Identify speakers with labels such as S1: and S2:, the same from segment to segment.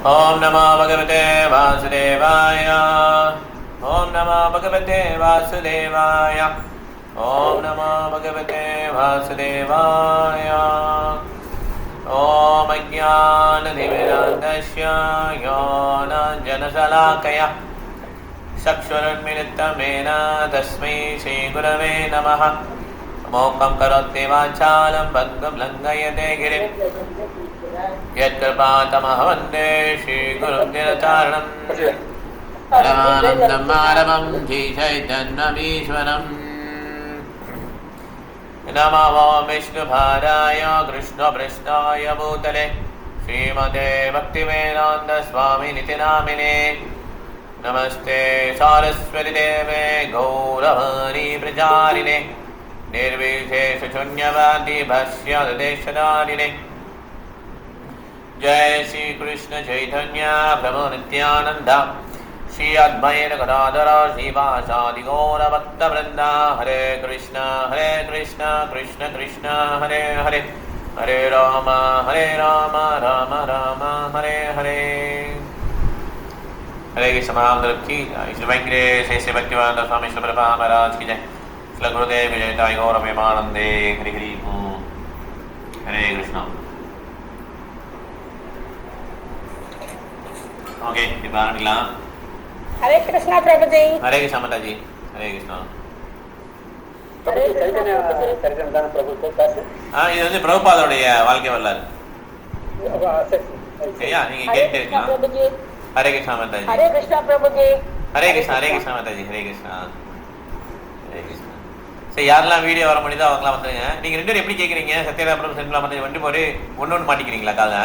S1: Om Namo Bhagavate Vasudevaya. Om Namo Bhagavate Vasudevaya. Om Namo Bhagavate Vasudevaya. Om Ajnana-timirandasya Jnana-salakaya Chakshurunmilitamena Tasmai Shri Gurave Namaha. Mokam karoti vachalam bhagam langayate girim Yadkripatamaham vande Shri Gurum Dinacharanam Paramanandam Maravamam Shri Chaitanyamishwaram Namo Vishnu Bharaya Krishna Prashnaya Bhutale Srimate Bhaktivedanta Swami Nitinamine Namaste Saraswati Deve Gauravani Prajarine Nirvishesha Shunyavadi Bhashya Deshadadine Jai Shri Krishna Chaitanya Prabhu Nityananda Shri Advaita Gadadhara Srivasadi Gaura Bhakta Vrinda Hare Krishna Krishna Krishna Hare Hare Hare Rama Rama Rama Hare Hare Hare Krishna Mahamudra Ki Jai Shri Venkatesha Bhaktivedanta Swami Srila Prabhupada Maharaj Ki Jai Shri Gurudev Vijayata Gaura Premanande Hare Hare Hare Krishna. Okay, இப்போ ஆரம்பிக்கலாம்.
S2: ஹரே கிருஷ்ணா பிரபுஜி.
S1: ஹரே கிருஷ்ணா மாதாஜி. ஹரே கிருஷ்ணா. இது வந்து பிரபுபாதோடைய வாழ்க்கை வரலாறு. சரியா, நீங்க கேட்டே இருக்கலாம். ஹரே கிருஷ்ணா மாதாஜி.
S2: ஹரே கிருஷ்ணா பிரபுஜி.
S1: ஹரே கிருஷ்ணா மாதாஜி. ஹரே கிருஷ்ணா. ஹரே கிருஷ்ணா. சரி, யாரெல்லாம் வீடியோ வர முடியுதோ அவங்களாம் வந்துருங்க. நீங்க ரெண்டு பேரும் எப்படி கேட்குறீங்க? சத்யரா பிரபு சென்ட்ரா மாதாஜி வந்து போய் ஒன்று மாட்டிக்கிறீங்களா கால?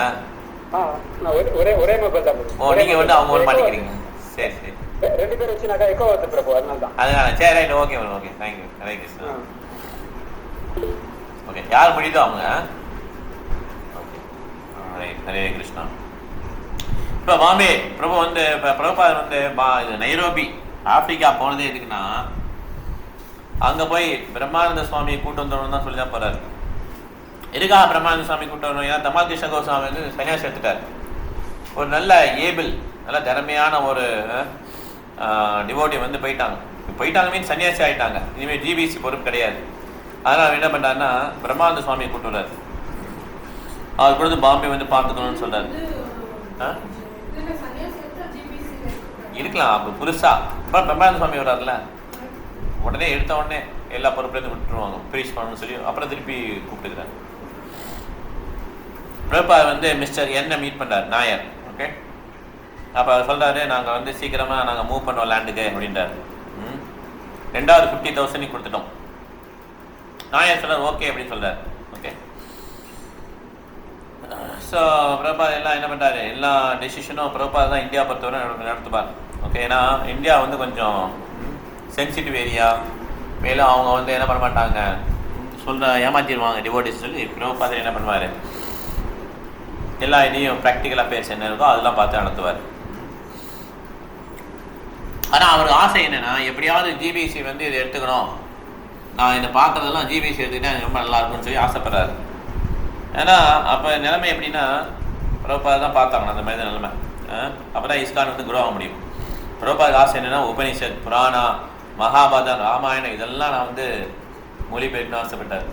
S3: ஒரே மொபைல் தான்.
S1: ஓ, நீங்க வந்து அவங்க ஒன்று மாட்டிக்கிறீங்க. சரி சரி,
S3: ரெண்டு பேர் வச்சுனாக்கா எக்கோ வருது பிரபு, அதனால தான்.
S1: அதனால சரி, right, okay okay, thank you. Hare Krishna. Okay, யார் முடியுதோ அவங்க. ஓகே, ஹரே கிருஷ்ணா. இப்போ பாம்பே பிரபு வந்து இப்போ பிரபுபாதர் வந்து நைரோபி ஆப்பிரிக்கா போனதே எதுக்குன்னா, அங்கே போய் பிரம்மானந்த சுவாமியை கூட்டு வந்துடணும் தான் சொல்லி தான் போகிறாரு. எதுக்காக பிரம்மானந்த சுவாமி கூட்டு வரணும்? ஏன்னா தமால் கிருஷ்ண கோஸ்வாமி வந்து சன்னியாசி எடுத்துட்டார். ஒரு நல்ல ஏபிள், நல்ல திறமையான ஒரு டிவோட்டி வந்து போயிட்டாங்க மீன் சன்னியாசி ஆகிட்டாங்க. இனிமேல் ஜிபிசி பொறுப்பு கிடையாது. அதனால் என்ன பண்ணுறாருன்னா பிரம்மானந்த சுவாமியை கூட்டு வர்றாரு. அவர் கூட பாம்பே வந்து பார்த்துக்கணும்னு சொல்கிறார். இருக்கலாம், அப்போ புதுசாக அப்புறம் பிரம்மானந்த சுவாமி வர்றாருல, உடனே எடுத்த உடனே எல்லா பொறுப்புலேருந்து விட்டுருவாங்க, ப்ரீச் பண்ணணும்னு சொல்லி அப்புறம் திருப்பி கூப்பிட்டுக்கிறார். பிரபுபாதர் வந்து மிஸ்டர் என்ன மீட் பண்ணுறார், நாயர். ஓகே, அப்போ அவர் சொல்கிறாரு, நாங்கள் வந்து சீக்கிரமாக நாங்கள் மூவ் பண்ணுவோம் லேண்டுக்கு அப்படின்றார். 50,000 கொடுத்துட்டோம். நாயர் சொல்கிறார் ஓகே அப்படின்னு சொல்கிறார். ஓகே, ஸோ பிரபுபாதர் எல்லாம் என்ன பண்ணுறாரு, எல்லா டெசிஷனும் பிரபுபாதர் தான் இந்தியா பொறுத்தவரை நடத்துவார். ஓகே, ஏன்னா இந்தியா வந்து கொஞ்சம் சென்சிட்டிவ் ஏரியா, மேலும் அவங்க வந்து என்ன பண்ண மாட்டாங்க, ஏமாற்றிடுவாங்க டிவோட்டிஸ் சொல்லி பிரபுபாதர் என்ன பண்ணுவார், எல்லா இதையும் ப்ராக்டிக்கல் அஃபேர்ஸ் என்ன இருக்கோ அதெல்லாம் பார்த்து நடத்துவார். ஆனால் அவருக்கு ஆசை என்னென்னா, எப்படியாவது ஜிபிசி வந்து இதை எடுத்துக்கணும், நான் இதை பார்க்குறதெல்லாம் ஜிபிசி எடுத்துக்கிட்டேன் எனக்கு ரொம்ப நல்லா இருக்கும்னு சொல்லி ஆசைப்படுறாரு. ஏன்னா அப்போ நிலைமை எப்படின்னா, பிரபுபாதர் தான் பார்த்தாங்க அந்த மாதிரி தான் நிலைமை. அப்போ தான் இஸ்கான் வந்து குரோ ஆக முடியும். பிரபுபாதர் ஆசை என்னென்னா, உபனிஷத், புராணா, மகாபாரதம், ராமாயணம் இதெல்லாம் நான் வந்து மொழிபெயர்க்கணும்னு ஆசைப்பட்டார்.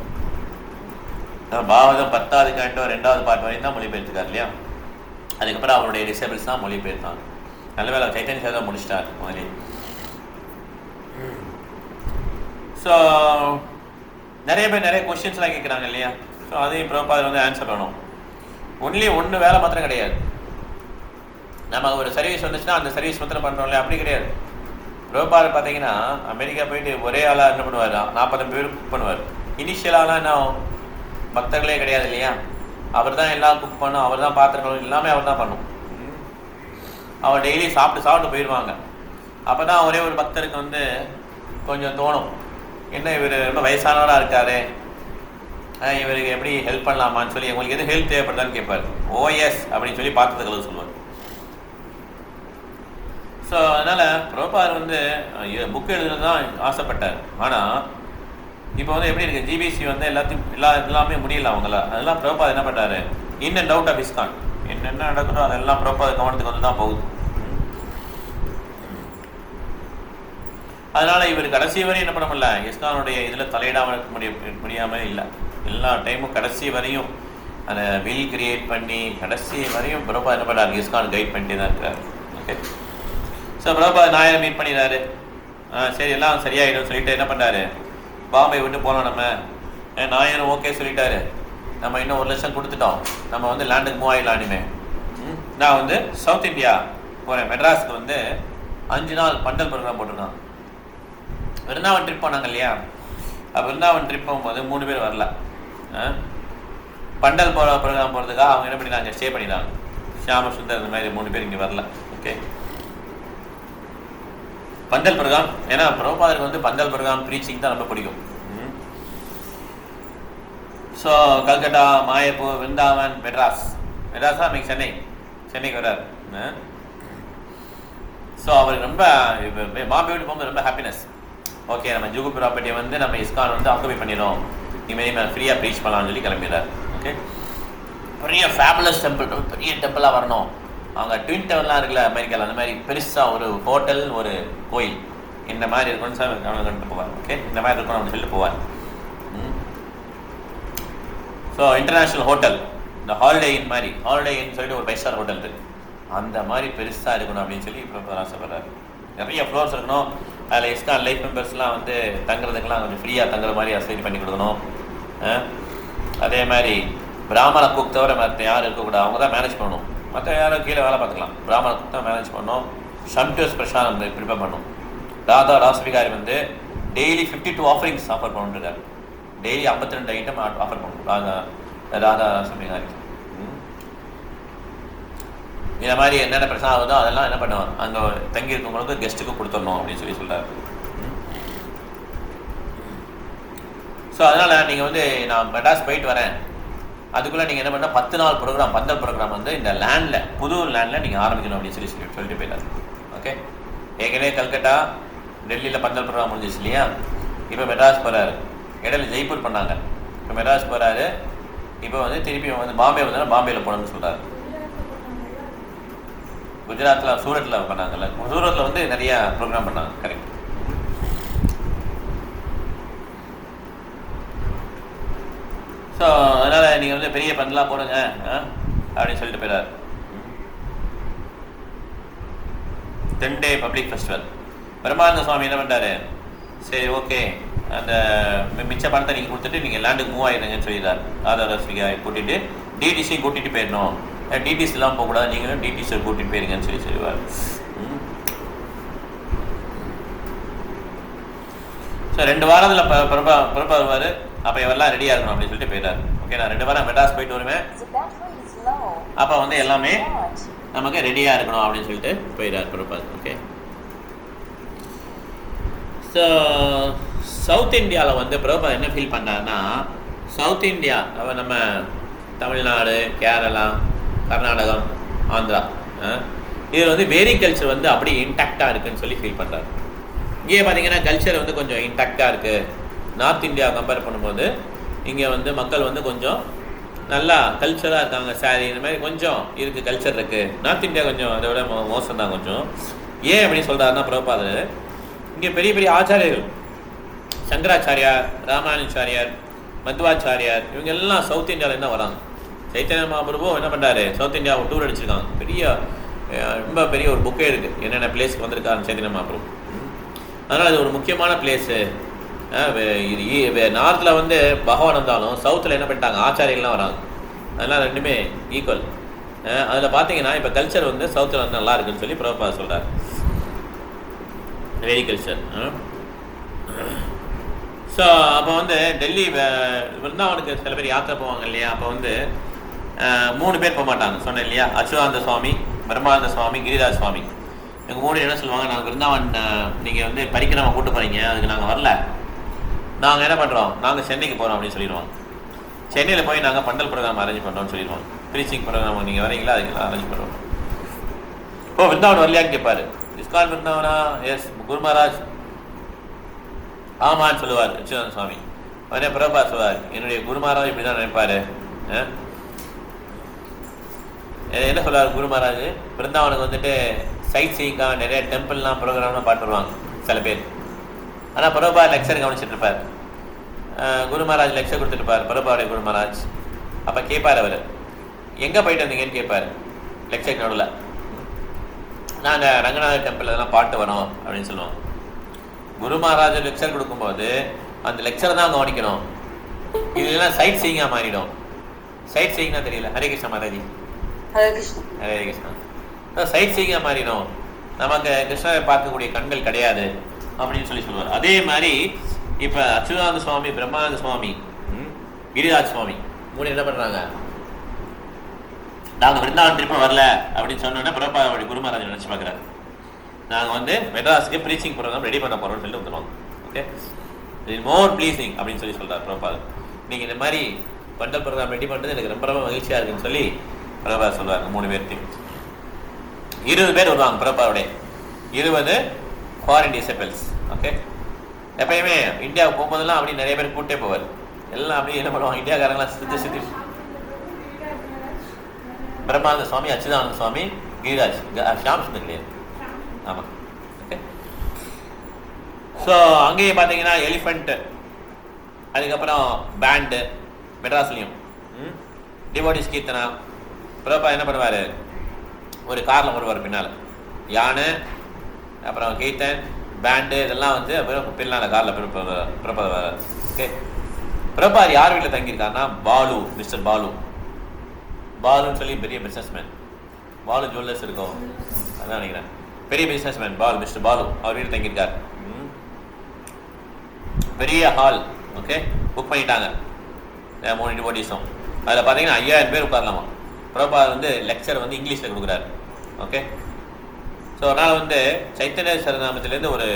S1: பாகவதம் 10வது கேண்டோ 2வது பார்ட் வரையும் தான் மொழிபெயர்த்துக்கார் இல்லையா. அதுக்கப்புறம் அவருடைய டிசேபிள்ஸ் தான் மொழிபெயர்த்தாங்க. நல்ல வேலை சைத்தன்ய சேதம் முடிச்சிட்டார் முதலே. ஸோ நிறைய பேர் நிறைய கொஸ்டின்ஸ்லாம் கேட்குறாங்க இல்லையா. ஸோ அதையும் பிரபுபாதர் வந்து ஆன்சர் பண்ணணும். ஒன்று வேலை மாத்திரம் கிடையாது. நம்ம ஒரு சர்வீஸ் வந்துச்சுன்னா அந்த சர்வீஸ் மாத்திரம் பண்ணுறோம் இல்லையா, அப்படி கிடையாது. பிரபுபாதர் பார்த்தீங்கன்னா அமெரிக்கா போயிட்டு ஒரே ஆளாக என்ன பண்ணுவார், 40 பேர் குக் பண்ணுவார். இனிஷியலாலாம் என்ன பக்தர்களே கிடையாது இல்லையா, அவர் தான் எல்லாம் குக் பண்ணும், அவர் தான் பாத்திரங்களும் எல்லாமே அவர் தான் பண்ணும். அவர் டெய்லி சாப்பிட்டு போயிடுவாங்க. அப்போ தான் ஒரே ஒரு பக்தருக்கு வந்து கொஞ்சம் தோணும், என்ன இவர் ரொம்ப வயசானவராக இருக்காரு, இவருக்கு எப்படி ஹெல்ப் பண்ணலாமான்னு சொல்லி, உங்களுக்கு எது ஹெல்ப் தேவைப்படுதான்னு கேட்பார். ஓஎஸ் அப்படின்னு சொல்லி பார்த்ததுக்கு சொல்லுவார். ஸோ அதனால் பிரபுபாதர் வந்து புக் எழுதுறது தான் ஆசைப்பட்டார். ஆனால் இப்போ வந்து எப்படி இருக்குது, ஜிபிசி வந்து எல்லாமே முடியல அவங்கள. அதெல்லாம் பிரபுபாதர் என்ன பண்ணுறாரு, in and out of ISKCON என்னென்ன நடக்குதோ அதெல்லாம் ப்ராப்பர் கவனத்துக்கு வந்து தான் போகுது. அதனால இவர் கடைசி வரையும் என்ன பண்ண முடியல, இஸ்கானுடைய இதில் தலையிடாமல் இருக்க முடியாமல் இல்லை. எல்லா டைமும் கடைசி வரையும் அதை வில் கிரியேட் பண்ணி கடைசி வரையும் பிரபா என்ன பண்ணுறாரு, இஸ்கான் கைட் பண்ணிட்டே தான் இருக்கிறார். ஓகே, ஸோ பிரபா நாயரை மீட் பண்ணிடுறாரு. சரி எல்லாம் சரியாயிடும் சொல்லிட்டு என்ன பண்ணுறாரு, பாம்பே விட்டு போகலாம் நம்ம. நாயரும் ஓகே சொல்லிட்டாரு, நம்ம இன்னும் 1 லட்சம் கொடுத்துட்டோம், நம்ம வந்து லேண்டுக்கு மூவ் ஆகிடலாம். இனிமேல் நான் வந்து சவுத் இந்தியா போகிறேன், மெட்ராஸுக்கு வந்து 5 நாள் பண்டல் ப்ரோக்ராம் போட்டிருக்கான். விருந்தாவன் ட்ரிப் போனாங்க இல்லையா, விருந்தாவன் ட்ரிப் போகும்போது 3 பேர் வரல. பண்டல் ப்ரோக்ராம் போகிறதுக்காக அவங்க என்ன பண்ணிட்டாங்க, ஸ்டே பண்ணிட்டாங்க. ஷியாம சுந்தர் இந்த மாதிரி 3 பேர் இங்கே வரல. ஓகே, பண்டல் ப்ரோக்ராம், ஏன்னா பிரபுபாதருக்கு வந்து பண்டல் ப்ரோக்ராம் ப்ரீச்சிங் தான் ரொம்ப பிடிக்கும். ஸோ கல்கட்டா, மாயப்பூர், விருந்தாவன், மெட்ராஸா இன்னைக்கு சென்னைக்கு வர்றாரு. ஸோ அவருக்கு ரொம்ப பாம்பே விட்டு போகும்போது ரொம்ப ஹாப்பினஸ். ஓகே, நம்ம ஜுகு ப்ராப்பர்ட்டியை வந்து நம்ம இஸ்கான் வந்து ஆக்குபை பண்ணிடுறோம், இனிமேல் நம்ம ஃப்ரீயாக ப்ரீச் பண்ணலாம்னு சொல்லி கிளம்பிடுறாரு. ஓகே, பெரிய ஃபேபுலஸ் டெம்பிள், பெரிய டெம்பிளாக வரணும். அவங்க ட்வின் டவர்லாம் இருக்குல்ல அமெரிக்காவில், அந்த மாதிரி பெருசாக ஒரு ஹோட்டல், ஒரு கோயில் இந்த மாதிரி இருக்கணும்னு சார் கவனம் கண்டு போவார். ஓகே, இந்த மாதிரி இருக்கணும் அப்படின்னு சொல்லிட்டு போவார். ஸோ இன்டர்நேஷ்னல் ஹோட்டல், இந்த ஹாலிடே இன் மாதிரி, ஹாலிடே இன் சொல்லிட்டு ஒரு 5 ஸ்டார் ஹோட்டல் இருக்குது, அந்த மாதிரி பெருசாக இருக்கணும் அப்படின்னு சொல்லி இப்போ ஆசைப்படுறாரு. நிறைய ஃப்ளோர்ஸ் இருக்கணும், அதில் இஸ்கான் லைஃப் மெம்பர்ஸ்லாம் வந்து தங்குறதுக்கெல்லாம் கொஞ்சம் ஃப்ரீயாக தங்குற மாதிரி அசைன் பண்ணி கொடுக்கணும். அதே மாதிரி பிராமண குக் தவிர மற்ற யாரும் இருக்கக்கூடாது, அவங்க தான் மேனேஜ் பண்ணணும், மற்ற யாரும் கீழே வேலை பார்த்துக்கலாம். பிராமண குக் தான் மேனேஜ் பண்ணணும். ஷம்டோஸ் பிரசாதம் வந்து ப்ரிப்பேர் பண்ணணும். ராதா ராசவிகாரி வந்து டெய்லி 52 ஆஃபரிங்ஸ் ஆஃபர் பண்ணிட்டுருக்காரு. டெய்லி 52 ஐட்டம் ஆஃபர் பண்ணணும் ராதா ராசவிகாரி. இந்த மாதிரி என்னென்ன பிரச்சனை ஆகுதோ அதெல்லாம் என்ன பண்ணுவோம், அங்கே தங்கி இருக்கவங்களுக்கு கெஸ்ட்டுக்கு கொடுத்துடணும் அப்படின்னு சொல்லி சொல்கிறார். ஸோ அதனால் நீங்கள் வந்து நான் மெட்ராஸ் போயிட்டு வரேன், அதுக்குள்ளே நீங்கள் என்ன பண்ணால் 10 நாள் ப்ரோக்ராம், பந்தல் ப்ரோக்ராம் வந்து இந்த லேண்டில், புது லேண்டில் நீங்கள் ஆரம்பிக்கணும் அப்படின்னு சொல்லிட்டு போயிட்டார். ஓகே, ஏற்கனவே கல்கட்டா, டெல்லியில் பந்தல் ப்ரோக்ராம் முடிஞ்சிச்சு இல்லையா, இப்போ மெட்ராஸ் போகிறாரு. இடையில ஜெய்ப்பூர் பண்ணாங்க, இப்போ மெட்ராஸ் போகிறாரு. இப்போ வந்து திருப்பி வந்து பாம்பே வந்தால் பாம்பேயில் போகணும்னு சொல்கிறாரு. குஜராத்தில் சூரத்தில் பண்ணாங்கல்ல, சூரத்தில் வந்து நிறையா ப்ரோக்ராம் பண்ணாங்க. கரெக்ட். ஸோ அதனால் நீங்கள் வந்து பெரிய பந்தலாக போடுங்க அப்படின்னு சொல்லிட்டு போயிடாரு. 10 டே பப்ளிக் ஃபெஸ்டிவல். பிரம்மானந்த சுவாமி என்ன பண்ணுறாரு, சரி ஓகே அந்த மிச்ச பணத்தை நீங்கள் கொடுத்துட்டு நீங்கள் லேண்டுக்கு மூவ் ஆகிடுங்கன்னு சொல்லிடுறாரு. ஆதாரஸ்விகாயை கூட்டிகிட்டு டிடிசியும் கூட்டிகிட்டு போயிடணும், டிடிசிலாம் போகக்கூடாது, நீங்களும் டிடிசியை கூட்டிகிட்டு போயிருங்கன்னு சொல்லுவார். ஸோ 2 வாரத்தில் பிரபா வருவார். அப்போ இவரெல்லாம் ரெடியாக இருக்கணும் அப்படின்னு சொல்லிட்டு போயிடாரு. ஓகே, நான் 2 வாரம் மெட்ராஸ் போயிட்டு வருவேன், அப்போ வந்து எல்லாமே நமக்கு ரெடியாக இருக்கணும் அப்படின்னு சொல்லிட்டு போயிடார் பிரபா. ஓகே, ஸோ சவுத் இந்தியாவில் வந்து பிரபா என்ன ஃபீல் பண்ணுறாருன்னா, சவுத் இந்தியா நம்ம தமிழ்நாடு, கேரளா, கர்நாடகம், ஆந்திரா, இதில் வந்து வேரி கல்ச்சர் வந்து அப்படியே இன்டாக்டாக இருக்குதுன்னு சொல்லி ஃபீல் பண்ணுறாரு. இங்கே பார்த்தீங்கன்னா கல்ச்சர் வந்து கொஞ்சம் இன்டாக்டாக இருக்குது. நார்த் இந்தியா கம்பேர் பண்ணும்போது இங்கே வந்து மக்கள் வந்து கொஞ்சம் நல்லா கல்ச்சராக இருக்காங்க. சாரி இந்த மாதிரி கொஞ்சம் இருக்குது, கல்ச்சர் இருக்குது. நார்த் இந்தியா கொஞ்சம் அதை விட மோசம் தான் கொஞ்சம். ஏன் அப்படின்னு சொல்கிறாருன்னா, பிரபுபாதர் இங்கே பெரிய பெரிய ஆச்சாரியர்கள், சங்கராச்சாரியார், ராமானுஜாச்சாரியார், மத்வாச்சாரியார், இவங்க எல்லாம் சவுத் இந்தியாவிலேருந்து தான் வராங்க. சைத்தன்ய மகாபிரபு என்ன பண்ணுறாரு, சவுத் இந்தியாவை டூர் அடிச்சிருக்காங்க. ரொம்ப பெரிய ஒரு புக்கே இருக்குது, என்னென்ன பிளேஸ்க்கு வந்திருக்காரு சைத்தன்ய மகாபிரபு. அதனால் அது ஒரு முக்கியமான பிளேஸு. நார்த்தில் வந்து பகவான் வந்தாலும் சவுத்தில் என்ன பண்ணிட்டாங்க, ஆச்சாரியெல்லாம் வராங்க. அதனால் ரெண்டுமே ஈக்குவல். அதில் பார்த்தீங்கன்னா இப்போ கல்ச்சர் வந்து சவுத்தில் வந்து நல்லா இருக்குன்னு சொல்லி பிரபுபாதர் சொல்கிறார். Very culture. ஸோ அப்போ வந்து டெல்லி விருந்தாவனுக்கு சில பேர் யாத்திரை போவாங்க இல்லையா, அப்போ வந்து 3 பேர் போக மாட்டாங்க சொன்னேன் இல்லையா, அச்சுதானந்த சுவாமி, பிரம்மானந்த சுவாமி, கிரிராஜ் சுவாமி. எங்கள் 3 என்ன சொல்லுவாங்க, நாங்கள் விருந்தாவன் நீங்கள் வந்து பரிக்கிரமா கூட்டு போகிறீங்க, அதுக்கு நாங்கள் வரல, நாங்கள் என்ன பண்ணுறோம், நாங்கள் சென்னைக்கு போகிறோம் அப்படின்னு சொல்லிடுவோம். சென்னையில் போய் நாங்கள் பண்டல் ப்ரோக்ராம் அரேஞ்ச் பண்ணுறோம்னு சொல்லிடுவோம். ப்ரீச்சிங் ப்ரோக்ராம் நீங்கள் வரீங்களா, அதுக்கெல்லாம் அரேஞ்ச் பண்ணுறோம். ஓ விருந்தாவன் வரலையான்னு கேட்பாரு. இஸ்கான் விருந்தாவனா, எஸ் குரு மகாராஜ், ஆமான்னு சொல்லுவார் அச்சுதானந்த சுவாமி. உடனே பிரபா சொல்வார், என்னுடைய குரு மகாராஜ் இப்படி தான் நினைப்பார், என்ன சொல்றாரு குரு மகாராஜ், பிருந்தாவனுக்கு வந்துட்டு சைட் சீயிங்காக நிறைய டெம்பிள்லாம் ப்ரோக்ராம்லாம் பாட்டு வருவாங்க சில பேர். ஆனால் பிரபா லெக்சர் கவனிச்சுட்டு இருப்பார். குரு மகாராஜ் லெக்சர் கொடுத்துருப்பார் பிரபாவுடைய குரு மகாராஜ். அப்போ கேட்பார் அவர், எங்கே போயிட்டு வந்தீங்கன்னு கேட்பார் லெக்சர் நடுவில். நாங்கள் ரங்கநாதர் டெம்பிள் இதெல்லாம் பாட்டு வரோம் அப்படின்னு சொல்லுவோம். குரு மகாராஜ் லெக்சர் கொடுக்கும்போது அந்த லெக்சரை தான் கவனிக்கணும். இதெல்லாம் சைட் சீயிங்காக மாறிடும். சைட் சீயிங்னா தெரியல. ஹரே கிருஷ்ணா மகாராஜி. ஹரே கிருஷ்ணா. சைட் சீயிங்காக மாறிடும். நமக்கு கிருஷ்ணரை பார்க்கக்கூடிய கண்கள் கிடையாது அப்படின்னு சொல்லுவார். அதே மாதிரி இப்போ அச்சுதானந்த சுவாமி, பிரம்மானந்த சுவாமி, கிரிராஜ் சுவாமி 3 என்ன பண்ணுறாங்க, நாங்கள் விருந்தாவன் திருப்பி வரல அப்படின்னு சொன்னோன்னா பிரபாவுடைய குரு மகாராஜ் நினச்சி பார்க்குறாரு, நாங்கள் வந்து மெட்ராஸுக்கு ப்ரீச்சிங் ப்ரோக்ராம் ரெடி பண்ண போகிறோம்னு சொல்லி வந்துடுவாங்க. ஓகே, இட் மோர் ப்ளீஸிங் அப்படின்னு சொல்கிறார் பிரபாத். நீங்கள் இந்த மாதிரி பண்ட ப்ரோக்ராம் ரெடி பண்ணுறது எனக்கு ரொம்ப ரொம்ப மகிழ்ச்சியாக இருக்குன்னு சொல்லி பிரபாத் சொல்கிறாங்க. 3 பேர்த்தையும் 20 பேர் வருவாங்க பிரபாவுடைய, 20 ஃபாரின் டிசைபிள்ஸ். ஓகே, எப்பயுமே இந்தியாவுக்கு போகும்போதெல்லாம் அப்படி நிறைய பேர் கூட்டே போவார். எல்லாம் அப்படி என்ன பண்ணுவாங்க, இந்தியாக்காரங்களாம் சுற்றி பிரம்மானந்த சுவாமி, அச்சுதானந்த சுவாமி, கிரிராஜ், ஷியாம் சுந்தர் இல்லையா? ஆமாம். ஓகே, ஸோ அங்கேயே பார்த்தீங்கன்னா எலிஃபெண்ட்டு, அதுக்கப்புறம் பேண்டு மெட்ராஸ்லையும் டிவோடிஸ் கீர்த்தனா. பிரபா என்ன பண்ணுவார், ஒரு காரில் வருவார், பின்னால் யானை, அப்புறம் கீர்த்தன், பேண்டு இதெல்லாம் வந்து அப்புறம் பின்னால் காரில் பிரபா. ஓகே, பிரபார் யார் வீட்டில் தங்கியிருக்காருன்னா பாலு, மிஸ்டர் பாலு. பாலுன்னு சொல்லி பெரிய பிஸ்னஸ்மேன், பாலு ஜுவல்லர்ஸ் இருக்கும் அதான் நினைக்கிறேன், பெரிய பிஸ்னஸ்மேன் பாலு, மிஸ்டர் பாலு அவர் வீட்டில் தங்கியிருக்கார். பெரிய ஹால். ஓகே, புக் பண்ணிட்டாங்க 3 டிவோட்டிஸும். அதில் பார்த்தீங்கன்னா 5000 பேர் உட்காரலாமா. பிரபா வந்து லெக்சர் வந்து இங்கிலீஷில் கொடுக்குறாரு. ஓகே, ஸோ அதனால் வந்து சைத்தன்ய சரிதாமத்திலேருந்து ஒரு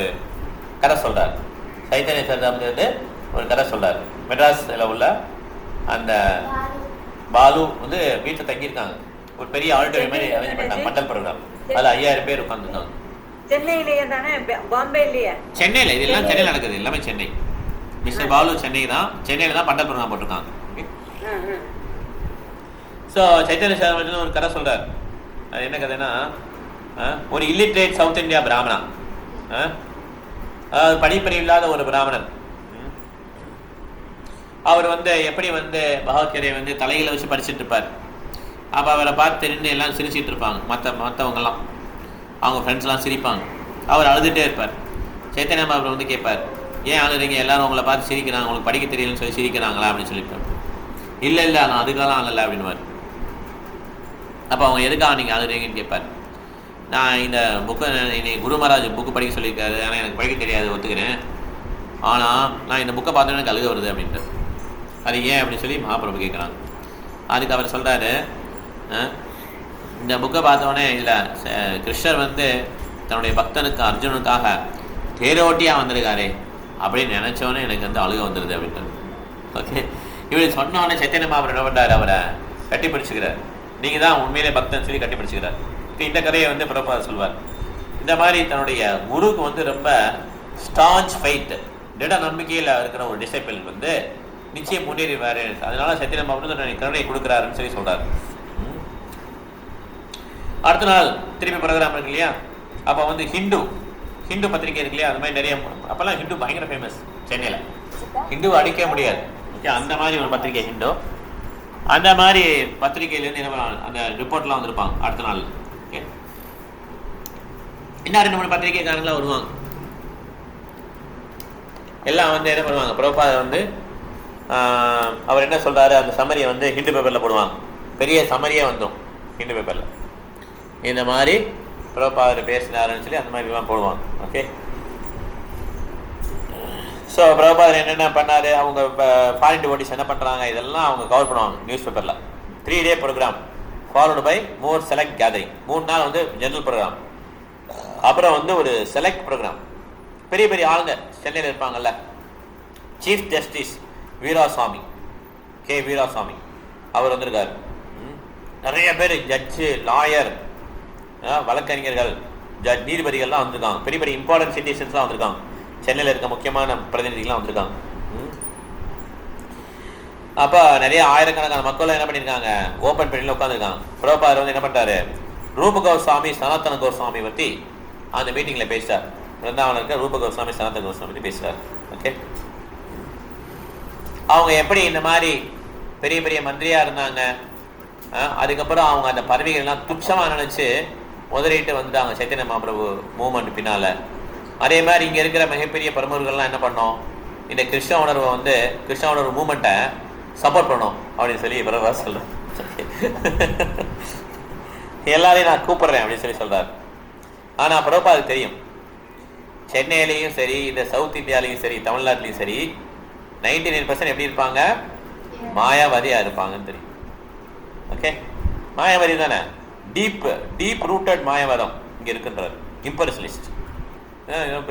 S1: கதை சொல்கிறார். சைத்தன்ய சரிதாமத்திலேருந்து ஒரு கதை சொல்கிறார். மெட்ராஸில் உள்ள அந்த பாலு வந்து வீட்டில் தங்கியிருக்காங்க. ஒரு பெரிய ஆடிட்டோரியம் மாதிரி அரேஞ்ச் பண்ணிட்டாங்க, மண்டல் ப்ரோக்ராம். அதில் 5000 பேர் உட்காந்துருக்காங்க.
S2: சென்னையிலேயே தானே, பாம்பேலையே?
S1: சென்னையில், இதெல்லாம் சென்னையில் நடக்குது, எல்லாமே சென்னை. மிஸ்டர் பாலு சென்னை தான், சென்னையில் தான் மண்டல் ப்ரோக்ராம் போட்டிருக்காங்க. ஸோ சைத்தன்ய சரிதாமத்தில் ஒரு கதை சொல்கிறார். அது என்ன கதைன்னா, ஒரு இல்லிட்ரேட் சவுத் இந்தியா பிராமணா, படிப்பறிவு இல்லாத ஒரு பிராமணர். அவர் வந்து எப்படி வந்து பகவத்கீதையை வந்து தலைகளை வச்சு படிச்சுட்டு இருப்பார். அப்போ அவரை பார்த்து தெரிந்து எல்லாம் சிரிச்சிட்டு இருப்பாங்க, மற்றவங்கெல்லாம் அவங்க ஃப்ரெண்ட்ஸ்லாம் சிரிப்பாங்க. அவர் அழுதுகிட்டே இருப்பார். சைத்தன்ய மகாபிரபு வந்து கேட்பார், ஏன் அழுதுறீங்க, எல்லாரும் உங்களை பார்த்து சிரிக்கிறாங்க, உங்களுக்கு படிக்க தெரியலன்னு சொல்லி சிரிக்கிறாங்களா அப்படின்னு சொல்லியிருப்பார். இல்லை நான் அதுக்கெல்லாம் அழல அப்படின்னுவார். அப்போ அவங்க எதுக்காக நீங்கள் அழுதுறீங்கன்னு கேட்பார். நான் இந்த புக்கை இன்னைக்கு குரு மகாராஜ் புக்கு படிக்க சொல்லியிருக்காரு, ஆனால் எனக்கு படிக்க தெரியாது, ஒத்துக்கிறேன். ஆனால் நான் இந்த புக்கை பார்த்தோன்னே எனக்கு அழுக வருது அப்படின்ட்டு. அது ஏன் அப்படின்னு சொல்லி மகாபிரபு கேட்குறாங்க. அதுக்கு அவர் சொல்கிறாரு, இந்த புக்கை பார்த்தோடனே இதில் கிருஷ்ணர் வந்து தன்னுடைய பக்தனுக்கு அர்ஜுனுக்காக தேரோட்டியாக வந்திருக்காரு அப்படின்னு நினச்சோன்னே எனக்கு வந்து அழுக வந்துடுது அப்படின்ட்டு. ஓகே, இவர் சொன்னோடனே சைத்தன்ய மகாபிரபு என்ன பண்ணுறாரு, அவரை கட்டி பிடிச்சிக்கிறார். நீங்கள் தான் உண்மையிலே பக்தன் சொல்லி கட்டி பிடிச்சிக்கிறார். இந்த கதையை வந்து பிரபா சொல்வார். இந்த மாதிரி தன்னுடைய குருக்கு வந்து ரொம்ப ஸ்டான்ச் ஃபைட், திட நம்பிக்கையில் இருக்கிற ஒரு டிசைபிள் வந்து நிச்சயம் முன்னேறிவாரு. அதனால சைத்தன்ய மகாபிரபு கருணையை கொடுக்குறாருன்னு சொல்லி சொல்கிறார். அடுத்த நாள் திருப்பி ப்ரோக்ராம் இருக்கு இல்லையா, அப்போ வந்து ஹிந்து பத்திரிகை இருக்கு இல்லையா, அது மாதிரி நிறைய. அப்போல்லாம் ஹிந்து பயங்கர ஃபேமஸ் சென்னையில், ஹிந்து அடிக்க முடியாது. ஓகே, அந்த மாதிரி ஒரு பத்திரிகை ஹிந்து. அந்த மாதிரி பத்திரிகையிலேருந்து என்ன பண்ணுவாங்க, அந்த ரிப்போர்ட்லாம் வந்திருப்பாங்க அடுத்த நாள். ஓகே, இன்னும் 2-3 பத்திரிகைக்காரங்களாம் வருவாங்க. எல்லாம் வந்து என்ன பண்ணுவாங்க, பிரபுபாத வந்து அவர் என்ன சொல்கிறாரு அந்த சம்மரியை வந்து ஹிந்து பேப்பரில் போடுவாங்க. பெரிய சம்மரியே வந்துடும் ஹிந்து பேப்பரில். இந்த மாதிரி பிரபுபாதர் பேசினாருன்னு சொல்லி அந்த மாதிரிலாம் போடுவாங்க. ஓகே, ஸோ பிரபுபாதர் என்னென்ன பண்ணார், அவங்க ஃபாரின் டிவோட்டிஸ் என்ன பண்ணுறாங்க, இதெல்லாம் அவங்க கவர் பண்ணுவாங்க நியூஸ் பேப்பரில். 3 day programme followed by more select gathering. 3 நாள் வந்து ஜென்ரல் ப்ரோக்ராம், அப்புறம் வந்து ஒரு செலக்ட் ப்ரோக்ராம். பெரிய பெரிய ஆளுங்க சென்னையில் இருப்பாங்கல்ல, chief justice Veeraswamy, K Veeraswamy அவர் வந்திருக்கார். நிறைய பேர் ஜட்ஜு, லாயர், வழக்கறிஞர்கள், நீதிபதிகள்லாம் வந்திருக்காங்க. பெரிய பெரிய இம்பார்ட்டன்ட் சிட்டிசன்ஸ்லாம் வந்திருக்காங்க. சென்னையில் இருக்க முக்கியமான பிரதிநிதிகள்லாம் வந்திருக்காங்க. அப்போ நிறைய ஆயிரக்கணக்கான மக்கள் என்ன பண்ணியிருக்காங்க, ஓப்பன் பண்ணியில் உட்காந்துருக்காங்க. பிரபுபாதர் வந்து என்ன பண்ணிட்டாரு, ரூப கோஸ்வாமி சனாதன கோஸ்வாமி பற்றி அந்த மீட்டிங்கில் பேசிட்டார். பிருந்தாவனம் இருக்க ரூப கோஸ்வாமி சனாதன கோஸ்வாமி பற்றி பேசிட்டார். ஓகே, அவங்க எப்படி இந்த மாதிரி பெரிய பெரிய மந்திரியாக இருந்தாங்க, அதுக்கப்புறம் அவங்க அந்த பதவிகள்லாம் துச்சமாக நினச்சி முதலிட்டு வந்துட்டாங்க சைத்தன்ய மகாபிரபு மூவ்மெண்ட் பின்னால். அதே மாதிரி இங்கே இருக்கிற மிகப்பெரிய பிரமுகர்கள்லாம் என்ன பண்ணோம், இந்த கிருஷ்ண உணர்வை வந்து கிருஷ்ண உணர்வு மூமெண்ட்டை சப்போர்ட் பண்ணோம் அப்படின்னு சொல்லி பிரபா சொல்கிறேன். எல்லாரையும் நான் கூப்பிட்றேன் அப்படின்னு சொல்லி சொல்கிறார். ஆனால் பிரபாதுக்கு தெரியும், சென்னையிலையும் சரி, இந்த சவுத் இந்தியாலையும் சரி, தமிழ்நாட்டிலையும் சரி 99% எப்படி இருப்பாங்க, மாயாவாதியாக இருப்பாங்கன்னு தெரியும். ஓகே, மாயாவாதி தானே, டீப் ரூட்டட் மாயவாதம் இங்கே இருக்குன்றார். இம்பர்சலிஸ்ட்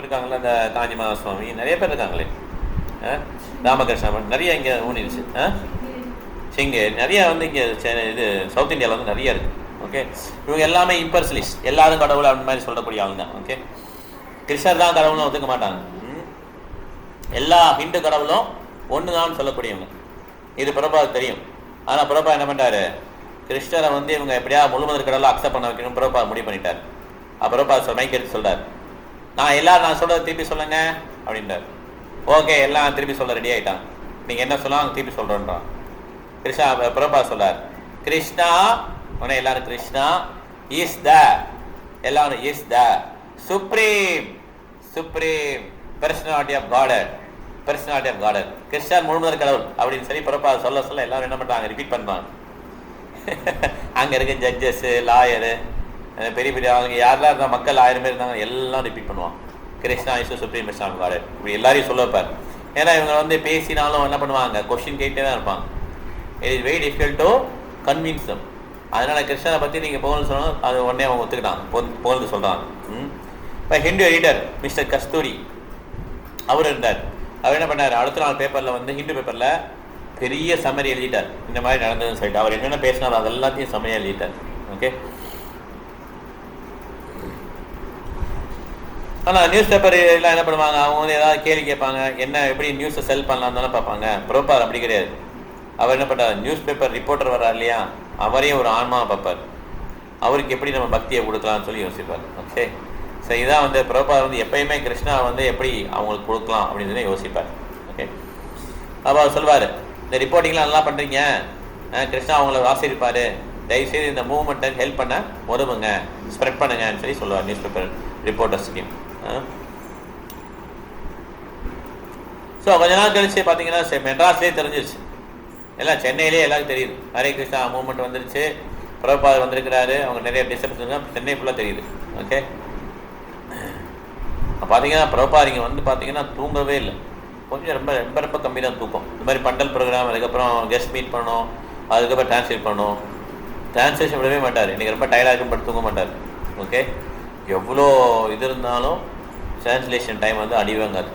S1: இருக்காங்களே, இந்த காஞ்சி மகாசுவாமி நிறைய பேர் இருக்காங்களே, ராமகிருஷ்ணன் நிறைய இங்கே ஊனிருச்சு. இங்கே நிறைய வந்து இங்கே இது சவுத் இந்தியாவில் வந்து நிறைய இருக்குது. ஓகே, இவங்க எல்லாமே இம்பர்சலிஸ்ட், எல்லாரும் கடவுள் அந்த மாதிரி சொல்லக்கூடிய ஆளுங்க. ஓகே, கிருஷ்ணர் தான் கடவுளும் ஒத்துக்க மாட்டாங்க. எல்லா ஹிந்து கடவுளும் ஒன்று தான் சொல்லக்கூடியவங்க. இது பிரபாவுக்கு தெரியும். ஆனால் பிரபா என்ன பண்ணிட்டாரு, கிருஷ்ணரை வந்து இவங்க எப்படியா முழுமதர் கடவுளை அக்செப்ட் பண்ண வைக்கணும் பிரபா முடிவு பண்ணிட்டார். பிரபா மைக் எடுத்து சொல்கிறார், நான் சொல்கிறத திருப்பி சொல்லுங்க அப்படின்றார். ஓகே, எல்லாம் திருப்பி சொல்ல ரெடி ஆகிட்டான். நீங்கள் என்ன சொல்லலாம் திருப்பி சொல்கிறோன்றான். கிருஷ்ணா பிரபா சொல்றார், கிருஷ்ணா உடனே எல்லாரும் கிருஷ்ணா இஸ் த, எல்லாரும் is the supreme personality of godhead, கிருஷ்ணர் முழுமுதற் கடவுள் அப்படின்னு சொல்லி பிரபா சொல்ல எல்லாரும் என்ன பண்றாங்க, ரிப்பீட் பண்றாங்க. அங்க இருக்க ஜட்ஜஸ், லாயரு, பெரிய பெரிய ஆளுங்க யாரெல்லாம் இருந்தால் மக்கள் 1000 பேர் இருந்தாங்க, எல்லாம் ரிப்பீட் பண்ணுவான், Krishna is supreme personality guarded இப்படி எல்லாரையும் சொல்ல வைப்பார். ஏன்னா இவங்க வந்து பேசினாலும் என்ன பண்ணுவாங்க, கொஸ்டின் கேட்டே தான் இருப்பாங்க. It is very difficult to convince தம். அதனால கிருஷ்ணரை பற்றி நீங்கள் புகழ்ந்து சொல்லணும், அது உடனே அவங்க ஒத்துக்கிட்டாங்க, புகழ்ந்து சொல்கிறாங்க. இப்போ ஹிந்து எடிட்டர் மிஸ்டர் கஸ்தூரி அவர் இருந்தார். அவர் என்ன பண்ணார், அடுத்த நாள் பேப்பரில் வந்து ஹிந்து பேப்பரில் பெரிய சம்மரி எழுதிட்டார், இந்த மாதிரி நடந்ததுன்னு சொல்லிட்டு. அவர் என்னென்ன பேசினாலும் அது எல்லாத்தையும் சம்மரியாக எழுதிட்டார். ஓகே, ஆனால் நியூஸ் பேப்பர் எல்லாம் என்ன பண்ணுவாங்க, அவங்க வந்து ஏதாவது கேள்வி கேட்பாங்க, என்ன எப்படி நியூஸை செல் பண்ணலாம் தானே பார்ப்பாங்க. பிரபார் அப்படி கிடையாது. அவர் என்ன பண்ணுறார், நியூஸ் பேப்பர் ரிப்போர்ட்டர் வர்றார் இல்லையா, அவரையும் ஒரு ஆன்மாவை பார்ப்பார், அவருக்கு எப்படி நம்ம பக்தியை கொடுக்கலாம்னு சொல்லி யோசிப்பார். ஓகே, ஸோ இதான் வந்து பிரபார் வந்து எப்பயுமே கிருஷ்ணா வந்து எப்படி அவங்களுக்கு கொடுக்கலாம் அப்படின்னு சொல்லி யோசிப்பார். ஓகே, அப்போ அவர் சொல்வார், இந்த ரிப்போர்ட்டிங்லாம் நல்லா பண்ணுறீங்க, கிருஷ்ணா அவங்கள வாசிப்பார், தயவுசெய்து இந்த மூவ்மெண்ட்டை ஹெல்ப் பண்ண உதவுங்க, ஸ்ப்ரெட் பண்ணுங்கன்னு சொல்லி சொல்லுவார் news paper reporter scheme. So கொஞ்ச நாள் கழிச்சு பார்த்தீங்கன்னா மெட்ராஸ்லேயே தெரிஞ்சிருச்சு, எல்லாம் சென்னையிலே எல்லாருக்கும் தெரியுது, ஹரே கிருஷ்ணா மூவ்மெண்ட் வந்துருச்சு, பிரபாதர் வந்திருக்கிறாரு, அவங்க நிறைய டிஸ்டர்பன்ஸ் சென்னை ஃபுல்லாக தெரியுது. ஓகே, பார்த்தீங்கன்னா பிரபாதர் இங்கே வந்து பார்த்தீங்கன்னா தூங்கவே இல்லை, கொஞ்சம் ரொம்ப ரொம்ப ரொம்ப கம்மி தான் தூக்கம். இந்த மாதிரி பண்டல் ப்ரோக்ராம், அதுக்கப்புறம் கெஸ்ட் மீட் பண்ணணும், அதுக்கப்புறம் டிரான்ஸ்லேட் பண்ணணும், டிரான்ஸ்லேஷன் விடவே மாட்டார். இன்றைக்கி ரொம்ப டயர்டாக இருக்கும், பட்டு தூங்க மாட்டார். ஓகே, எவ்வளோ இது இருந்தாலும் டிரான்ஸ்லேஷன் டைம் வந்து அடிவாங்காது,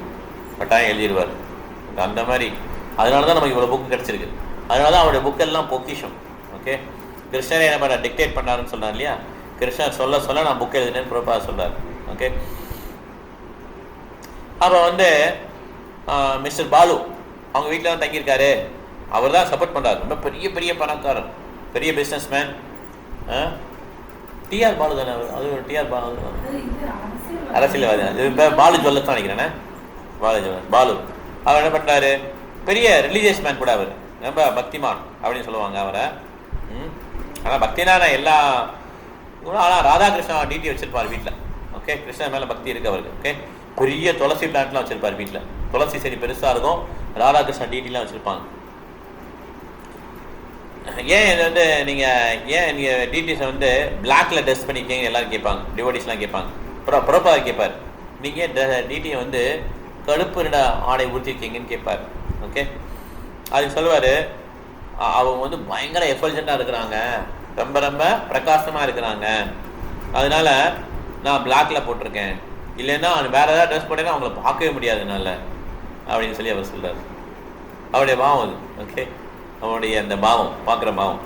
S1: கட்டாயம் எழுதிடுவார் அந்த மாதிரி. அதனால தான் நமக்கு இவ்வளோ புக்கு கிடச்சிருக்கு, அதனால தான் அவருடைய புக்கெல்லாம் பொக்கிஷம். ஓகே, கிருஷ்ணரே என்ன பண்ண டிக்டேட் பண்ணாருன்னு சொன்னார் இல்லையா, கிருஷ்ணர் சொல்ல நான் புக் எழுதினேன்னு பிரபாதர் சொல்கிறார். ஓகே, அப்போ வந்து மிஸ்டர் பாலு அவங்க வீட்டில் தான் தங்கியிருக்காரு, அவர் தான் சப்போர்ட் பண்ணுறாரு, ரொம்ப பெரிய பெரிய பணக்காரர், பெரிய பிஸ்னஸ் மேன். டிஆர் பாலு தானே அவர், அது ஒரு டிஆர் பாலு அரசியல்வாதி, இப்போ பாலு ஜுவல்லர்ஸ் தான் நினைக்கிறேனே, பாலு. அவர் என்ன பண்ணுறாரு, பெரிய ரிலீஜியஸ் மேன் கூட, அவர் ரொம்ப பக்திமான் அப்படின்னு சொல்லுவாங்க அவரை. ஆனால் பக்தினா எல்லா, ஆனால் ராதாகிருஷ்ணா டிடி வச்சிருப்பார் வீட்டில். ஓகே, கிருஷ்ணன் மேலே பக்தி இருக்கு அவருக்கு. ஓகே, பெரிய துளசி பிளான்ட்லாம் வச்சிருப்பார் வீட்டில், துளசி செடி பெருசாக இருக்கும், ராதாகிருஷ்ணா டிடிலாம் வச்சுருப்பாங்க. ஏன் இது வந்து நீங்கள் டிடிஸை வந்து பிளாக்ல ட்ரெஸ் பண்ணிக்கீங்க எல்லாரும் கேட்பாங்க, டிவோடிஸ்லாம் கேட்பாங்க. அப்புறம் பிரபாதர் கேட்பார், நீங்கள் டிடியை வந்து கருப்பு நிற ஆடை ஊற்றிருக்கீங்கன்னு கேட்பார். ஓகே, அதுக்கு சொல்லுவார், அவங்க வந்து பயங்கர எஃபல்ஜென்ட்டாக இருக்கிறாங்க, ரொம்ப ரொம்ப பிரகாசமாக இருக்கிறாங்க, அதனால நான் பிளாக்ல போட்டிருக்கேன், இல்லைன்னா வேற ஏதாவது ட்ரெஸ் போட்டேன்னா அவங்கள பார்க்கவே முடியாதுனால அப்படின்னு சொல்லி அவர் சொல்றாரு. அவருடைய பாவம் அது. ஓகே, அவருடைய அந்த பாவம், பார்க்குற பாவம்.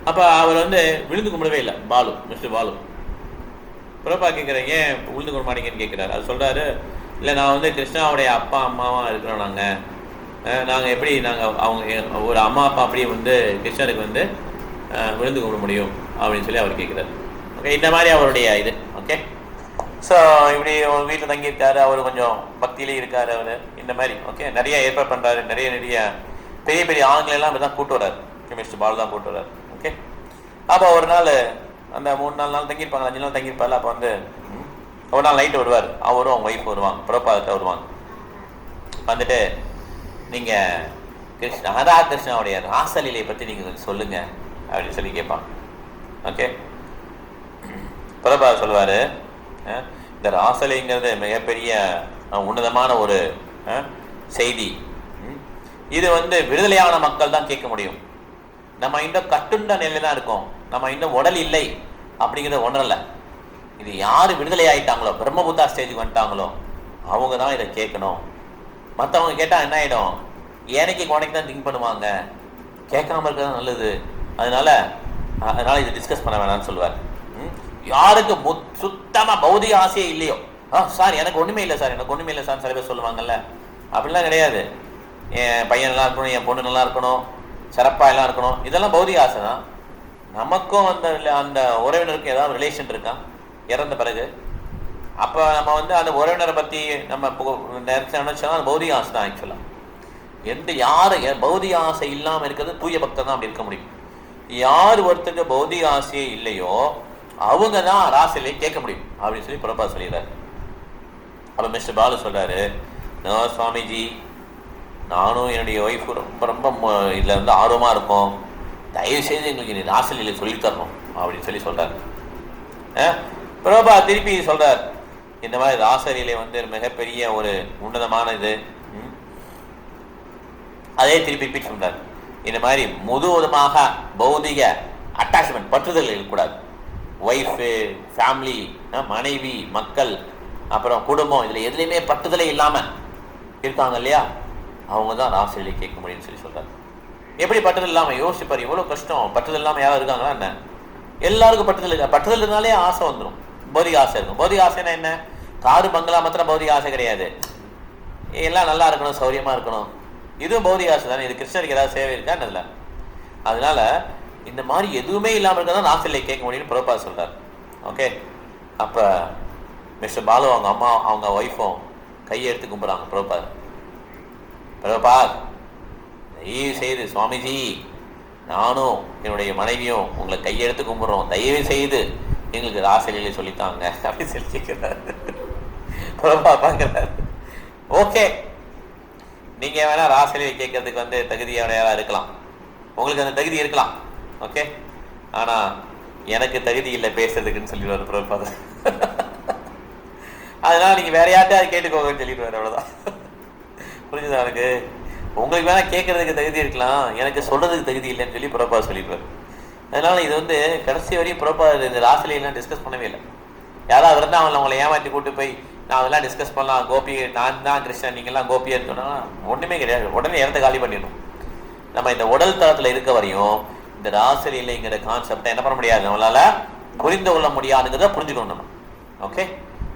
S1: அப்போ அவர் வந்து விழுந்து கும்பிடவே இல்லை பாலு, மிஸ்டர் பாலு. பிரபா கேட்குறேன், ஏன் விழுந்து கும்பிட மாட்டீங்கன்னு கேட்குறாரு. அது சொல்கிறாரு, இல்லை நான் வந்து கிருஷ்ணாவுடைய அப்பா அம்மாவாக இருக்கிறோம் நாங்கள், நாங்கள் எப்படி அவங்க ஒரு அம்மா அப்பா அப்படியே வந்து கிருஷ்ணருக்கு வந்து விழுந்து கும்பிட முடியும் அப்படின்னு சொல்லி அவர் கேட்குறாரு. ஓகே, இந்த மாதிரி அவருடைய இது. ஓகே, ஸோ இப்படி வீட்டில் தங்கியிருக்காரு, அவர் கொஞ்சம் பக்தியிலே இருக்கார் அவர். இந்த மாதிரி ஓகே நிறைய ஏற்பாடு பண்ணுறாரு, நிறைய பெரிய பெரிய ஆண்களெல்லாம் அப்படி தான் கூட்டு வர்றாரு, மிஸ்டர் பால் தான் கூட்டு வர்றாரு. ஓகே, அப்போ ஒரு நாள் அந்த 3-4 நாள் தங்கியிருப்பாங்க, 5 நாள் தங்கியிருப்பாரு. அப்போ வந்து ஒரு நாள் நைட்டு வருவார், அவரும் அவங்க ஒய்ஃப் வருவாங்க, பிரபாதத்தை வருவாங்க. வந்துட்டு நீங்கள் ராதா கிருஷ்ணாவுடைய ராசலீலையை பற்றி நீங்கள் கொஞ்சம் சொல்லுங்கள் அப்படின்னு சொல்லி கேட்பாங்க. ஓகே, பிரபாத் சொல்லுவார், இந்த ராசலீங்கிறது மிகப்பெரிய உன்னதமான ஒரு செய்தி. இது வந்து விடுதலையான மக்கள் தான் கேட்க முடியும். நம்ம இன்னும் கட்டுண்ட நிலையில தான் இருக்கோம், நம்ம இன்னும் உடல் இல்லை அப்படிங்கிறத உணரல. இது யார் விடுதலை ஆகிட்டாங்களோ, பிரம்மபுத்தா ஸ்டேஜுக்கு வந்துட்டாங்களோ அவங்க தான் இதை கேட்கணும். மற்றவங்க கேட்டால் என்ன ஆகிடும், ஏனைக்கு குறைக்கு தான் திங்க் பண்ணுவாங்க, கேட்காம இருக்கிறது நல்லது. அதனால இதை டிஸ்கஸ் பண்ண வேணாம்னு சொல்லுவார். யாருக்கு சுத்தமாக பௌதிக ஆசையே இல்லையோ, சார் எனக்கு ஒன்றுமே இல்லை சார், எனக்கு ஒன்றுமே இல்லை சார் சில பேர் சொல்லுவாங்கல்ல, அப்படிலாம் கிடையாது. என் பையன் நல்லா இருக்கணும், என் பொண்ணு நல்லா இருக்கணும், சிறப்பாக எல்லாம் இருக்கணும், இதெல்லாம் பௌதிக ஆசை தான். நமக்கும் அந்த உறவினருக்கும் ஏதாவது ரிலேஷன் இருக்கா இறந்த பிறகு? அப்போ நம்ம வந்து அந்த உறவினரை பற்றி நம்ம நினைச்சோம்னா அது பௌதிக ஆசை தான். ஆக்சுவலாக யார் பௌதிக ஆசை இல்லாமல் இருக்கிறது தூய பக்தர் தான் அப்படி இருக்க முடியும். யார் ஒருத்தருக்கு பௌதிக ஆசையே இல்லையோ அவங்க தான் ராசிலே கேட்க முடியும் அப்படின்னு சொல்லி பிரபாத் சொல்லிடுறாரு. அப்போ மிஸ்டர் பாலு சொல்கிறாரு, நோ சுவாமிஜி, நானும் என்னுடைய ஒய்ஃபு ரொம்ப இதில் வந்து ஆர்வமாக இருக்கும், தயவுசெய்து எங்களுக்கு நீ ராசலீலை சொல்லித்தரணும் அப்படின்னு சொல்லி சொல்கிறார். பிரபாத் திருப்பி சொல்கிறார், இந்த மாதிரி ராசலீலை வந்து மிகப்பெரிய ஒரு உன்னதமான இது. அதே திருப்பி ரிப்பீட் சொல்கிறார், இந்த மாதிரி முழுவதுமாக பௌதிக அட்டாச்மெண்ட் பற்றுதல் இருக்கக்கூடாது. ஒய்ஃபு, ஃபேமிலி, மனைவி, மக்கள், அப்புறம் குடும்பம், இதில் எதுலேயுமே பற்றுதலே இல்லாமல் இருக்காங்க இல்லையா, அவங்க தான் ராசலீலை கேட்க முடியும்னு சொல்லி சொல்கிறார். எப்படி பற்றுதல் இல்லாமல் யோசிப்பார், எவ்வளோ கஷ்டம். பற்றுதல் இல்லாமல் யாரும் இருக்காங்களா என்ன? எல்லாருக்கும் பற்றுதல் இருக்கா? பற்றுதல் இருந்தாலே ஆசை வந்துடும், பௌதிக ஆசை இருக்கும். பௌதிக ஆசைன்னா என்ன? காரு பங்களா மாத்திரம் பௌதிக ஆசை கிடையாது, எல்லாம் நல்லா இருக்கணும், சௌரியமாக இருக்கணும், இதுவும் பௌதிக ஆசை தானே. இது கிருஷ்ணருக்கு ஏதாவது சேவை இருக்கா என்னதில்ல? அதனால இந்த மாதிரி எதுவுமே இல்லாமல் இருக்க தான் ராசலீலை கேட்க முடியும்னு பிரபாத் சொல்கிறார். ஓகே, அப்போ மிஸ்டர் பாலு அவங்க அம்மா அவங்க ஒய்ஃபும் கையை எடுத்து கும்பிட்றாங்க பிரபாத். தயவு செய்து சுவாமிஜி, நானும் என்னுடைய மனைவியும் உங்களை கையெடுத்து கும்பிட்றோம், தயவு செய்து எங்களுக்கு ராசலீலை சொல்லித்தாங்க அப்படின்னு சொல்லி கேட்கிறார். பிரபாத் பார்க்குறாரு, ஓகே நீங்கள் வேணால் ராசலீலை கேட்கறதுக்கு வந்து தகுதியானவராக இருக்கலாம், உங்களுக்கு அந்த தகுதி இருக்கலாம், ஓகே, ஆனால் எனக்கு தகுதி இல்லை பேசுறதுக்குன்னு சொல்லிடுவார் பிரபாத். அதனால நீங்கள் வேற யார்கிட்ட அதை கேட்டுக்கோங்கன்னு சொல்லிடுவார், அவ்வளோதான். புரிஞ்சுதா எனக்கு? உங்களுக்கு வேணால் கேட்கறதுக்கு தகுதி இருக்கலாம், எனக்கு சொல்கிறதுக்கு தகுதி இல்லைன்னு சொல்லி பிரபாத் சொல்லிடுவார். அதனால் இது வந்து கடைசி வரையும் பிரபாத் இந்த ராசலீலாம் டிஸ்கஸ் பண்ணவே இல்லை. யாராவது இருந்தால் அவங்களை ஏமாற்றி கூட்டு போய் நான் அதெல்லாம் டிஸ்கஸ் பண்ணலாம், கோபி நான் தான் கிருஷ்ணன் நீங்கள்லாம் கோபியான்னு சொன்னால் ஒன்றுமே கிடையாது. உடனே இடத்த காலி பண்ணிடணும். நம்ம இந்த உடல் தளத்தில் இருக்க வரையும் இந்த ராசலீலைங்கிற கான்செப்டை என்ன பண்ண முடியாது, நம்மளால் புரிந்து கொள்ள முடியாதுங்கிறத புரிஞ்சுக்கணும் நம்ம. ஓகே,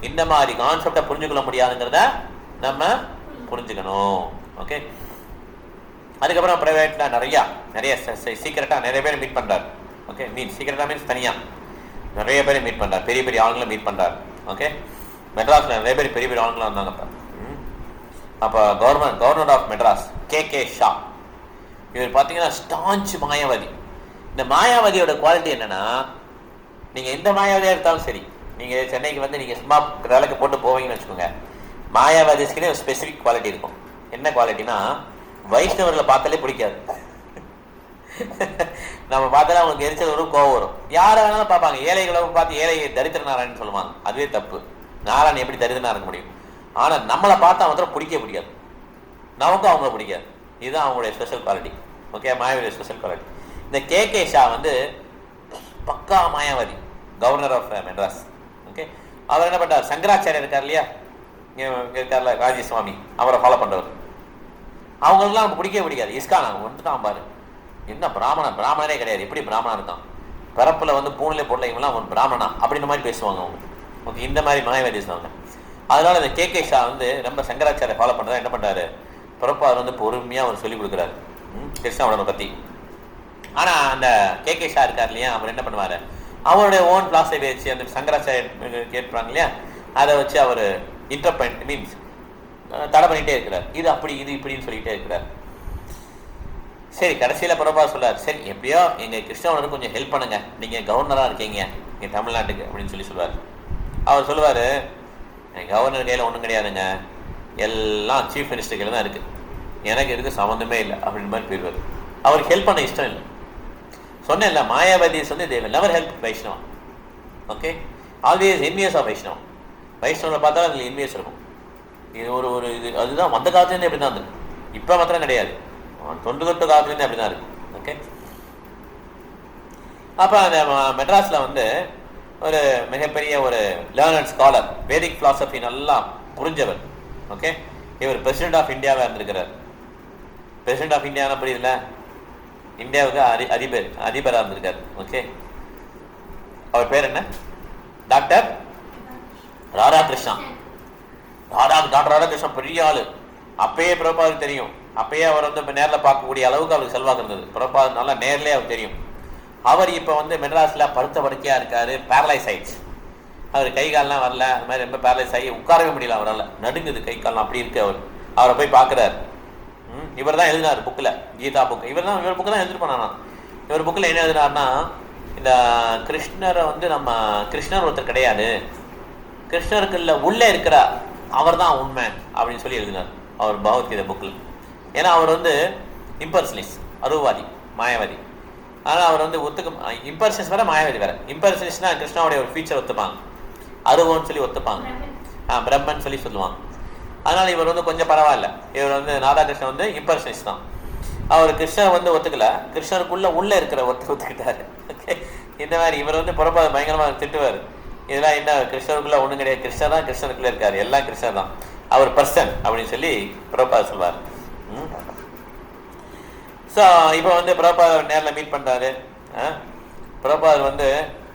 S1: இந்த மாதிரி கான்செப்டை புரிஞ்சுக்கொள்ள முடியாதுங்கிறத நம்ம புரிஞ்சுக்கணும். ஓகே, அதுக்கப்புறம் ப்ரைவேட்டில் நிறைய சீக்கிரட்டாக நிறைய பேர் மீட் பண்ணுறாரு. ஓகே, சீக்கிரட்டாக மீன்ஸ் தனியாக நிறைய பேர் மீட் பண்ணுறாரு, பெரிய பெரிய ஆளுங்களை மீட் பண்ணுறாரு. ஓகே, மெட்ராஸில் நிறைய பேர் பெரிய பெரிய ஆளுங்களாம் இருந்தாங்க. அப்போ governor of Madras K Shah, இவர் பார்த்தீங்கன்னா ஸ்டான்ச் மாயாவாதி. இந்த மாயாவதியோட குவாலிட்டி என்னென்னா, நீங்கள் எந்த மாயாவதியாக இருந்தாலும் சரி, நீங்கள் சென்னைக்கு வந்து நீங்கள் சும்மா வேலைக்கு போட்டு போவீங்கன்னு வச்சுக்கோங்க, மாயாவதிஸ்க்குன்னு ஒரு ஸ்பெசிஃபிக் குவாலிட்டி இருக்கும். என்ன குவாலிட்டினா, வைஷ்ணவர்களை பார்த்தாலே பிடிக்காது. நம்ம பார்த்தாலே அவங்களுக்கு எரிச்சல் வரும், கோவம் வரும். யாரை வேணாலும் பார்ப்பாங்க, ஏழைகளை பார்த்து ஏழை தரித்திர நாராயணன் சொல்லுவாங்க, அதுவே தப்பு. நாராயணன் எப்படி தரித்திரனா இருக்க முடியும்? ஆனால் நம்மளை பார்த்தா மாத்திரம் பிடிக்காது, நமக்கும் அவங்கள பிடிக்காது. இதுதான் அவங்களுடைய ஸ்பெஷல் குவாலிட்டி. ஓகே, மாயாவதியோட ஸ்பெஷல் குவாலிட்டி. இந்த கே ஷா வந்து பக்கா Mayavadi, governor of Madras. Okay, அவர் என்ன பண்ணார், சங்கராச்சாரியர் இருக்கார் இல்லையா, இங்கே இருக்கார்ல ராஜி சுவாமி, அவரை ஃபாலோ பண்ணுறவர். அவங்களுக்குலாம் நமக்கு பிடிக்கவே பிடிக்காது. இஸ்கான் அவங்க வந்துட்டான் பாரு, என்ன பிராமணனே கிடையாது, எப்படி பிராமணா இருக்கான், பிறப்பில் வந்து பூனிலே போடல, இவங்களாம் அவன் பிராமணா அப்படின்ற மாதிரி பேசுவாங்க அவங்க. ஓகே, இந்த மாதிரி மாயாவதி பேசுவாங்க. அதனால இந்த கே ஷா வந்து ரொம்ப சங்கராச்சாரியை ஃபாலோ பண்ணுறதா என்ன பண்ணுறாரு, பிரபாதர் வந்து பொறுமையாக அவர் சொல்லிக் கொடுக்குறாரு கிருஷ்ணாவளவனை பற்றி. ஆனால் அந்த கே ஷா இருக்கார் இல்லையா, அவர் என்ன பண்ணுவார், அவருடைய ஓன் பிளாஸை வச்சு அந்த சங்கராச்சாரிய கேட்பாங்க இல்லையா, அதை வச்சு அவர் இன்டர்பிரட் மீன்ஸ் தடை பண்ணிகிட்டே இருக்கிறார். இது அப்படி இது இப்படின்னு சொல்லிகிட்டே இருக்கிறார். சரி, கடைசியில் பிரபாதர் சொல்றார், சரி எப்படியோ எங்கள் கிருஷ்ணாவளவனுக்கு கொஞ்சம் ஹெல்ப் பண்ணுங்க, நீங்கள் கவர்னராக இருக்கீங்க எங்கள் தமிழ்நாட்டுக்கு அப்படின்னு சொல்லுவார். அவர் சொல்லுவார், கவர்னர் கையில் ஒன்றும் கிடையாதுங்க, எல்லாம் சீஃப் மினிஸ்டர் கையில் தான் இருக்குது, எனக்கு இதுக்கு சம்மந்தமே இல்லை அப்படின்னு மாதிரி போயிடுவார். அவருக்கு ஹெல்ப் பண்ண இஷ்டம் இல்லை. சொன்னேன் இல்லை, மாயாவதிஸ் வந்து they will never help Vaishnava. Okay, always envious of Vaishnava. வைஷ்ணவனை பார்த்தா அதில் என்வியஸ் இருக்கும். இது ஒரு இது அதுதான் அந்த காலத்துலேருந்து எப்படி தான் இருந்தது, இப்போ மாத்திரம் கிடையாது, தொண்டு காலத்துலேருந்து அப்படி தான் இருக்கு. ஓகே, அப்போ அந்த மெட்ராஸில் வந்து ஒரு மிகப்பெரிய ஒரு லேர்னட் ஸ்காலர், வேதிக் பிலாசபி நல்லா புரிஞ்சவர். ஓகே, இவர் பிரசிடென்ட் ஆஃப் இந்தியாவாக இருந்திருக்கிறார். பிரசிடென்ட் ஆஃப் இந்தியானா புரியுதுல, இந்தியாவுக்கு அதிபராக இருந்திருக்கார். ஓகே, அவர் பேர் என்ன, டாக்டர் ராதாகிருஷ்ணா. டாக்டர் ராதாகிருஷ்ணன் பெரிய ஆளு. அப்பயே பிரபாதருக்கு தெரியும், அப்பயே அவர் வந்து இப்போ நேரில் பார்க்கக்கூடிய அளவுக்கு அவருக்கு செல்வாக்கு இருந்தது. பிரபாதர் நல்லா நேர்லேயே அவருக்கு தெரியும். அவர் இப்போ வந்து மெட்ராஸில் படுத்த படுக்கையாக இருக்கார், பேரலைஸ் ஆயிடுச்சு. அவர் கை கால்லாம் வரல, அது மாதிரி ரொம்ப பேரலைஸ் ஆகி உட்காரவே முடியல, அவரால் நடுங்குது கை கால்லாம் அப்படி இருக்கு. அவரை போய் பார்க்குறாரு. இவர் தான் எழுதினார் புக்கில், கீதா புக். இவர் புக்கு தான் எழுதிட்டு போனானா. இவர் புக்கில் என்ன எழுதினார்னா, இந்த கிருஷ்ணரை வந்து நம்ம கிருஷ்ணர் ஒருத்தர் கிடையாது, கிருஷ்ணருக்கு இல்லை உள்ளே இருக்கிறார் அவர் தான் உண்மை அப்படின்னு சொல்லி எழுதினார் அவர் பகவத்கீதை புக்கில். ஏன்னா அவர் வந்து இம்பர்சனிஸ்ட், அருவாதி, மாயாவாதி. ஆனால் அவர் வந்து இம்பர்சனிஸ்ட் வேற, மாயாவாதி வேற. இம்பர்சனிஸ்ட்னா கிருஷ்ணாவுடைய ஒரு ஃபீச்சர் ஒத்துப்பாங்க, அருவம்னு சொல்லி ஒத்துப்பாங்க, பிரம்மன் சொல்லி சொல்லுவாங்க. அதனால் இவர் வந்து கொஞ்சம் பரவாயில்ல. இவர் வந்து ராதாகிருஷ்ணன் வந்து இம்பர்சனிஸ்ட் தான். அவர் கிருஷ்ணர் வந்து ஒத்துக்கல, கிருஷ்ணருக்குள்ள உள்ளே இருக்கிற ஒத்துக்கிட்டாரு. ஓகே, இந்த மாதிரி இவர் வந்து புறப்பாத பயங்கரமாக திட்டுவார். இதெல்லாம் என்ன, கிருஷ்ணருக்குள்ள ஒன்றும் கிடையாது, கிருஷ்ணர் தான் கிருஷ்ணருக்குள்ளே இருக்காரு, எல்லாம் கிருஷ்ணர் தான், அவர் பர்சன் அப்படின்னு சொல்லி பிரபாதர் சொல்வார். ஸோ இப்போ வந்து பிரபாதர் நேரில் மீட் பண்ணுறாரு. பிரபாதர் வந்து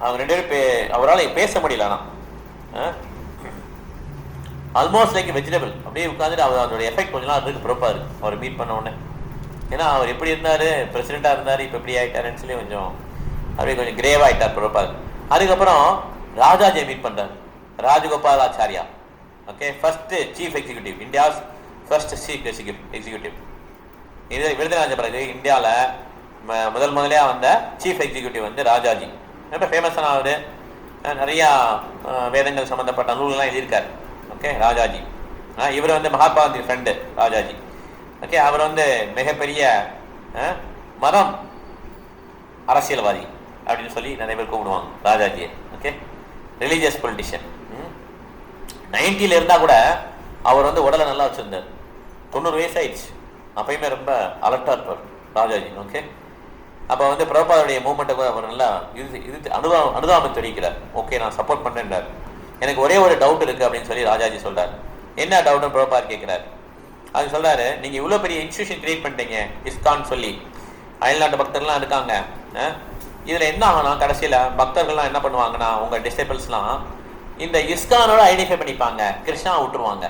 S1: அவங்க 2 பேரும் அவரால் பேச முடியல. ஆனால் ஆல்மோஸ்ட் லைக் வெஜிடபிள் அப்படியே உட்காந்துட்டு அவரோட எஃபெக்ட் கொஞ்ச நாள் இருக்கு பிரபாதர் அவர் மீட் பண்ண உடனே. ஏன்னா அவர் எப்படி இருந்தார், பிரசிடெண்ட்டாக இருந்தார், இப்போ எப்படி ஆகிட்டாருன்னு சொல்லி கொஞ்சம் அப்படியே கொஞ்சம் கிரேவ் ஆகிட்டார் பிரபாதர். அதுக்கப்புறம் ராஜாஜியை மீட் பண்ணுறார், Rajagopalachariya. Okay, first chief executive, India's first chief executive. இது விருதுராஜ பிறகு இந்தியாவில் முதல்ல வந்த சீஃப் எக்ஸிக்யூட்டிவ் வந்து ராஜாஜி. ரொம்ப ஃபேமஸான அவர், நிறையா வேதங்கள் சம்மந்தப்பட்ட நூல்கள்லாம் எழுதியிருக்கார். ஓகே, ராஜாஜி. இவர் வந்து மகாத்மா காந்தி ஃப்ரெண்டு ராஜாஜி. ஓகே, அவர் வந்து மிகப்பெரிய மதம் அரசியல்வாதி அப்படின்னு சொல்லி நிறைய பேர் கூப்பிடுவாங்க ராஜாஜியை. Okay, religious politician. 90 இருந்தால் கூட அவர் வந்து உடலை நல்லா வச்சுருந்தார். 90 வயசு ஆயிடுச்சு, அப்பயுமே ரொம்ப அலர்ட்டாக இருப்பார் ராஜாஜி. ஓகே, அப்போ வந்து பிரபாதருடைய மூமெண்ட்டை கூட அவர் நல்லா இது அனுதாபம் தெரிவிக்கிறார். ஓகே, நான் சப்போர்ட் பண்ணுறேன்றார். எனக்கு ஒரே ஒரு டவுட் இருக்குது அப்படின்னு சொல்லி ராஜாஜி சொல்கிறார். என்ன டவுட்னு பிரபாதர் கேட்குறாரு. அது சொல்கிறாரு, நீங்கள் இவ்வளோ பெரிய இன்ஸ்டியூஷன் கிரியேட் பண்ணிட்டீங்க இஸ்கான் சொல்லி, அயல்நாட்டு பக்தர்கள்லாம் இருக்காங்க, இதில் என்ன ஆகுனா கடைசியில் பக்தர்கள்லாம் என்ன பண்ணுவாங்கன்னா உங்கள் டிசைபிள்ஸ்லாம் இந்த இஸ்கானோட ஐடென்டிஃபை பண்ணிப்பாங்க, கிருஷ்ணா விட்டுருவாங்க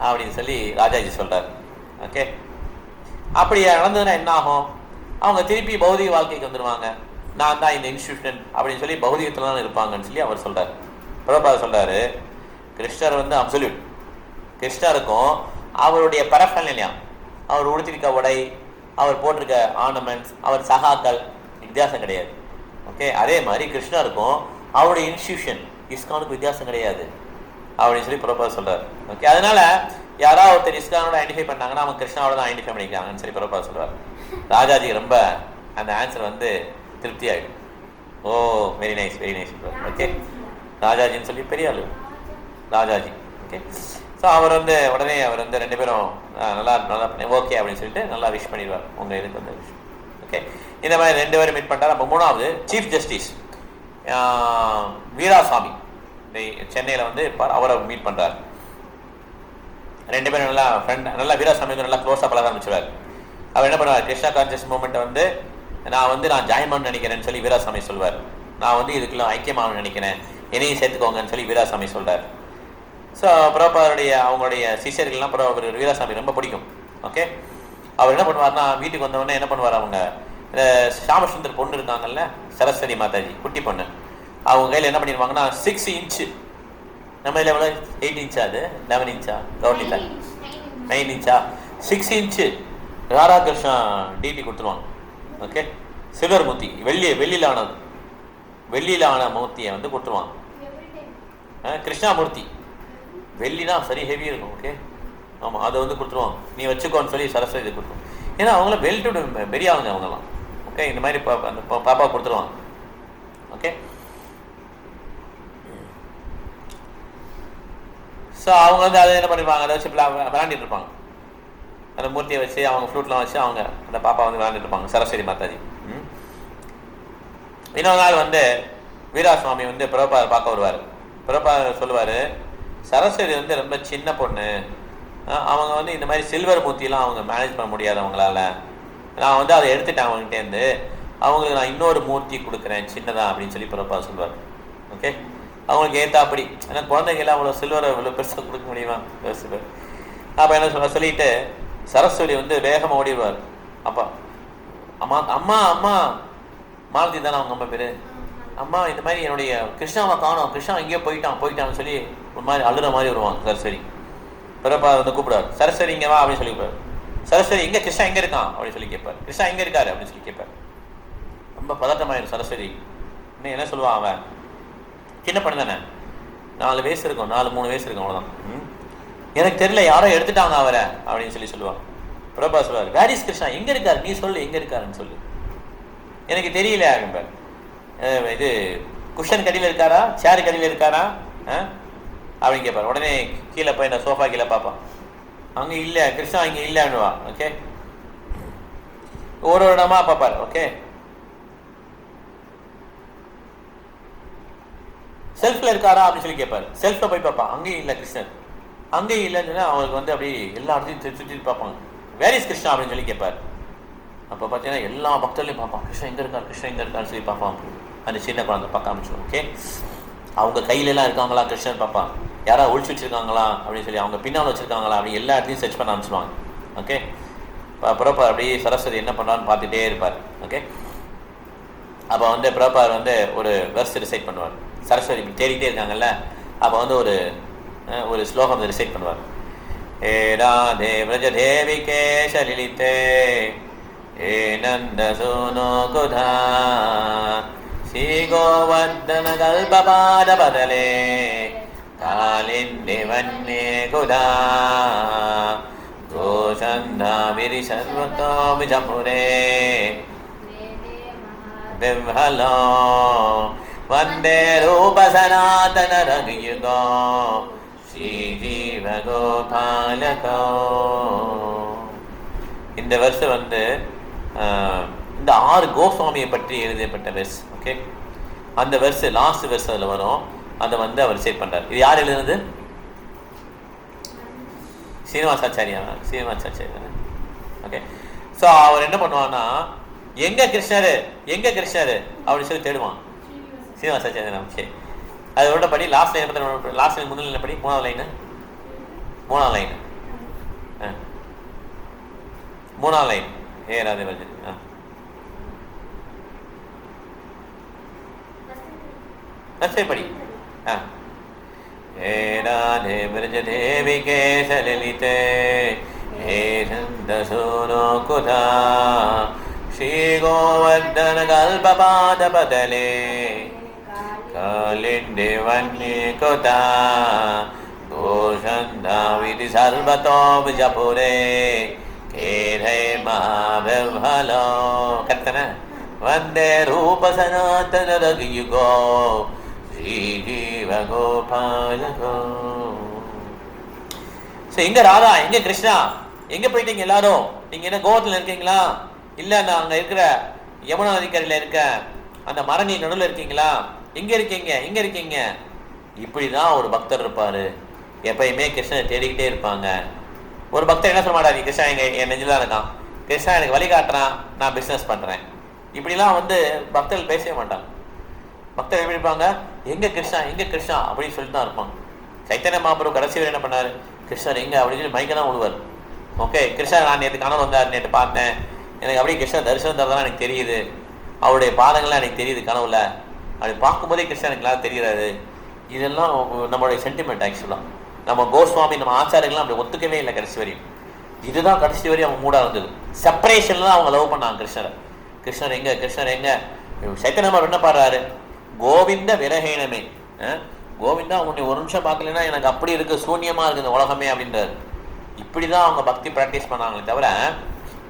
S1: அப்படின்னு சொல்லி ராஜாஜி சொல்கிறார். ஓகே, அப்படி நடந்ததுன்னா என்ன ஆகும், அவங்க திருப்பி பௌதிக வாழ்க்கைக்கு வந்துடுவாங்க, நான் தான் இந்த இன்ஸ்டியூஷன் அப்படின்னு சொல்லி பௌதிகத்தில் தான் இருப்பாங்கன்னு சொல்லி அவர் சொல்கிறார். பிரபாதர் சொல்கிறாரு, கிருஷ்ணர் வந்து அப்சல்யூட், கிருஷ்ணருக்கும் அவருடைய பரஃபல்யா, அவர் உடுத்திருக்க உடை, அவர் போட்டிருக்க ஆர்னமெண்ட்ஸ், அவர் சகாக்கள் வித்தியாசம் கிடையாது. ஓகே, அதே மாதிரி கிருஷ்ணருக்கும் அவருடைய இன்ஸ்டியூஷன் இஸ்கானுக்கு வித்தியாசம் கிடையாது அப்படின்னு சொல்லி பிரபாதர் சொல்கிறார். ஓகே, அதனால யாராவது ஒருத்தர் இஸ்கானோட ஐடென்டிஃபை பண்ணாங்கன்னா அவங்க கிருஷ்ணாவோட தான் ஐடென்டிஃபை பண்ணிக்கிறாங்கன்னு சொல்லி பிரபாதர் சொல்கிறார். ராஜாஜி ரொம்ப அந்த ஆன்சர் வந்து திருப்தி ஆகிடும். Oh, very nice very nice. Okay, ராஜாஜின்னு சொல்லி பெரிய ஆளு ராஜாஜி. ஓகே, ஸோ அவர் வந்து உடனே அவர் வந்து 2 பேரும் நல்லா ஓகே அப்படின்னு சொல்லிட்டு நல்லா விஷ் பண்ணிடுவார் உங்கள் இதுக்கு வந்து விஷ். ஓகே, இந்த மாதிரி 2 பேரும் மீட் பண்ணிட்டார். அப்போ 3வது சீஃப் ஜஸ்டிஸ் வீராசாமி சென்னையில் வந்து அவரை மீட் பண்ணுறார். 2 பேரும் நல்லா ஃப்ரெண்ட், நல்லா வீராசாமி வந்து நல்லா க்ளோஸாக பழக ஆரம்பிச்சுவார். அவர் என்ன பண்ணுவார், கிருஷ்ணா கான்சியஸ் மூமெண்ட்டை வந்து நான் ஜாயின் பண்ண நினைக்கிறேன்னு சொல்லி வீராசாமி சொல்வார். நான் வந்து இதுக்குள்ள ஐக்கியமாகணும்னு நினைக்கிறேன், என்னையும் சேர்த்துக்கோங்கன்னு சொல்லி வீராசாமி சொல்கிறார். ஸோ பிரபாருடைய அவங்களுடைய சிஷியர்கள்லாம் வீராசாமி ரொம்ப பிடிக்கும். ஓகே, அவர் என்ன பண்ணுவார்னா வீட்டுக்கு வந்தவொடனே என்ன பண்ணுவார், அவங்க இந்த சாமசுந்தர் பொண்ணு இருக்காங்கல்ல, சரஸ்வதி மாதாஜி குட்டி பொண்ணு, அவங்க கையில் என்ன பண்ணிடுவாங்கன்னா 6 இன்ச்சு, நம்ம இதில் எவ்வளோ 8 இன்ச்சா, அது 11 இன்ச்சா, 9 இன்ச்சா, 6 இன்ச்சு ராதாகிருஷ்ணா டிடி கொடுத்துருவாங்க. ஓகே, சில்வர் மூர்த்தி, வெள்ளியில் ஆன மூர்த்தியை வந்து கொடுத்துருவாங்க. கிருஷ்ணாமூர்த்தி வெள்ளினா சரி ஹெவி இருக்கும். ஓகே, ஆமாம், அதை வந்து கொடுத்துருவாங்க, நீ வச்சுக்கோன்னு சொல்லி சரஸ்வதி கொடுத்துருவோம். ஏன்னா அவங்களாம் வெல் டு பெரிய ஆளுங்க அவங்கலாம். ஓகே, இந்த மாதிரி அந்த பாப்பா கொடுத்துருவாங்க. ஓகே, ஸோ அவங்க வந்து அதை என்ன பண்ணிருப்பாங்க, அதை வச்சு விளாண்டிட்டு இருப்பாங்க. அந்த மூர்த்தியை வச்சு அவங்க ஃப்ளூட்லாம் வச்சு அவங்க அந்த பாப்பா வந்து விளாண்டுட்டு இருப்பாங்க, சரஸ்வதி மாதாஜி. இன்னொரு நாள் வந்து வீராசுவாமி வந்து பிரபார் பார்க்க வருவார். பிரபார் சொல்லுவார், சரஸ்வதி வந்து ரொம்ப சின்ன பொண்ணு, அவங்க வந்து இந்த மாதிரி சில்வர் மூர்த்திலாம் அவங்க மேனேஜ் பண்ண முடியாது அவங்களால, நான் வந்து அதை எடுத்துட்டேன் அவங்ககிட்டேருந்து, அவங்களுக்கு நான் இன்னொரு மூர்த்தி கொடுக்குறேன் சின்னதா அப்படின்னு சொல்லி பிரபார் சொல்லுவார். ஓகே, அவங்களுக்கு ஏற்றாப்படி, ஏன்னா குழந்தைங்களாம் அவ்வளோ சில்வரை இவ்வளோ பெருசாக கொடுக்க முடியுமா, பெருசு. அப்போ என்ன சொல்லிட்டு சரஸ்வதி வந்து வேகமாக ஓடிடுவார். அப்பா அம்மா மாலதி தானே அவங்க அம்மா பேர், அம்மா இந்த மாதிரி என்னுடைய கிருஷ்ணாவை காணோம், கிருஷ்ணா எங்கேயோ போயிட்டான்னு சொல்லி ஒரு மாதிரி அழுற மாதிரி வருவாங்க. சரஸ்வதி பிரபா வந்து கூப்பிடுவார், சரஸ்வதி இங்கே வா அப்படின்னு சொல்லி கூப்பிடுவார். சரஸ்வதி எங்கே, கிருஷ்ணா எங்கே இருக்கான் அப்படின்னு சொல்லி கேட்பார். கிருஷ்ணா எங்கே இருக்காரு அப்படின்னு சொல்லி கேட்பார். ரொம்ப பதட்டமாயிடும் சரஸ்வதி. இன்னும் என்ன சொல்லுவான், அவன் சின்ன பண்ண தானே, 4 வயசு இருக்கும், 3 வயசு இருக்கும், அவ்வளோதான். எனக்கு தெரியல, யாரோ எடுத்துட்டாங்க அவரை அப்படின்னு சொல்லி சொல்லுவாங்க. பிரபா சொல்லுவார், வேர் இஸ் கிருஷ்ணா, எங்கே இருக்காரு, நீ சொல்லு எங்கே இருக்காருன்னு சொல்லு. எனக்கு தெரியல ஆகும்பார். இது குஷன் கடியில் இருக்காரா, சேர் கடியில் இருக்காரா அப்படின்னு கேட்பார். உடனே கீழே போய் நான் சோஃபா கீழே பார்ப்பான், அங்கே இல்லை கிருஷ்ணா, இங்கே இல்லைன்னுவா. ஓகே, ஒரு இடமா பார்ப்பார். ஓகே, செல்ஃபில் இருக்காரா அப்படின்னு சொல்லி கேட்பார். செல்ஃபில் போய் பார்ப்பான், அங்கேயும் இல்லை கிருஷ்ணன், அங்கேயும் இல்லைன்னு அவங்களுக்கு வந்து அப்படி எல்லா இடத்தையும் சுற்றி பார்ப்பாங்க. வேர் இஸ் கிருஷ்ணா அப்படின்னு சொல்லி கேட்பார். அப்போ பார்த்தீங்கன்னா எல்லா பக்தர்களையும் பார்ப்பான், கிருஷ்ணன் எங்கே இருக்கார், கிருஷ்ணன் எங்கே இருக்காருன்னு சொல்லி பார்ப்பான். அந்த சின்ன குழந்தை பார்க்க ஆரம்பிச்சிடும். ஓகே, அவங்க கையிலலாம் இருக்காங்களா கிருஷ்ணன் பார்ப்பான், யாராவது ஒழிச்சு வச்சுருக்காங்களா அப்படின்னு சொல்லி, அவங்க பின்னால் வச்சுருக்காங்களா அப்படி எல்லா இடத்தையும் சர்ச் பண்ண ஆரம்பிச்சிடுவாங்க. ஓகே, பிரபார் அப்படியே சரஸ்வதி என்ன பண்ணுறான்னு பார்த்துட்டே இருப்பார். ஓகே, அப்போ வந்து பிரபார் வந்து ஒரு வெர்ஸ் ரிசைட் பண்ணுவார். சரஸ்வதி தேடிக்கிட்டே இருக்காங்கல்ல, அப்போ வந்து ஒரு ஸ்லோகம் ரிசைட் பண்ணுவார். ஏ ராதே விரஜ தேவிகே சலிலிதே ஏ நந்த சோனோ குதா ஸ்ரீ கோவர்தன கல்பபாத பதலே காலிந்தே வன்னே குதா கோசந்தா விரி சர்வதோ விஜபுரே விவ்ஹலோ வந்தே ரூப சனாதன ரவியுகோ ஸ்ரீ ஜீவ கோபாலகோ. இந்த வெர்ஸ் வந்து இந்த 6 கோஸ்வாமியை பற்றி எழுதப்பட்ட வெர்ஸ். ஓகே, அந்த வெர்ஸ் லாஸ்ட் வெர்ஸ் அதில் வரும், அதை வந்து அவர் ரிசைட் பண்ணுறார். இது யார் எழுதுனது? ஸ்ரீனிவாசாச்சாரியா தானே. ஓகே, ஸோ அவர் என்ன பண்ணுவான்னா, எங்கே கிருஷ்ணர் அப்படின்னு சொல்லி தேடுவான். ஸ்ரீனிவாசாச்சாரியா. சரி, அதோட படி லாஸ்ட் லைன் முன்னிலை படி 3வது லைனு 3வது லைன் ஏ ராதே வர்ஜன். சரி படி. ஏ ராதே விரஜ தேவிகே சலிலிதே ஹே நந்த சோனோ குதா ஸ்ரீ கோவர்தன கல்பபாத பதலே காலிண்டே வன்னே குதா கோஷந்தா விதி சர்வதோ விஜபுரே கேரே மகாவிவ்ஹலோ. கர்த்தன வந்தே ரூப சனாதன ரவியுகோ ஸ்ரீ ஜீவ கோபாலகோ. ஸோ எங்க ராதா, எங்க கிருஷ்ணா, எங்க போயிட்டீங்க எல்லாரும்? நீங்க என்ன கோவத்தில் இருக்கீங்களா? இல்ல நான் அங்க இருக்கிற யமுனா நதிக்கரையில இருக்க அந்த மரணி நடுவில் இருக்கீங்களா? எங்க இருக்கீங்க? இப்படிதான் ஒரு பக்தர் இருப்பாரு, எப்பயுமே கிருஷ்ணனை தேடிக்கிட்டே இருப்பாங்க. ஒரு பக்தர் என்ன சொல்ல மாட்டாரு, கிருஷ்ணா என் நெஞ்சில் தான் இருக்கான், கிருஷ்ணா எனக்கு வழிகாட்டுறான், நான் பிஸ்னஸ் பண்றேன், இப்படிலாம் வந்து பக்தர்கள் பேசவே மாட்டாங்க. பக்தர்கள் எப்படி இருப்பாங்க, எங்க கிருஷ்ணா அப்படின்னு சொல்லிட்டு தான் இருப்பாங்க. சைத்தன்ய மகாபிரபு கடைசி வரை என்ன பண்ணார், கிருஷ்ணர் எங்கே அப்படின்னு சொல்லி மைக்கெல்லாம் விழுவார். ஓகே, கிருஷ்ணர் நான் நேற்று கனவு வந்தார், நேற்று பார்த்தேன், எனக்கு அப்படியே கிருஷ்ணர் தரிசனம் தரதான் எனக்கு தெரியுது, அவருடைய பாதங்கள்லாம் எனக்கு தெரியுது கனவுல, அப்படி பார்க்கும்போதே கிருஷ்ணர் எனக்கு எல்லாம் தெரிகிறாரு. இதெல்லாம் நம்மளுடைய சென்டிமெண்ட். ஆக்சுவலாக நம்ம கோஸ்வாமி நம்ம ஆச்சாரியங்களாம் அப்படி ஒத்துக்கவே இல்லை கடைசி வரையும். இதுதான் கடைசி வரையும் அவங்க மூடாக இருந்தது. செப்பரேஷன்ல தான் அவங்க லவ் பண்ணாங்க கிருஷ்ணரை. கிருஷ்ணர் எங்க, கிருஷ்ணர் எங்க. சைத்தன்ய மகாபிரபு என்ன பாடுறாரு, கோவிந்த விரஹேனமே, கோவிந்தா உன்னை ஒரு நிமிஷம் பார்க்கலன்னா எனக்கு அப்படி இருக்கு, சூன்யமா இருக்கு இந்த உலகமே அப்படின்றாரு. இப்படிதான் அவங்க பக்தி ப்ராக்டிஸ் பண்ணாங்களே தவிர,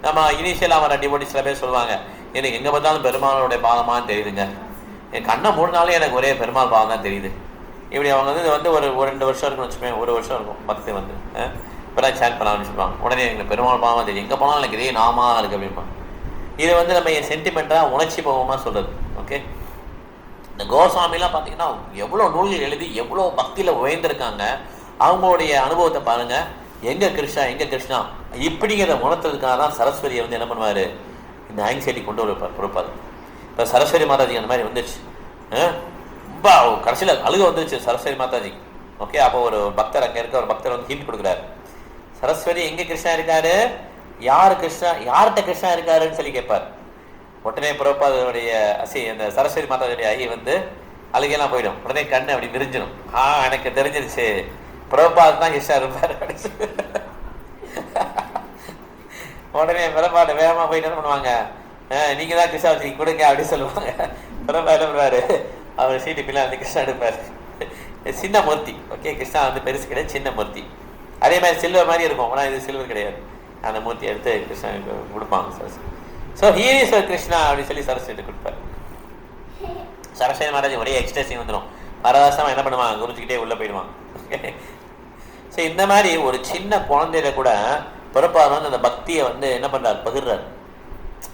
S1: நம்ம இனிஷியலாக வர டிவோட்டிஸ் சில பேர் சொல்லுவாங்க, எனக்கு எங்கே பார்த்தாலும் பெருமாளுடைய பாதமாக தெரியுதுங்க, என் கண்ணை மூடினாலே எனக்கு ஒரே பெருமாள் பாதம் தான் தெரியுது. இப்படி அவங்க வந்து ஒரு 2 வருஷம் இருக்குன்னு வச்சுப்பேன், 1 வருஷம் இருக்கும் பக்தி வந்து இப்போதான் சேட் பண்ண ஆரம்பிச்சுப்பாங்க. உடனே எங்களுக்கு பெருமாள் பாதமாக தெரியும், எங்கே போனாலும் எனக்கு இதே நாமா இருக்கு அப்படிம்பாங்க. இது வந்து நம்ம சென்டிமெண்ட்டாக உணர்ச்சி பூர்வமாக சொல்கிறது. ஓகே, இந்த கோஸ்வாமிலாம் பார்த்தீங்கன்னா எவ்வளோ நூல்கள் எழுதி எவ்வளோ பக்தியில் உயர்ந்திருக்காங்க. அவங்களுடைய அனுபவத்தை பாருங்கள். எங்கே கிருஷ்ணா எங்கே கிருஷ்ணா இப்படிங்கிறத உணர்த்துறதுக்காக தான் சரஸ்வதியை வந்து என்ன பண்ணுவார், இந்த ஆங்ஸைட்டி கொண்டு கொடுப்பார். இப்போ சரஸ்வதி மாதாஜி அந்த மாதிரி வந்துடுச்சு, ரொம்ப கடைசியில் அழுக வந்துருச்சு சரஸ்வதி மாதாஜி. ஓகே, அப்போ ஒரு பக்தர் அங்கே இருக்க ஒரு பக்தர் வந்து ஹிண்ட் கொடுக்குறாரு, சரஸ்வதி எங்கே கிருஷ்ணா இருக்காரு, யார் கிருஷ்ணா, யார்கிட்ட கிருஷ்ணா இருக்காருன்னு சொல்லி கேட்பார். உடனே பிரபாதனுடைய அந்த சரஸ்வதி மாதாவுடைய ஐ வந்து அழுகையெல்லாம் போயிடும். உடனே கண்ணு அப்படி விரிஞ்சிடும். எனக்கு தெரிஞ்சிருச்சு, பிரபாத் தான் கிருஷ்ணா இருப்பார். உடனே பிரபாட வேகமாக போயிட்டு என்ன பண்ணுவாங்க, நீங்க தான் கிருஷ்ணா வச்சு கொடுங்க அப்படின்னு சொல்லுவாங்க. பிரபா என்ன பண்ணுவாரு, அவர் சீட்டு பிள்ளை வந்து கிருஷ்ணா எடுப்பார். சின்ன மூர்த்தி. ஓகே, கிருஷ்ணா வந்து பெருசு கிடையாது, சின்ன மூர்த்தி. அதே மாதிரி சில்வர் மாதிரி இருக்கும், ஆனால் இது சில்வர் கிடையாது. அந்த மூர்த்தி எடுத்து கிருஷ்ணனுக்கு கொடுப்பாங்க Saraswati. So here is Krishna அப்படின்னு சொல்லி சரஸ்வதி கொடுப்பார். சரஸ்வதி மாதாஜி ஒரே எக்ஸ்ட்ரெஸிங் வந்துடும். பரவசமாக என்ன பண்ணுவாங்க, குருஜிக்கிட்டே உள்ளே போயிடுவாங்க. ஸோ இந்த மாதிரி ஒரு சின்ன குழந்தையில கூட பிறப்பார் வந்து அந்த பக்தியை வந்து என்ன பண்ணுறாரு, பகிர்றாரு.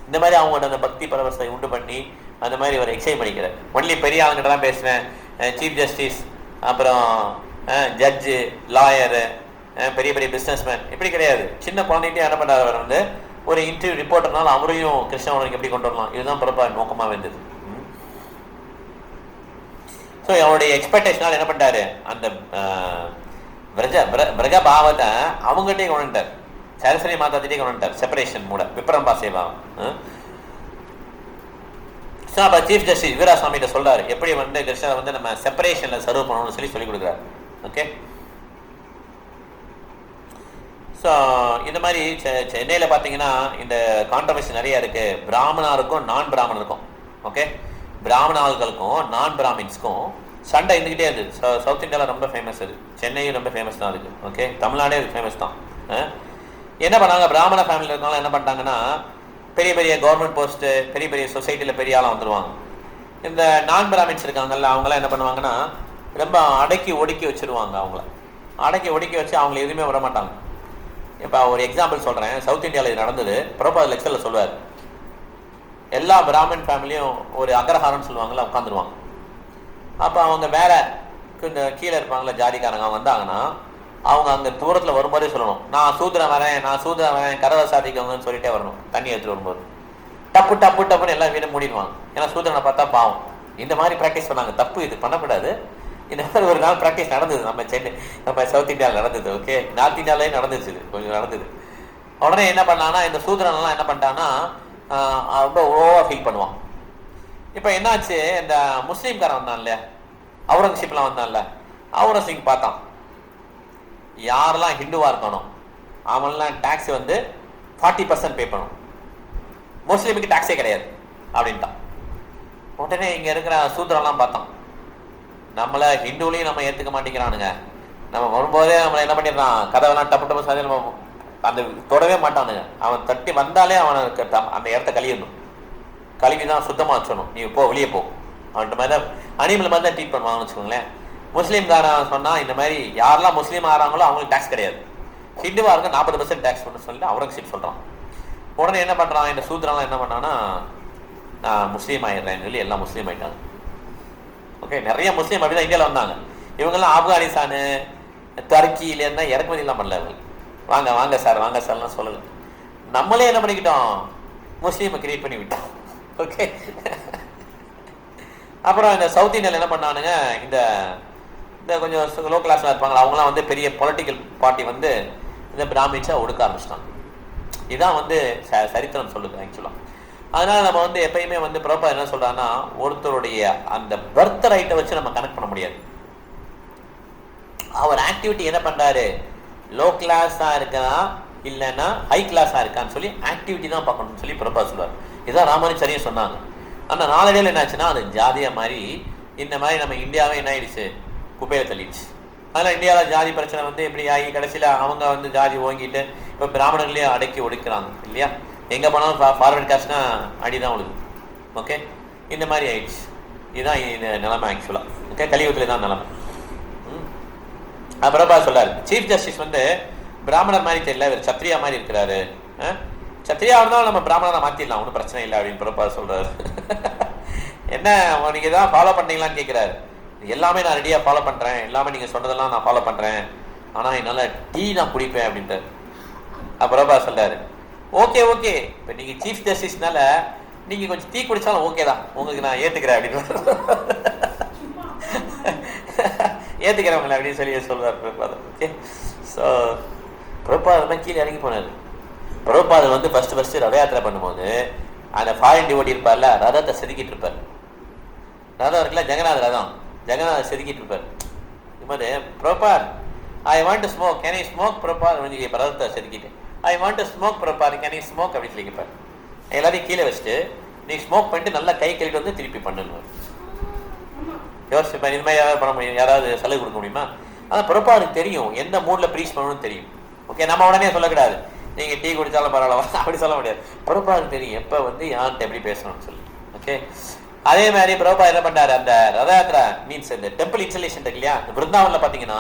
S1: இந்த மாதிரி அவங்கள்ட்ட அந்த பக்தி பரவசத்தை உண்டு பண்ணி அந்த மாதிரி ஒரு எக்ஸைட் பண்ணிக்கிறார். ஒன்லி பெரிய ஆளுங்கிட்ட தான் பேசுவேன், சீஃப் ஜஸ்டிஸ், அப்புறம் ஜட்ஜு, லாயரு, பெரிய பெரிய பிஸ்னஸ்மேன் இப்படி கிடையாது. சின்ன குழந்தைகிட்டே என்ன பண்ணுறாரு, அவர் வந்து ஒரு இன்டர்வியூ ரிப்போர்ட்டர்னால அவரையும் கிருஷ்ணவனுக்கு எப்படி கொண்டு வரலாம், இதுதான் பிறப்பார் நோக்கமாக இருந்தது. ஸோ அவருடைய எக்ஸ்பெக்டேஷனால் என்ன பண்ணிட்டாரு, அந்த பிரக பாவத்தை அவங்ககிட்டே கொண்டுட்டார், சரஸ்வதி மாதாஜிட்டே கொண்டுட்டார். செப்பரேஷன் மூட விப்ரம்பா சேவாவும். ஸோ அப்போ சீஃப் ஜஸ்டிஸ் வீராசாமிகிட்ட சொல்றாரு, எப்படி வந்து கிருஷ்ணரை வந்து நம்ம செப்பரேஷனில் சர்வ் பண்ணணும்னு சொல்லி கொடுக்குறாரு. ஓகே, ஸோ இந்த மாதிரி சென்னையில் பார்த்தீங்கன்னா இந்த கான்ட்ரவர்சி நிறைய இருக்குது. பிராமணருக்கும் நான் பிராமணருக்கும், ஓகே, பிராமண ஆள்களுக்கும் நான் பிராமின்ஸ்க்கும் சண்டை இருந்துக்கிட்டே இருக்குது. சவுத் இந்தியாவில் ரொம்ப ஃபேமஸ் அது, சென்னையும் ரொம்ப ஃபேமஸ் தான் அதுக்கு. ஓகே, தமிழ்நாடே அது ஃபேமஸ் தான். என்ன பண்ணாங்க, பிராமண ஃபேமிலியில் இருக்கவங்க என்ன பண்ணிட்டாங்கன்னா, பெரிய பெரிய கவர்மெண்ட் போஸ்ட்டு, பெரிய பெரிய சொசைட்டியில் பெரிய ஆளாக வந்துடுவாங்க. இந்த நான் பிராமின்ஸ் இருக்காங்கல்ல, அவங்களாம் என்ன பண்ணுவாங்கன்னா ரொம்ப அடக்கி ஒடுக்கி வச்சுருவாங்க. அவங்கள அடக்கி ஒடுக்கி வச்சு அவங்கள எதுவுமே விட மாட்டாங்க. இப்போ ஒரு எக்ஸாம்பிள் சொல்கிறேன், சவுத் இந்தியாவில் இது நடந்தது. பிரபாத் லெக்சரில் சொல்லுவார், எல்லா பிராமின் ஃபேமிலியும் ஒரு அக்ரஹாரம்னு சொல்லுவாங்கள்ல, உட்காந்துருவாங்க. அப்போ அவங்க வேலை இந்த கீழே இருப்பாங்களே ஜாதிக்காரங்க, அவங்க வந்தாங்கன்னா அவங்க அங்கே தூரத்தில் வரும்போதே சொல்லணும், நான் சூத்திரம் வரேன் கதவை சாதிக்கவங்கன்னு சொல்லிட்டே வரணும். தண்ணி எடுத்துகிட்டு வரும்போது டப்பு டப்பு டப்புன்னு எல்லாம் வீடு மூடிடுவாங்க. ஏன்னா சூத்திரனை பார்த்தா பாவம். இந்த மாதிரி ப்ராக்டிஸ் பண்ணாங்க. தப்பு, இது பண்ணக்கூடாது. இந்த மாதிரி ஒரு நாள் ப்ராக்டிஸ் நடந்தது நம்ம சவுத் இந்தியாவில் நடந்தது. ஓகே, நார்த் இந்தியாவிலேயே நடந்துச்சு, கொஞ்சம் நடந்தது. உடனே என்ன பண்ணான்னா, இந்த சூத்திரன்லாம் என்ன பண்ணிட்டான்னா ரொம்ப ஓவராக ஃபீல் பண்ணுவான். இப்போ என்னாச்சு, இந்த முஸ்லீம்காரன் வந்தான் இல்லையா, அவுரங்கசீப்லாம் வந்தான்ல, அவுரங்கசீப் பார்த்தான், யாரெல்லாம் ஹிந்துவாக இருக்கணும் அவங்களாம் டேக்ஸ் வந்து 40% பே பண்ணணும், முஸ்லீமுக்கு டேக்ஸே கிடையாது அப்படின்ட்டான். உடனே இங்கே இருக்கிற சூத்திரம்லாம் பார்த்தான், நம்மளை ஹிந்துவிலையும் நம்ம ஏற்றுக்க மாட்டேங்கிறானுங்க, நம்ம வரும்போதே நம்மளை என்ன பண்ணிடுறான், கதவெல்லாம் டப்பு டப்பு சாதி நம்ம அந்த தொடவே மாட்டானுங்க. அவன் தட்டி வந்தாலே அவனுக்கு அந்த இடத்த கழுவிடணும், கழுவி தான் சுத்தமாக வச்சிடணும், நீ போ வெளியே போ அவன்கிட்ட மாதிரி தான் அனிமல் மாதிரி தான் ட்ரீட் பண்ணுவாங்கன்னு வச்சுக்கோங்களேன். முஸ்லீம்காரன் சொன்னால் இந்த மாதிரி யாரெல்லாம் முஸ்லீம் ஆகிறாங்களோ அவங்களுக்கு டேக்ஸ் கிடையாது, ஹிந்துவாக இருக்க 40% டேக்ஸ் பண்ண சொல்லிட்டு அவுரங்கசீப் சொல்கிறான். உடனே என்ன பண்ணுறான், இந்த சூத்திரம்லாம் என்ன பண்ணான்னா, நான் முஸ்லீம் ஆயிடுறேன்னு சொல்லி எல்லாம் முஸ்லீம் ஆகிட்டாங்க. ஓகே, நிறைய முஸ்லீம் அப்படி தான் இந்தியாவில் வந்தாங்க. இவங்கெல்லாம் ஆப்கானிஸ்தானு டர்க்கியிலேருந்து இறக்குமதியெல்லாம் பண்ணல. இவங்க வாங்க வாங்க சார் வாங்க சார்லாம் சொல்லலை. நம்மளே என்ன பண்ணிக்கிட்டோம், முஸ்லீமை கிரியேட் பண்ணி விட்டோம். ஓகே, அப்புறம் இந்த சவுத் இந்தியாவில் என்ன பண்ணானுங்க, இந்த இந்த கொஞ்சம் லோ கிளாஸில் இருப்பாங்க அவங்களாம் வந்து பெரிய பொலிட்டிக்கல் பார்ட்டி வந்து இந்த பிராமின்ஸை ஒடுக்க ஆரம்பிச்சிட்டாங்க. இதுதான் வந்து சரித்திரம் சொல்லுது ஆக்சுவலாக. அதனால நம்ம வந்து எப்பயுமே வந்து ப்ராப்பர் என்ன சொல்றாங்கன்னா, ஒருத்தருடைய அந்த பர்த் ரைட்டை வச்சு நம்ம கனெக்ட் பண்ண முடியாது. அவர் ஆக்டிவிட்டி என்ன பண்றாரு, லோ கிளாஸா இருக்கா இல்லைன்னா ஹை கிளாஸா இருக்கான்னு சொல்லி ஆக்டிவிட்டி தான் பார்க்கணும்னு சொல்லி ப்ராப்பர் சொல்லுவார். இதுதான் ராமானுஜாரியும் சொன்னாங்க. ஆனால் நாளடைவில் என்னாச்சுன்னா அது ஜாதியா மாதிரி இந்த மாதிரி நம்ம இந்தியாவே என்ன ஆயிடுச்சு, குப்பையில தள்ளிடுச்சு. அதனால் இந்தியாவில் ஜாதி பிரச்சனை வந்து இப்படி ஆகி கடைசியில் அவங்க வந்து ஜாதி ஓங்கிட்டு இப்போ பிராமணர்களையும் அடக்கி ஒடுக்கிறாங்க இல்லையா. எங்கே போனாலும் ஃபார்வர்ட் காஸ்ட்னா அடி தான் விழுது. ஓகே, இந்த மாதிரி ஆயிடுச்சு. இதுதான் இந்த நிலைமை ஆக்சுவலாக. ஓகே, கலியுகத்தில் தான் நிலைமை. பிரபா சொல்றாரு, சீஃப் ஜஸ்டிஸ் வந்து பிராமணர் மாதிரி தெரியல, இவர் சத்ரியா மாதிரி இருக்கிறாரு. சத்ரியா இருந்தாலும் நம்ம பிராமணரை மாற்றிடலாம், ஒன்றும் பிரச்சனை இல்லை அப்படின்னு பிரபா சொல்றாரு. என்ன நீங்க தான் ஃபாலோ பண்ணீங்களான்னு கேட்குறாரு. எல்லாமே நான் ரெடியாக ஃபாலோ பண்ணுறேன், எல்லாமே நீங்கள் சொன்னதெல்லாம் நான் ஃபாலோ பண்ணுறேன், ஆனால் என்னால் டீ நான் குடிப்பேன் அப்படின்ட்டு. பிரபா சொல்றாரு, ஓகே ஓகே, இப்போ நீங்கள் சீஃப் ஜஸ்டிஸ்னால நீங்கள் கொஞ்சம் டீ குடித்தாலும் ஓகே தான், உங்களுக்கு நான் ஏற்றுக்கிறேன் அப்படின்னு ஏற்றுக்கிறவங்கள அப்படின்னு சொல்லி சொல்வார் பிரபாதம். ஓகே, ஸோ பிரபாதம் கீழே இறங்கி போனார். பிரபாதம் வந்து ஃபர்ஸ்ட் ரத யாத்திரை பண்ணும்போது அந்த ஃபாரின் டிவோட்டி இருப்பார்ல, ரதத்தை செதுக்கிட்டு இருப்பார். ரதம் இருக்குல்ல, ஜெகநாதர் செதுக்கிட்டு இருப்பார். இது மாதிரி பிரபார், I want to smoke, can I smoke பிரபார் அப்படின்னு ரதத்தை செதுக்கிட்டு, ஐ வாண்ட் டு ஸ்மோக் பிரபார், கேன் ஐ ஸ்மோக் அப்படின்னு சொல்லி கேட்பார். எல்லாத்தையும் கீழே வச்சுட்டு நீ ஸ்மோக் பண்ணிட்டு நல்லா கை கழுவிட்டு வந்து திருப்பி பண்ணணும். யோசிப்பேன், இது மாதிரி யாராவது பண்ண முடியும், யாராவது சலுகை கொடுக்க முடியுமா? ஆனால் பிரபாருக்கு தெரியும் எந்த மூடில் ப்ரீச் பண்ணணும்னு தெரியும். ஓகே, நம்ம உடனே சொல்லக்கூடாது நீங்கள் டீ குடித்தாலும் பரவாயில்ல அப்படி சொல்ல முடியாது. பிரபாருக்கு தெரியும் எப்போ வந்து யார்கிட்ட எப்படி பேசணும்னு சொல்லி. ஓகே, அதே மாதிரி பிரபா என்ன பண்ணாரு, அந்த ரத யாத்திரா மீன்ஸ் இந்த டெம்பிள் இன்ஸ்டலேஷன் இருக்கு இல்லையா, விருந்தாவனில் பார்த்தீங்கன்னா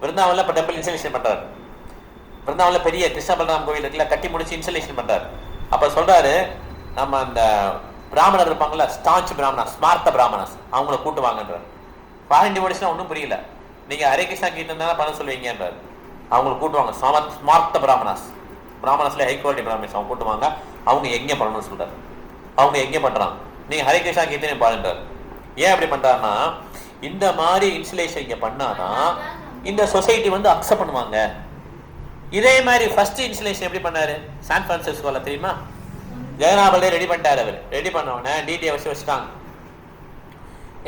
S1: விருந்தாவனில் இப்போ டெம்பிள் இன்ஸ்டலேஷன் பண்ணுறாரு. விருந்தாவனில் பெரிய கிருஷ்ண பலராம் கோவில் இருக்குல்ல, கட்டி முடிச்சு இன்ஸ்டலேஷன் பண்ணுறாரு. அப்போ சொல்கிறாரு, நம்ம அந்த பிராமணர் இருப்பாங்கல்ல, ஸ்டான்ச் பிராமணாஸ், ஸ்மார்த்த பிராமணாஸ், அவங்கள கூட்டு வாங்கன்றார். ஃபாரின் டிவோட்டிஸ்னா ஒன்றும் புரியல, நீங்கள் ஹரே கிருஷ்ணா கீர்த்தனை பண்ண சொல்லுவீங்கன்றார். அவங்களை கூட்டுவாங்க, ஸ்மார்த்த பிராமணாஸ், பிராமணாஸ்ல ஹை குவாலிட்டி பிராமணாஸ், அவங்க கூட்டுவாங்க, அவங்க எங்கே பண்ணணும்னு சொல்கிறார். அவங்க எங்கே பண்ணுறாங்க, நீங்கள் ஹரே கிருஷ்ணா கீர்த்தனை பாருன்றார். ஏன் அப்படி பண்ணுறாருன்னா, இந்த மாதிரி இன்ஸ்டலேஷன் இங்கே பண்ணாதான் இந்த சொசைட்டி வந்து அக்செப்ட் பண்ணுவாங்க. இதே மாதிரி ஃபர்ஸ்ட் இன்ஸ்டலேஷன் எப்படி பண்ணாரு, சான் பிரான்சிஸ்கோல தெரியுமா, ஜெகநாபலே ரெடி பண்ணிட்டாரு. அவர் ரெடி பண்ணவொடனே டிடியை வச்சுட்டாங்க.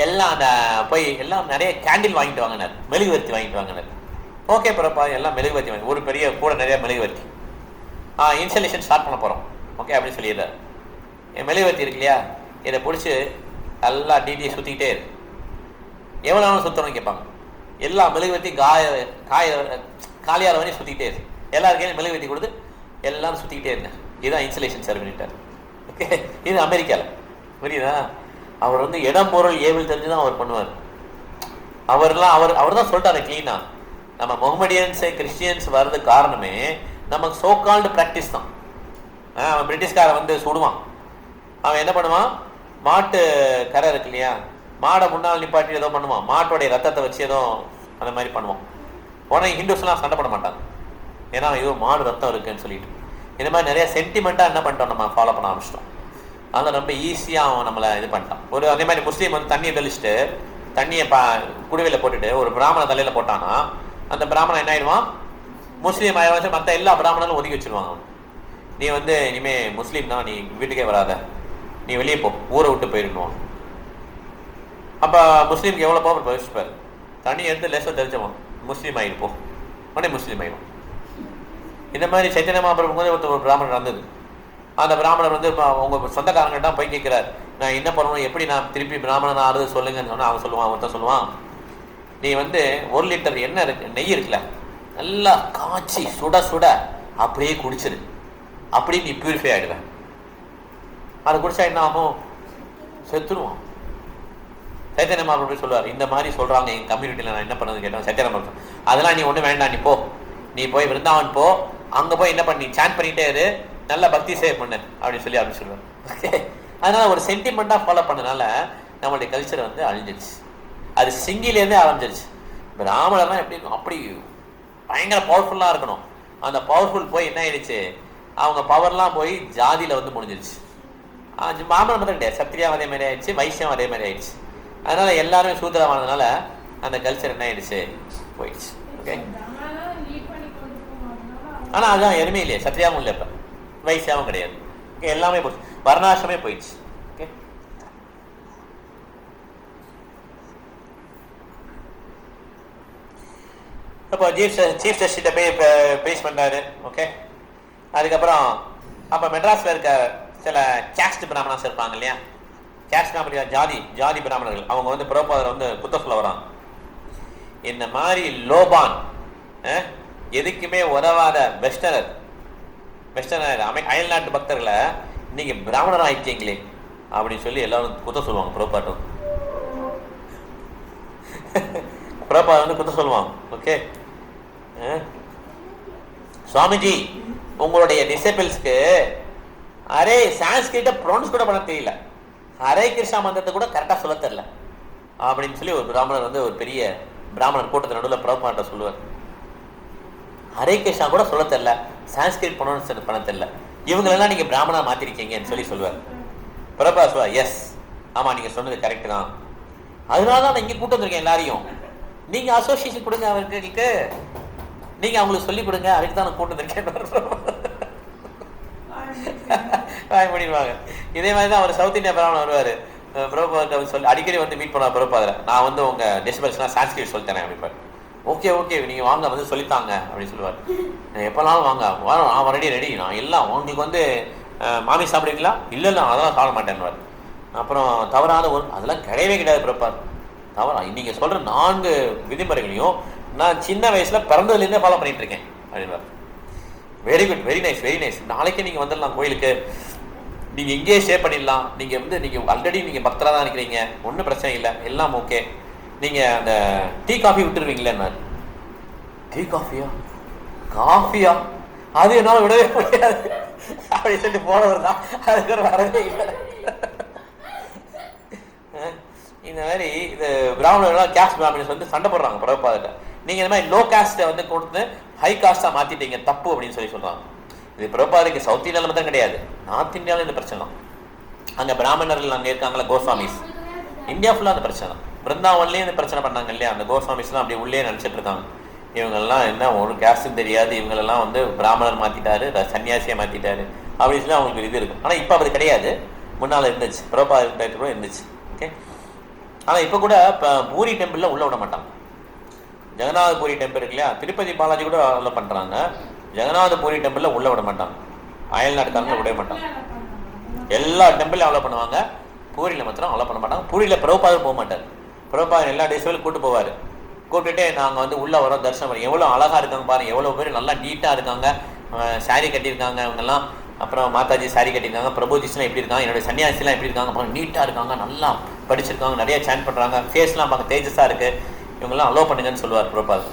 S1: எல்லாம் அந்த போய் எல்லாம் நிறைய கேண்டில் வாங்கிட்டு வாங்கினார், மெழுகுவர்த்தி வாங்கிட்டு வாங்கினார். ஓகே பிரபா, எல்லாம் மெழுகுவர்த்தி வாங்கி ஒரு பெரிய கூட நிறைய மெழுகுவர்த்தி, இன்ஸ்டலேஷன் ஸ்டார்ட் பண்ண போகிறோம் ஓகே அப்படின்னு சொல்லிடுறாரு. என் மெழுகுவர்த்தி இருக்கு இல்லையா, இதை பிடிச்சி நல்லா டிடியை சுற்றிக்கிட்டே இருக்கு. எவ்வளோ நாளும் சுற்றணும்னு கேட்பாங்க. எல்லா மெழுகுவர்த்தி காலியார வரையும் சுற்றிக்கிட்டே இருக்கு. எல்லாருக்கையும் மெழுகுவர்த்தி கொடுத்து எல்லாரும் சுற்றிக்கிட்டே இருங்க. இதுதான் இன்ஸ்டலேஷன் செரமனிட்டார். ஓகே, இது அமெரிக்காவில் புரியுதா. அவர் வந்து இடம் பொருள் ஏவல் தெரிஞ்சு தான் அவர் பண்ணுவார். அவர் தான் சொல்லிட்டாரு கிளீனா, நம்ம முகமடியன்ஸு கிறிஸ்டியன்ஸ் வர்றது காரணமே நமக்கு சோகால்டு ப்ராக்டிஸ் தான். அவன் பிரிட்டிஷ்காரன் வந்து சுடுவான். அவன் என்ன பண்ணுவான், மாட்டு கரை இருக்கு இல்லையா, மாடை முன்னால் நிப்பாட்டி ஏதோ பண்ணுவான், மாட்டோடைய ரத்தத்தை வச்சு ஏதோ அந்த மாதிரி பண்ணுவான். உடனே ஹிந்துஸ்லாம் சண்டை போட மாட்டாங்க, ஏன்னா ஐயோ மாடு ரத்தம் இருக்குன்னு சொல்லிட்டு. இந்த மாதிரி நிறைய சென்டிமெண்ட்டாக என்ன பண்ணிட்டோம், நம்ம ஃபாலோ பண்ண ஆரம்பிச்சிட்டோம். அதனால் ரொம்ப ஈஸியாக அவன் நம்மளை இது பண்ணிட்டான். ஒரு அதே மாதிரி முஸ்லீம் வந்து தண்ணியை தெளிச்சுட்டு தண்ணியை குடுவையில் போட்டுட்டு ஒரு பிராமண தலையில் போட்டான்னா அந்த பிராமணன் என்ன ஆயிடுவான், முஸ்லீம் ஆயிடுவாச்சு. மற்ற எல்லா பிராமணனும் ஒதுக்கி வச்சுருவாங்க. நீ வந்து இனிமேல் முஸ்லீம் தான், நீ வீட்டுக்கே வராத, நீ வெளியே போ, ஊரை விட்டு போயிருக்கணும். அப்போ முஸ்லீமுக்கு எவ்வளோ போக பவிச்சுப்பார், தண்ணி எடுத்து லேசாக தெரிஞ்சவன் முஸ்லீம் ஆகிருப்போம், உடனே முஸ்லீம் ஆகிடும். இந்த மாதிரி சைத்தன்ய மகாபிரபு போது ஒரு பிராமணர் நடந்தது. அந்த பிராமணர் வந்து உங்கள் சொந்தக்காரங்கிட்ட போய் கேட்குறாரு, நான் என்ன பண்ணணும், எப்படி நான் திருப்பி பிராமணன் ஆறுது சொல்லுங்கன்னு சொன்னால் அவன் சொல்லுவான், ஒருத்தன் சொல்லுவான், நீ வந்து 1 லிட்டர் எண்ணெய் இருக்கு, நெய் இருக்குல்ல, நல்லா காய்ச்சி சுட சுட அப்படியே குடிச்சிரு, அப்படி நீ பியூரிஃபை ஆகிடுவேன். அதை குடிச்சா என்ன ஆகும், செத்துருவான். சைத்தன்ய மகாபிரபு சொல்லுவார், இந்த மாதிரி சொல்கிறாங்க எங்கள் கம்யூனிட்டியில், நான் என்ன பண்ணது கேட்டேன். சைத்தன்ய மகாபிரபு, அதெல்லாம் நீ ஒன்றும் வேண்டாம், நீ போய் விருந்தாவன் போ, அங்கே போய் என்ன பண்ணி சாண்ட் பண்ணிகிட்டே இரு, நல்ல பக்தி சேவ் பண்ணு அப்படின்னு சொல்லி அப்படி சொல்லுவார். ஓகே, அதனால் ஒரு சென்டிமெண்ட்டாக ஃபாலோ பண்ணனால நம்மளுடைய கல்ச்சர் வந்து அழிஞ்சிருச்சு. அது சிங்கிலேருந்தே ஆரம்பிச்சிருச்சு. பிராமணர்லாம் எப்படி அப்படி பயங்கர பவர்ஃபுல்லாக இருக்கணும். அந்த பவர்ஃபுல் போய் என்ன ஆயிடுச்சு, அவங்க பவர்லாம் போய் ஜாதியில் வந்து முடிஞ்சிருச்சு. பிராமணன் மட்டும் கிடையாது, சத்திரியாவும் அதே மாதிரி ஆயிடுச்சு, வைசியம் அதே மாதிரி ஆயிடுச்சு. அதனால் எல்லாருமே சூத்திரமானதுனால அந்த கல்ச்சர் என்ன ஆயிடுச்சு, போயிடுச்சு. ஓகே, ஆனால் அதுதான் எதுவுமே இல்லையே, சத்திரியாவும் இல்லை, இப்போ வைசியாவும் கிடையாது. ஓகே, எல்லாமே போச்சு, வர்ணாசிரமே போயிடுச்சு. ஓகே, இப்போ சீஃப் ஜஸ்டிஸ்கிட்ட போய் பேஸ் பண்ணாரு. ஓகே, அதுக்கப்புறம் அப்போ மெட்ராஸில் இருக்க சில கேஸ்ட் பிராமணாஸ் இருப்பாங்க இல்லையா, கேஸ்ட் ஜாதி பிராமணர்கள், அவங்க வந்து பிரபுபாதர் வந்து குத்த சொல்ல வராங்க. இந்த மாதிரி லோபான் எதுக்குமே உதவாத வெஸ்டர்னர் அயல்நாட்டு பக்தர்களை நீங்க பிராமணர் ஆயிட்டீங்களே அப்படின்னு சொல்லி எல்லாரும் குத்த சொல்லுவாங்க. பிரபுபாதர் வந்து குத்த சொல்லுவாங்க. ஓகே, சுவாமிஜி உங்களுடைய டிசைபிள்ஸ்க்கு அரே சான்ஸ்கிரிட்ட ப்ரொனவுன்ஸ் கூட பண்ண தெரியல, ஹரே கிருஷ்ணா மந்திரத்தை கூட கரெக்டாக சொல்ல தெரியல அப்படின்னு சொல்லி ஒரு பிராமணர் வந்து ஒரு பெரிய பிராமணர் கூட்டத்தின் நடுவில் பிரபுபாட்ட சொல்லுவார். ஹரே கிருஷ்ணா கூட சொல்ல தெரியல, சான்ஸ்கிரிட் ப்ரொனவுன்ஸ் பண்ண தெரியல, இவங்களெல்லாம் நீங்கள் பிராமணா மாற்றிருக்கீங்கன்னு சொல்லி சொல்லுவார். பிரபுபா சொல்லுவார், எஸ் ஆமாம் நீங்கள் சொன்னது கரெக்டு தான், அதனால தான் நான் இங்கே கூட்டம் வந்திருக்கேன் எல்லாரையும், நீங்கள் அசோசியேஷன் கொடுங்க அவர்களுக்கு, நீங்கள் அவங்களுக்கு சொல்லிக் கொடுங்க, அதுக்கு தான் நான் கூட்டம் வந்திருக்கேன் பண்ணிடுவாங்க. இதே மாதிரி தான் அவர் சவுத் இந்தியா பிராமணன் வருவார். பிரபுபாதர் சொல்லி அடிக்கடி வந்து மீட் பண்ணுவார் பிரபுபாதரை. நான் வந்து உங்கள் டெசிபல்ஸ்லாம் சான்ஸ்கிரிட் சொல்லித்தரேன் அப்படிப்பார். ஓகே நீங்கள் வாங்க வந்து சொல்லித்தாங்க அப்படின்னு சொல்லுவார். எப்போனாலும் வாங்க, நான் ரெடி நான் எல்லாம் உங்களுக்கு வந்து மாமி சாப்பிடுவீங்களா, இல்லை அதெல்லாம் சாப்பிட மாட்டேன்னுவார். அப்புறம் தவறான ஒரு அதெல்லாம் கிடையவே கிடையாது பிரபுபாதர், தவறா நீங்கள் சொல்கிற 4 விதிமுறைகளையும் நான் சின்ன வயசில் பிறந்ததுலேருந்தே ஃபாலோ பண்ணிட்டு இருக்கேன் அப்படின்வார். வெரி குட், வெரி நைஸ், நாளைக்கு நீங்கள் வந்துடலாம் கோயிலுக்கு, நீங்கள் இங்கேயே ஸ்டே பண்ணிடலாம், நீங்கள் ஆல்ரெடி நீங்கள் பக்தராக தான் இருக்கிறீங்க, ஒன்றும் பிரச்சனை இல்லை, எல்லாம் ஓகே, நீங்கள் அந்த டீ காஃபி விட்டுருவீங்களேன்னு. டீ காஃபியா அது என்னால் விடவே முடியாது அப்படி சொல்லிட்டு போனவர் தான், அதுக்கு வரவே இல்லை. இந்த மாதிரி இது பிராமணர்கள்லாம் கேஸ்ட் பிராமணர்ஸ் வந்து சண்டை போடுறாங்க பிரபுபாதர்கிட்ட. நீங்கள் இந்த மாதிரி லோ காஸ்ட்டை வந்து கொடுத்து ஹை காஸ்ட்டாக மாற்றிட்டீங்க, தப்பு அப்படின்னு சொல்லி சொல்கிறாங்க. இது பிரபுபாதருக்கு சவுத் இந்தியாவில் மட்டும் கிடையாது, நார்த் இந்தியாவில் இந்த பிரச்சனை தான். அங்கே பிராமணர்கள் அங்கே இருக்காங்களா கோஸ்வாமிஸ், இந்தியா ஃபுல்லாக அந்த பிரச்சனை தான். பிருந்தாவன்லேயும் இந்த பிரச்சனை பண்ணாங்க இல்லையா, அந்த கோஸ்வாமிஸ்லாம் அப்படியே உள்ளே நினச்சிட்டு இருக்காங்க, இவங்கெல்லாம் என்ன ஒரு கேஸ்ட்டும் தெரியாது, இவங்களெல்லாம் வந்து பிராமணர் மாற்றிட்டாரு, சன்னியாசியை மாற்றிட்டாரு அப்படின்னு சொல்லி அவங்களுக்கு இது இருக்கும். ஆனால் இப்போ அது கிடையாது, முன்னால் இருந்துச்சு, பிரபுபாதர் கூட இருந்துச்சு. ஓகே, ஆனால் இப்போ கூட இப்போ பூரி டெம்பிளில் உள்ளே விட மாட்டாங்க. ஜெகநாத பூரி டெம்பிள் இருக்கு இல்லையா, திருப்பதி பாலாஜி கூட அவ்வளோ பண்ணுறாங்க, ஜெகநாத பூரி டெம்பிளில் உள்ளே விட மாட்டாங்க, அயல்நாட்டுக்காரங்க விட மாட்டாங்க. எல்லா டெம்பிளையும் அவ்வளோ பண்ணுவாங்க, பூரியில் மாத்திரம் அவ்வளோ பண்ண மாட்டாங்க. பூரியில் பிரபுபாதர் போக மாட்டார். பிரபுபாதர் எல்லா டேஸ்வலும் கூப்பிட்டு போவார். கூப்பிட்டுட்டு நாங்கள் வந்து உள்ளே வரோம், தரிசனம் பண்ணி எவ்வளோ அழகாக இருக்காங்க பாருங்கள், எவ்வளோ பேர் நல்லா நீட்டாக இருக்காங்க, சாரீ கட்டியிருக்காங்க இவங்கெல்லாம், அப்புறம் மாதாஜி சாரீ கட்டியிருக்காங்க, பிரபுஜிஸ்லாம் எப்படி இருக்காங்க, என்னுடைய சன்னியாசிலாம் எப்படி இருக்காங்க பாருங்கள், நீட்டாக இருக்காங்க, நல்லா படிச்சிருக்காங்க, நிறைய சேன் பண்ணுறாங்க, ஃபேஸ்லாம் பார்க்க தேஜஸாக இருக்குது, இவங்கெல்லாம் அலோவ் பண்ணுங்கன்னு சொல்லுவார் பிரபுபாதர்.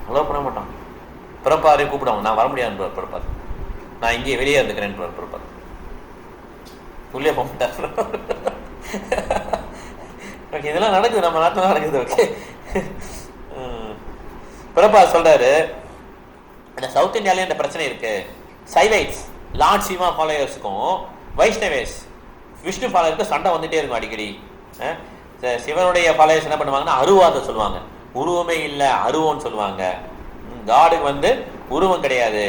S1: அலோவ் பண்ண மாட்டான். பிரபுபாதரை கூப்பிடுவாங்க, நான் வர முடியாது பிரபுபாதர், நான் இங்கே வெளியே இருந்துக்கிறேன் பிரபுபாதர், உள்ளே போக மாட்டார். ஓகே, இதெல்லாம் நடக்குது, நம்ம நாட்டில் நடக்குது. ஓகே, பிரபுபாதர் சொல்றாரு, இந்த சவுத் இந்தியாவிலே இந்த பிரச்சனை இருக்கு, சைவைட்ஸ் லார்ட் சிவா ஃபாலோயர்ஸுக்கும் வைஷ்ணவேஸ் விஷ்ணு ஃபாலோயருக்கும் சண்டை வந்துட்டே இருக்கும் அடிக்கடி. சிவனுடைய ஃபாலோயர்ஸ் என்ன பண்ணுவாங்கன்னா அருவாத சொல்லுவாங்க, உருவமே இல்லை அருவம்னு சொல்லுவாங்க, காடுக்கு வந்து உருவம் கிடையாது,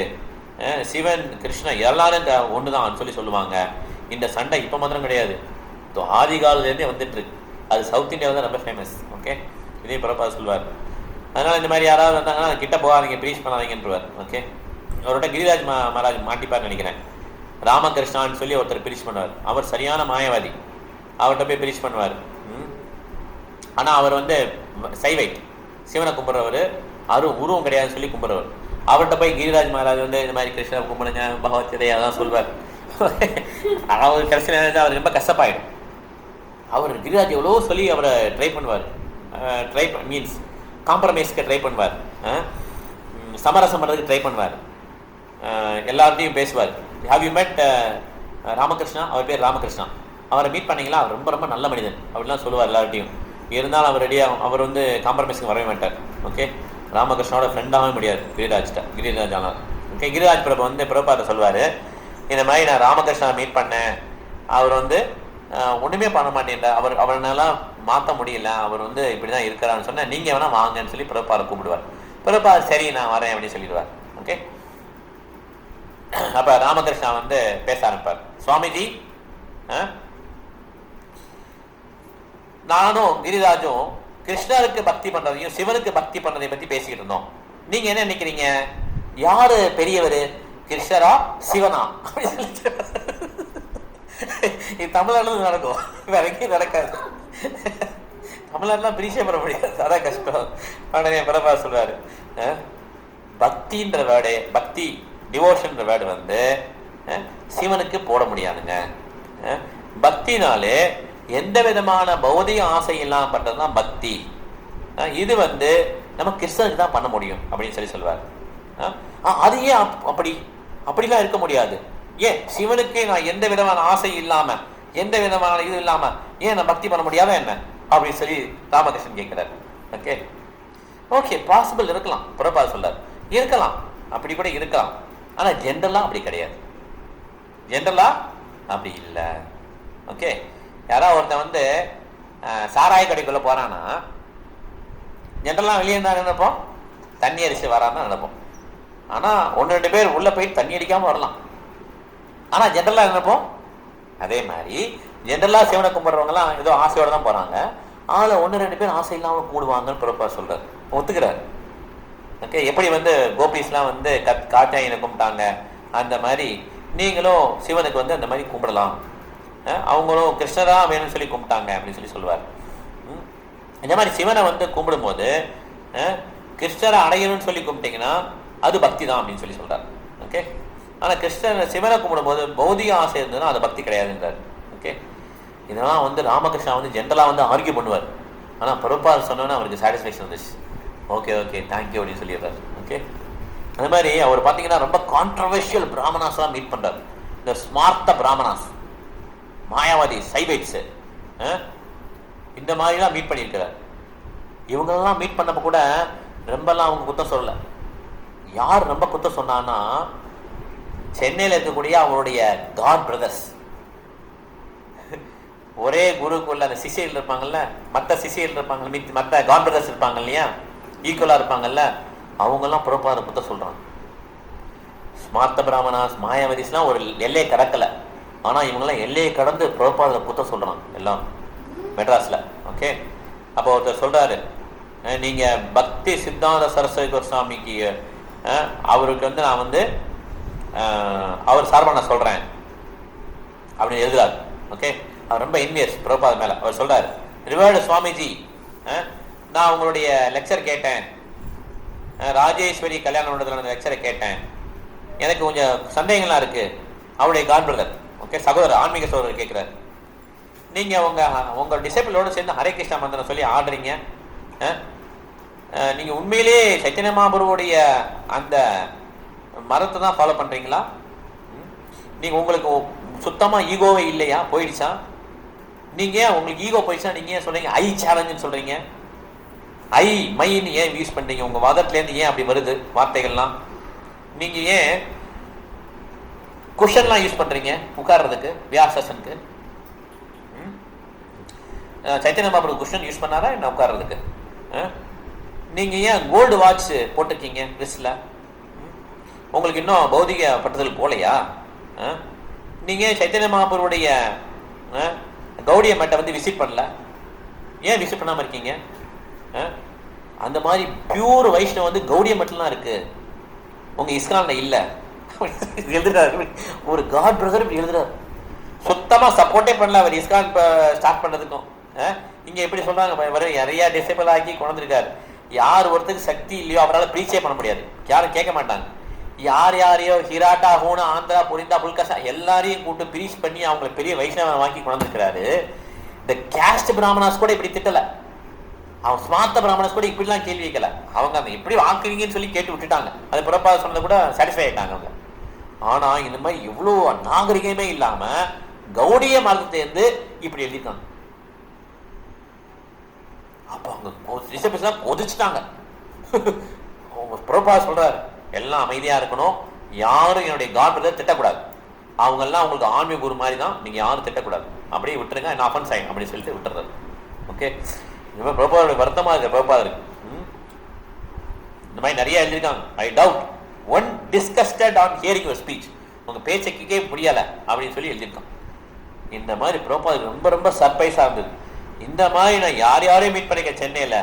S1: சிவன் கிருஷ்ணன் எல்லாரும் ஒன்று தான் சொல்லி சொல்லுவாங்க. இந்த சண்டை இப்போ மாத்திரம் கிடையாது, ஆதி காலத்துலேருந்தே வந்துட்டு இருக்கு, அது சவுத் இந்தியாவில் தான் ரொம்ப ஃபேமஸ். ஓகே, இதையும் பிரபுபாதர் சொல்லுவார். அதனால் இந்த மாதிரி யாராவது வந்தாங்கன்னா கிட்ட போகாதீங்க, ப்ரீச் பண்ணாதீங்கன்றவார். ஓகே, அவர்கிட்ட கிரிராஜ் மகாராஜ் மாட்டிப்பார்னு நினைக்கிறேன், ராமகிருஷ்ணான்னு சொல்லி ஒருத்தர் ப்ரீச் பண்ணுவார், அவர் சரியான மாயவாதி, அவர்கிட்ட போய் ப்ரீச் பண்ணுவார். ஆனால் அவர் வந்து சைவைட், சிவனை கும்பிட்றவர், உருவம் கிடையாதுன்னு சொல்லி கும்பிட்றவர். அவர்கிட்ட போய் கிரிராஜ் மகாராஜ் வந்து இந்த மாதிரி கிருஷ்ணர் கும்பிடுங்க பகவத்கீதை அதான் சொல்வார். அவர் கடைசியில் அவர் ரொம்ப கஷ்டப்பாயிடும். அவர் கிரிராஜ் எவ்வளோ சொல்லி அவரை ட்ரை பண்ணுவார், மீன்ஸ் காம்ப்ரமைஸ்க்கு ட்ரை பண்ணுவார், சமரசம் பண்ணுறதுக்கு ட்ரை பண்ணுவார், எல்லார்ட்டையும் பேசுவார். ஹேவ் யூ மெட் ராமகிருஷ்ணா, அவர் பேர் ராமகிருஷ்ணா, அவரை மீட் பண்ணிங்களா, அவர் ரொம்ப ரொம்ப நல்ல மனிதன் அப்படிலாம் சொல்லுவார் எல்லார்ட்டையும். இருந்தாலும் அவர் ரெடியாக அவர் வந்து காம்ப்ரமைஸ்க்கு வரவே மாட்டார். ஓகே, ராமகிருஷ்ணாவோட ஃப்ரெண்டாகவே முடியாது கிரிராஜ் ஆனால். ஓகே, கிரிராஜ் பிரபு வந்து பிரபுபாதர் சொல்வார், இந்த மாதிரி நான் ராமகிருஷ்ணா மீட் பண்ணேன், அவர் வந்து ஒண்ணுமே பண்ண மாட்டேன், அவரெல்லாம் மாற்ற முடியல, அவர் வந்து இப்படிதான் இருக்கிறான்னு சொன்னா நீங்க வேணா வாங்கன்னு சொல்லி பிரபாரை கூப்பிடுவார். பிரபா சரி நான் வரேன் அப்படின்னு சொல்லிடுவார். ஓகே, அப்ப ராமகிருஷ்ணா வந்து பேச ஆரம்பிப்பார். சுவாமிஜி, நானும் கிரிராஜும் கிருஷ்ணருக்கு பக்தி பண்றதையும் சிவனுக்கு பக்தி பண்றதை பத்தி பேசிக்கிட்டு இருந்தோம். நீங்க என்ன நினைக்கிறீங்க, யாரு பெரியவரு, கிருஷ்ணரா சிவனா? இது தமிழ்நாடு நடக்கும், வேற எங்கேயும் நடக்காது. தமிழ்நாடுலாம் பிரிச்சே பண்ண முடியாது, அதான் கஷ்டம். உடனே பிரபா சொல்றாரு, பக்தின்ற வேர்டு, பக்தி டிவோஷன் வேர்டு வந்து சிவனுக்கு போட முடியாதுங்க. பக்தினாலே எந்த விதமான பௌதிக ஆசை இல்லாம பண்றதுதான் பக்தி. இது வந்து நம்ம கிருஷ்ணனுக்கு தான் பண்ண முடியும் அப்படின்னு சொல்லி சொல்லுவார். அது ஏன் அப்படிலாம் இருக்க முடியாது, ஏன் சிவனுக்கு நான் எந்த விதமான ஆசை இல்லாம எந்த விதமான இது இல்லாம ஏன் நான் பக்தி பண்ண முடியாத என்ன அப்படின்னு சொல்லி ராமகிருஷ்ணன் கேட்கிறார். ஓகே ஓகே, பாசிபிள் இருக்கலாம், பிரபா சொல்றார், இருக்கலாம், அப்படி கூட இருக்கலாம். ஆனா ஜென்ரலா அப்படி கிடையாது, ஜென்ரலா அப்படி இல்லை. ஓகே, யாராவது ஒருத்தன் வந்து சாராய கடைக்குள்ள போறான்னா ஜென்ரலா வெளியே இருந்தா நினைப்போம், தண்ணி அடிச்சு வரான்னு நினைப்போம். ஆனா 1-2 பேர் உள்ள போய் தண்ணி அடிக்காம வரலாம், ஆனா ஜென்ரலா நினைப்போம். அதே மாதிரி ஜென்ரலா சிவனை கும்பிடுறவங்கலாம் ஏதோ ஆசையோட தான் போறாங்க, ஆனா 1-2 பேர் ஆசை இல்லாம கூடுவாங்கன்னு பிரபா சொல்றாரு, ஒத்துக்கிறாரு. ஓகே, எப்படி வந்து கோபிஸ்லாம் வந்து காட்டாயினை கும்பிட்டாங்க, அந்த மாதிரி நீங்களும் சிவனுக்கு வந்து அந்த மாதிரி கும்பிடலாம். அவங்களும் கிருஷ்ணரா வேணும்னு சொல்லி கும்பிட்டாங்க அப்படின்னு சொல்லி சொல்லுவார். இந்த மாதிரி சிவனை வந்து கும்பிடும்போது கிருஷ்ணரை அடையணும்னு சொல்லி கும்பிட்டீங்கன்னா அது பக்தி தான் அப்படின்னு சொல்லி சொல்றாரு. ஓகே, ஆனா சிவனை கும்பிடும்போது பௌதிக ஆசை இருந்ததுன்னா அது பக்தி கிடையாதுன்றார். ஓகே, இதெல்லாம் வந்து ராமகிருஷ்ணா வந்து ஜென்ரலா வந்து ஆர்கியூ பண்ணுவார். ஆனா பிரபாத் சொன்னோன்னா அவருக்கு சாட்டிஸ்ஃபேக்ஷன் வந்துச்சு. ஓகே ஓகே தேங்க்யூ அப்படின்னு சொல்லிடுறாரு. ஓகே, அது மாதிரி அவர் பார்த்தீங்கன்னா ரொம்ப கான்ட்ரவர்ஷியல் பிராமணாஸ்லாம் மீட் பண்றாரு. இந்த ஸ்மார்த்த பிராமணாஸ், மாயாவாதி, சைபைட்ஸ், இந்த மாதிரிலாம் மீட் பண்ணியிருக்கிறார். இவங்களெல்லாம் மீட் பண்ணப்ப கூட ரொம்பலாம் அவங்க குத்தம் சொல்லலை. யார் ரொம்ப குத்தம் சொன்னான்னா சென்னையில் இருக்கக்கூடிய அவருடைய காட் பிரதர்ஸ், ஒரே குருக்குள்ள அந்த சிஷியர்கள் இருப்பாங்கல்ல, மற்ற சிஷியர்கள் இருப்பாங்க, மற்ற காட் பிரதர்ஸ் இருப்பாங்க இல்லையா, ஈக்குவலா இருப்பாங்கல்ல, அவங்கெல்லாம் புறப்பாத குத்தம் சொல்றாங்க. ஸ்மார்த்த பிராமணாஸ், மாயாவதிஸ்லாம் ஒரு எல்லையை கடக்கல, ஆனா இவங்கெல்லாம் எல்லையை கடந்து புறப்பாத குத்தம் சொல்றாங்க எல்லாம் மெட்ராஸ்ல. ஓகே, அப்போ ஒருத்தர் சொல்றாரு, நீங்க பக்தி சித்தாந்த சரஸ்வதி கோஸ்வாமிக்கு அவருக்கு வந்து நான் வந்து அவர் சார்பாக நான் சொல்றேன் அப்படின்னு எழுதுறாரு. ஓகே, அவர் ரொம்ப இன்வியஸ் பிரபாத் மேல. அவர் சொல்றாரு, ரிவர்டு சுவாமிஜி, நான் உங்களுடைய லெக்சர் கேட்டேன், ராஜேஸ்வரி கல்யாண மண்டபத்தில் நடந்த லெக்சரை கேட்டேன், எனக்கு கொஞ்சம் சந்தேகங்கள்லாம் இருக்கு. அவருடைய காட் பிரதர், ஓகே, சகோதரர், ஆன்மீக சகோதரர் கேட்கிறார், நீங்க உங்க டிசைபிளோட சேர்ந்து ஹரே கிருஷ்ணா மந்திரம் சொல்லி ஆடுறீங்க, நீங்க உண்மையிலே சைத்தன்ய மகாபிரபுவுடைய அந்த மரத்தை தான் ஃபாலோ பண்றீங்களா? நீங்க உங்களுக்கு சுத்தமா ஈகோவே இல்லையா, போயிடுச்சா? நீங்க உங்களுக்கு ஈகோ போயிடுச்சா, நீங்க ஏன் சொல்றீங்க ஐ சேலஞ்சுன்னு சொல்றீங்க, ஐ மைன்னு ஏன் யூஸ் பண்றீங்க? உங்க வாதத்துலேருந்து ஏன் அப்படி வருது வார்த்தைகள்லாம்? நீங்க ஏன் குஷன்லாம் யூஸ் பண்றீங்க உட்கார்றதுக்கு, வியாசனுக்கு? சைத்தன்ய மகாபிரபு குஷன் யூஸ் பண்ணாரா என்ன உட்கார்றதுக்கு? நீங்க ஏன் கோல்டு வாட்ச் போட்டிருக்கீங்க ரிஸ்ட்ல? உங்களுக்கு இன்னும் பௌதிக பட்டதில் போலையா? நீங்க சைத்தன்ய மகாபிரபுடைய கௌடிய மட்டை வந்து விசிட் பண்ணல, ஏன் விசிட் பண்ணாம இருக்கீங்க? அந்த மாதிரி பியூர் வைஷ்ணவ வந்து கௌடிய மட்டம்லாம் இருக்கு, உங்க இஸ்கான்ல இல்ல எழுதுறாரு. ஒரு காட் பிரதர் இப்படி எழுதுறாரு, சுத்தமா சப்போர்ட்டே பண்ணல அவர் இஸ்கான் ஸ்டார்ட் பண்ணதுக்கும். இங்க எப்படி சொல்றாங்க, நிறைய டிசேபிள் ஆக்கி கொண்டிருக்காரு. யார் ஒருத்தருக்கு சக்தி இல்லையோ அவரால் ப்ரீச்சே பண்ண முடியாது, யாரும் கேட்க மாட்டாங்க. யார் யாரையோ ஹிராட்டா, ஹூனா, ஆந்திரா, புரிந்தா, புல்கசா எல்லாரையும் கூட்டு பிரீச் பண்ணி அவங்களை பெரிய வைஷ்ணவ வாங்கி கொண்டிருக்கிறாரு. இந்த கேஸ்ட் பிராமணாஸ் கூட இப்படி திட்டல, அவன் ஸ்மார்த்த பிராமணாஸ் கூட இப்படிலாம் கேள்வி வைக்கல. அவங்க அந்த எப்படி வாக்குறீங்கன்னு சொல்லி கேட்டு விட்டுட்டாங்க. அது புறப்பாக சொன்னதை கூட சாட்டிஸ்ஃபை ஆயிட்டாங்க அவங்க. ஆனா இந்த மாதிரி எவ்வளோ நாகரிகமே இல்லாம கௌடிய மதத்திலேருந்து இப்படி எழுதிட்டாங்க. அப்ப அவங்க கொதிச்சுட்டாங்க. புறப்பா சொல்றாரு, எல்லாம் அமைதியா இருக்கணும், யாரும் என்னுடைய காட் பிரதர் திட்டக்கூடாது, அவங்க எல்லாம் உங்களுக்கு ஆன்மீக குரு மாதிரி தான், நீங்க யாரும் திட்டக்கூடாது அப்படியே விட்டுருங்க, என்ன அஃபென்ஸ் ஆகிடும் அப்படின்னு சொல்லிட்டு விட்டுறது. ஓகே, இந்த மாதிரி பிரபுபாதோட வருத்தமாக இருக்கு. பிரபுபாதருக்கு இந்த மாதிரி நிறைய எழுதியிருக்காங்க. I doubt one disgusted on hearing your speech, உங்கள் பேச்சை கேட்கவே முடியலை அப்படின்னு சொல்லி எழுதியிருக்கான். இந்த மாதிரி பிரபுபாதருக்கு ரொம்ப ரொம்ப சர்ப்ரைஸாக இருந்தது. இந்த மாதிரி நான் யாரையும் மீட் பண்ணிக்க சென்னையில்.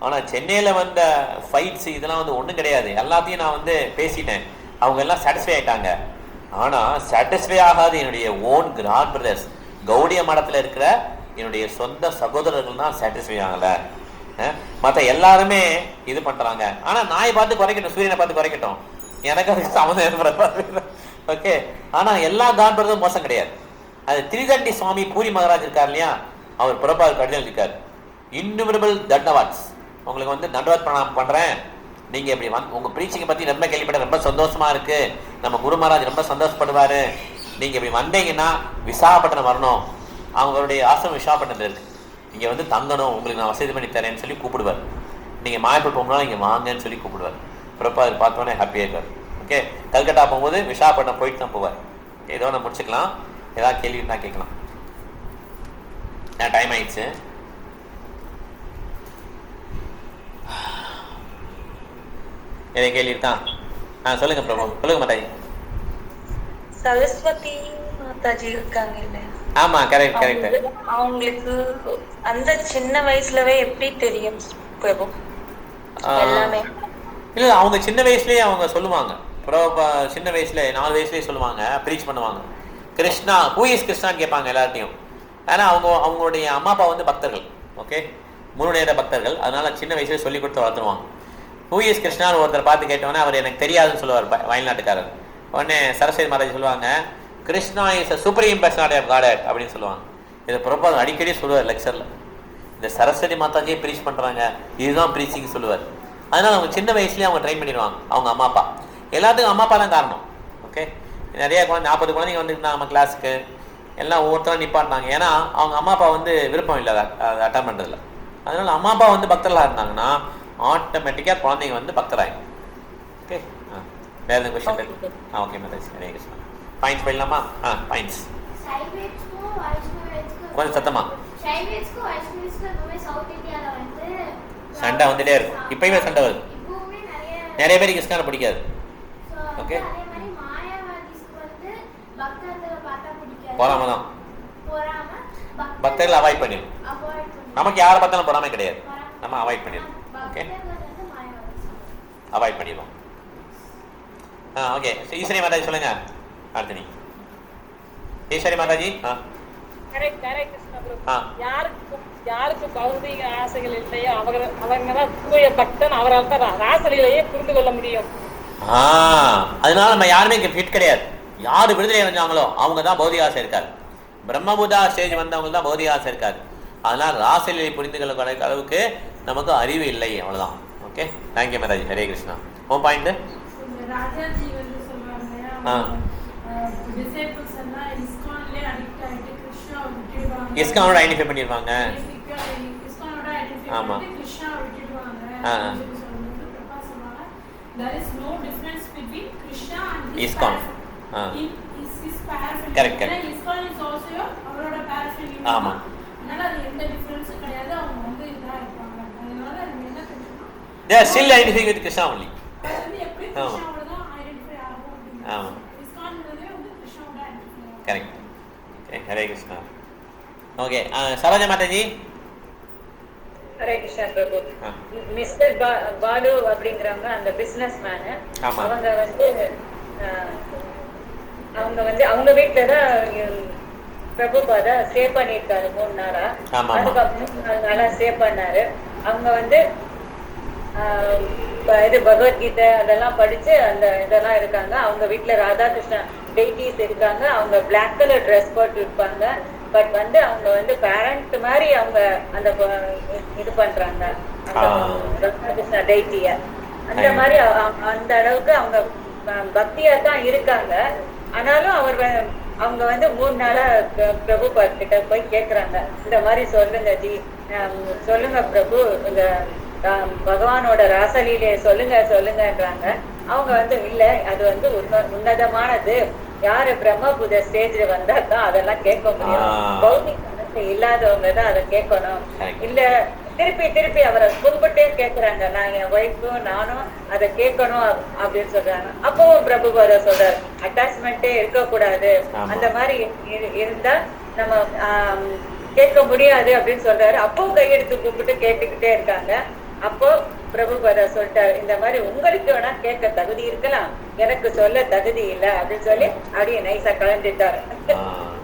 S1: ஆனால் சென்னையில் வந்த ஃபைட்ஸ் இதெல்லாம் வந்து ஒன்றும் கிடையாது, எல்லாத்தையும் நான் வந்து பேசிட்டேன், அவங்க எல்லாம் சாட்டிஸ்ஃபை ஆகிட்டாங்க. ஆனால் சாட்டிஸ்ஃபை ஆகாது என்னுடைய ஓன் கிராண்ட் பிரதர்ஸ், கௌடிய மடத்தில் இருக்கிற என்னுடைய சொந்த சகோதரர்கள் தான் சாட்டிஸ்ஃபை ஆகலை. மற்ற எல்லாருமே இது பண்ணுறாங்க. ஆனால் நாயை பார்த்து குறைக்கட்டும், சூரியனை பார்த்து குறைக்கட்டும், எனக்கு அதுக்கு சம்மந்தம் ஏற்பட. ஓகே, ஆனால் எல்லா கிராண்ட் பிரதரும் மோசம் கிடையாது. அது திரிதண்டி சுவாமி பூரி மகாராஜ் இருக்கார் இல்லையா, அவர் பிரபாத கடிதம் இருக்கார், இன்னுமரபிள் தண்டவாட்ஸ், உங்களுக்கு வந்து தண்டவாத் பிரணாமம் பண்ணுறேன், நீங்கள் இப்படி உங்கள் ப்ரீச்சிங்கை பற்றி ரொம்ப கேள்விப்பட்ட, ரொம்ப சந்தோஷமாக இருக்குது, நம்ம குரு மகாராஜ் ரொம்ப சந்தோஷப்படுவார், நீங்கள் இப்படி வந்தீங்கன்னா விசாகப்பட்டினம் வரணும், அவங்களுடைய ஆசிரமம் விசாகப்பட்டினத்தில் இருக்குது, இங்கே வந்து தங்கணும், உங்களுக்கு நான் வசதி பண்ணி தரேன்னு சொல்லி கூப்பிடுவார். நீங்கள் மாயப்பூர் போகணும்னா இங்கே வாங்கன்னு சொல்லி கூப்பிடுவார். பிரபாதர் பார்த்தோன்னே ஹாப்பியாக இருக்கார். ஓகே, கல்கட்டா போகும்போது விசாகப்பட்டினம் போயிட்டு தான் போவார். ஏதோ நான் முடிச்சுக்கலாம், ஏதாவது கேள்வி தான் கேட்கலாம். டைம் ஆயிடுச்சு. எதை கேள்வி இருக்கா? சொல்லுங்க பிரபு, சொல்லுங்க மாதாஜி.
S4: சரஸ்வதி மாதாஜி இருக்காங்க இல்ல?
S1: ஆமா, கரெக்ட் கரெக்ட்.
S4: அவங்களுக்கு அந்த சின்ன வயசுலவே எப்படி தெரியும் பிரபு எல்லாமே?
S1: இல்ல, அவங்க சின்ன வயசுலயே அவங்க சொல்லுவாங்க. சின்ன வயசுல 4 வயசுலயே சொல்லுவாங்க, ப்ரீச் பண்ணுவாங்க. கிருஷ்ணா, ஹூ இஸ் கிருஷ்ணான்னு கேட்பாங்க எல்லார்ட்டையும். ஏன்னா அவங்களுடைய அம்மா அப்பா வந்து பக்தர்கள். ஓகே, முழு நேர பக்தர்கள், அதனால சின்ன வயசுல சொல்லி கொடுத்து வளர்த்துருவாங்க. ஹூ இஸ் கிருஷ்ணான்னு ஒருத்தர் பார்த்து கேட்டோன்னே அவர் எனக்கு தெரியாதுன்னு சொல்லுவார், வயல்நாட்டுக்காரர். உடனே சரஸ்வதி மாதாஜி சொல்லுவாங்க, Krishna is a supreme personality of god அப்படின்னு சொல்லுவாங்க. இதை பிரபாதம் அடிக்கடி சொல்லுவார் லெக்சரில். இந்த சரஸ்வதி மாதாஜியே ப்ரீச் பண்ணுறாங்க, இதுதான் ப்ரீச்சிங் சொல்லுவார். அதனால் அவங்க சின்ன வயசுலேயே அவங்க ட்ரெயின் பண்ணிடுவாங்க, அவங்க அம்மா அப்பா. எல்லாத்துக்கும் அம்மா அப்பா தான் காரணம். ஓகே, நிறைய 40 குழந்தைங்க வந்துருந்தாங்க நம்ம கிளாஸுக்கு, எல்லாம் ஒவ்வொருத்தரும் நிப்பாட்டினாங்க. ஏன்னா அவங்க அம்மா அப்பா வந்து விருப்பம் இல்லை அதை அட்டன் பண்ணுறதுல. அதனால் அம்மா அப்பா வந்து பக்தர்களாக இருந்தாங்கன்னா ஆட்டோமேட்டிக்காக குழந்தைங்க வந்து பக்தராகும். ஓகே, வேறு எதுவும் கொஸ்டின் இருக்கு? ஓகே மாதாஜி, ஹரே கிருஷ்ணா. பாயிண்ட்ஸ் போயிடலாமா? பாயிண்ட்ஸ் கொஞ்சம் சத்தமா. சண்டை வந்துட்டே இருக்கும், இப்பயுமே சண்டை வருது. நிறைய பேருக்கு கிருஷ்ணனை பிடிக்காது. ஓகே, பொறாம தான், பக்தர்கள் அவாய்ட் பண்ணிடும். நமக்கு யாரை பார்த்தாலும் பொறாமை கிடையாது, நம்ம அவாய்ட் பண்ணிடுவோம். ஓகே, அவாய்ட் பண்ணிடுவோம். ஓகே, ஈஸ்வரி மாதாஜி சொல்லுங்க. அடுத்து நீ ஈஸ்வரி மாதாஜி.
S5: யாருக்கு பௌதிக ஆசைகள் இல்லையோ அவங்க தான் தூய பக்தன், அவரால் தான் ராசலீலையே புரிந்து கொள்ள முடியும்.
S1: அதனால நம்ம யாருமே இங்கே ஃபிட் கிடையாது. யார் விடுதலை அடைஞ்சாங்களோ அவங்க தான் பௌதிக ஆசை இருக்காது. பிரம்மபுதா ஸ்டேஜ் வந்தவங்க தான் பௌதிக ஆசை இருக்காது. அதனால் ராசலீலை புரிந்து கொள்ள அளவுக்கு நமக்கு அறிவு இல்லை, அவ்வளோதான். Okay, thank you Mataji, Hare Krishna. Oh point
S6: Rajaji வந்து சொல்றாங்க, டிசைபிள்ஸ் எல்லாம் இஸ்கான்லயே அடிக்ட் ஆயிட்டு கிருஷ்ணாவை விட்டுடுவாங்க.
S1: இஸ்கானோட ஐடென்டிஃபை பண்ணிடுவாங்க.
S6: இஸ்கானோட ஐடென்டிஃபை பண்ணி கிருஷ்ணாவை விட்டுடுவாங்க. சொல்லும்போது பிரபா சொன்னாங்க, there is no difference between Krishna and
S1: ISKCON.
S6: His paraphernalia.
S1: Correct.
S6: ISKCON is also அவரோட paraphernalia.
S1: ஆமா,
S6: அதனால அது எந்த டிஃபரன்ஸும் கிடையாது, அவங்க வந்து இதா இருப்பாங்க. அதனால நம்ம என்ன தெரியுமா,
S1: they are still identifying with Krishna only.
S6: அது வந்து எப்படி கிருஷ்ணாவோட தான் ஐடென்டிஃபை ஆகும் அப்படிங்கிறது.
S1: ஆமா,
S6: இஸ்கான்லயே வந்து கிருஷ்ணாவோட ஐடென்டிஃபை ஆகும்.
S1: Correct. Okay, Hare Krishna. Okay, Saroja Mataji.
S2: Hare Krishna Prabhu. Mister Balu அப்படிங்கிறவங்க அந்த பிசினஸ் மேனு. அவங்க வந்து அவங்க வீட்டுல தான் பிரபுபாதா ஸ்டே பண்ணியிருக்காரு 3 நாளா. அதுக்கப்புறம் 4 நாளா ஸ்டே பண்ணாரு. அவங்க வந்து இது பகவத்கீதை அதெல்லாம் படிச்சு அந்த இதெல்லாம் இருக்காங்க. அவங்க வீட்டுல ராதாகிருஷ்ணா டெய்டிஸ் இருக்காங்க. அவங்க பிளாக் கலர் ட்ரெஸ் போட்டு இருப்பாங்க. பட் வந்து அவங்க வந்து பேரண்ட் மாதிரி அவங்க அந்த இது பண்றாங்க ராதாகிருஷ்ணா டெய்டிய. அந்த மாதிரி அந்த அளவுக்கு அவங்க பக்தியா தான் இருக்காங்க. ஆனாலும் அவங்க வந்து 3 நாளா பிரபுபாத் கிட்ட போய் கேக்குறாங்க, இந்த மாதிரி சொல்லுங்க ஜி, சொல்லுங்க பிரபு, இந்த பகவானோட ராசலீலையை சொல்லுங்கன்றாங்க. அவங்க வந்து இல்ல, அது வந்து உன்னதமானது, யாரு பிரம்மபுத ஸ்டேஜ்ல வந்தா தான் அதெல்லாம் கேட்க முடியும். பௌதிக மனசு இல்லாதவங்க தான் அதை கேட்கணும். இல்ல திருப்பி அவரை கும்பிட்டே கேக்குறாங்க, நான் என் ஒய்ஃபும் நானும் அதை கேட்கணும் அப்படின்னு சொல்றாங்க. அப்பவும் பிரபுபாத சொல்றாரு அட்டாச்மெண்டே இருக்கக்கூடாது, அந்த மாதிரி இருந்தா நம்ம கேட்க முடியாது அப்படின்னு சொல்றாரு. அப்பவும் கையெடுத்து கும்பிட்டு கேட்டுக்கிட்டே இருக்காங்க. அப்போ பிரபுபாதா சொல்லிட்டாரு, இந்த மாதிரி உங்களுக்கு வேணா கேட்க தகுதி இருக்கலாம், எனக்கு சொல்ல தகுதி இல்லை அப்படின்னு சொல்லி அப்படியே நைஸா கலந்துட்டாரு.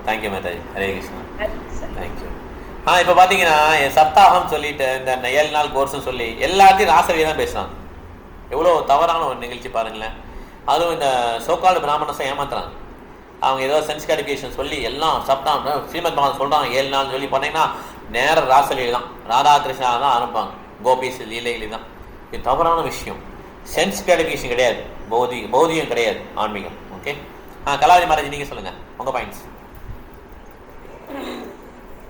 S1: தேங்க்யூ மாதாஜி. ஹரே கிருஷ்ணா. தேங்க்யூ. இப்போ பார்த்தீங்கன்னா சப்தாகம் சொல்லிட்டு இந்த 7 நாள் கோர்ஸும் சொல்லி எல்லாத்தையும் ராசவியை தான் பேசுகிறாங்க. எவ்வளோ தவறான ஒரு நிகழ்ச்சி பாருங்களேன். அதுவும் இந்த சோக்காடு பிராமணஸை ஏமாத்துறாங்க. அவங்க ஏதோ சென்ஸ் கிளாரிஃபிகேஷன் சொல்லி எல்லாம் சப்தாகம் ஸ்ரீமத் பகவான் சொல்கிறாங்க 7 நாள் சொல்லி போனீங்கன்னா நேரம் ராசலீலை தான், ராதாகிருஷ்ணா தான் ஆரம்பிப்பாங்க, கோபிஸ் லீலைகளி தான். இது தவறான விஷயம். சென்ஸ் கிளாரிஃபிகேஷன் கிடையாது, பௌதிகம் கிடையாது, ஆன்மீகம். ஓகே. கலாவதி மாதாஜி நீங்கள் சொல்லுங்கள் உங்கள் பாயிண்ட்ஸ்.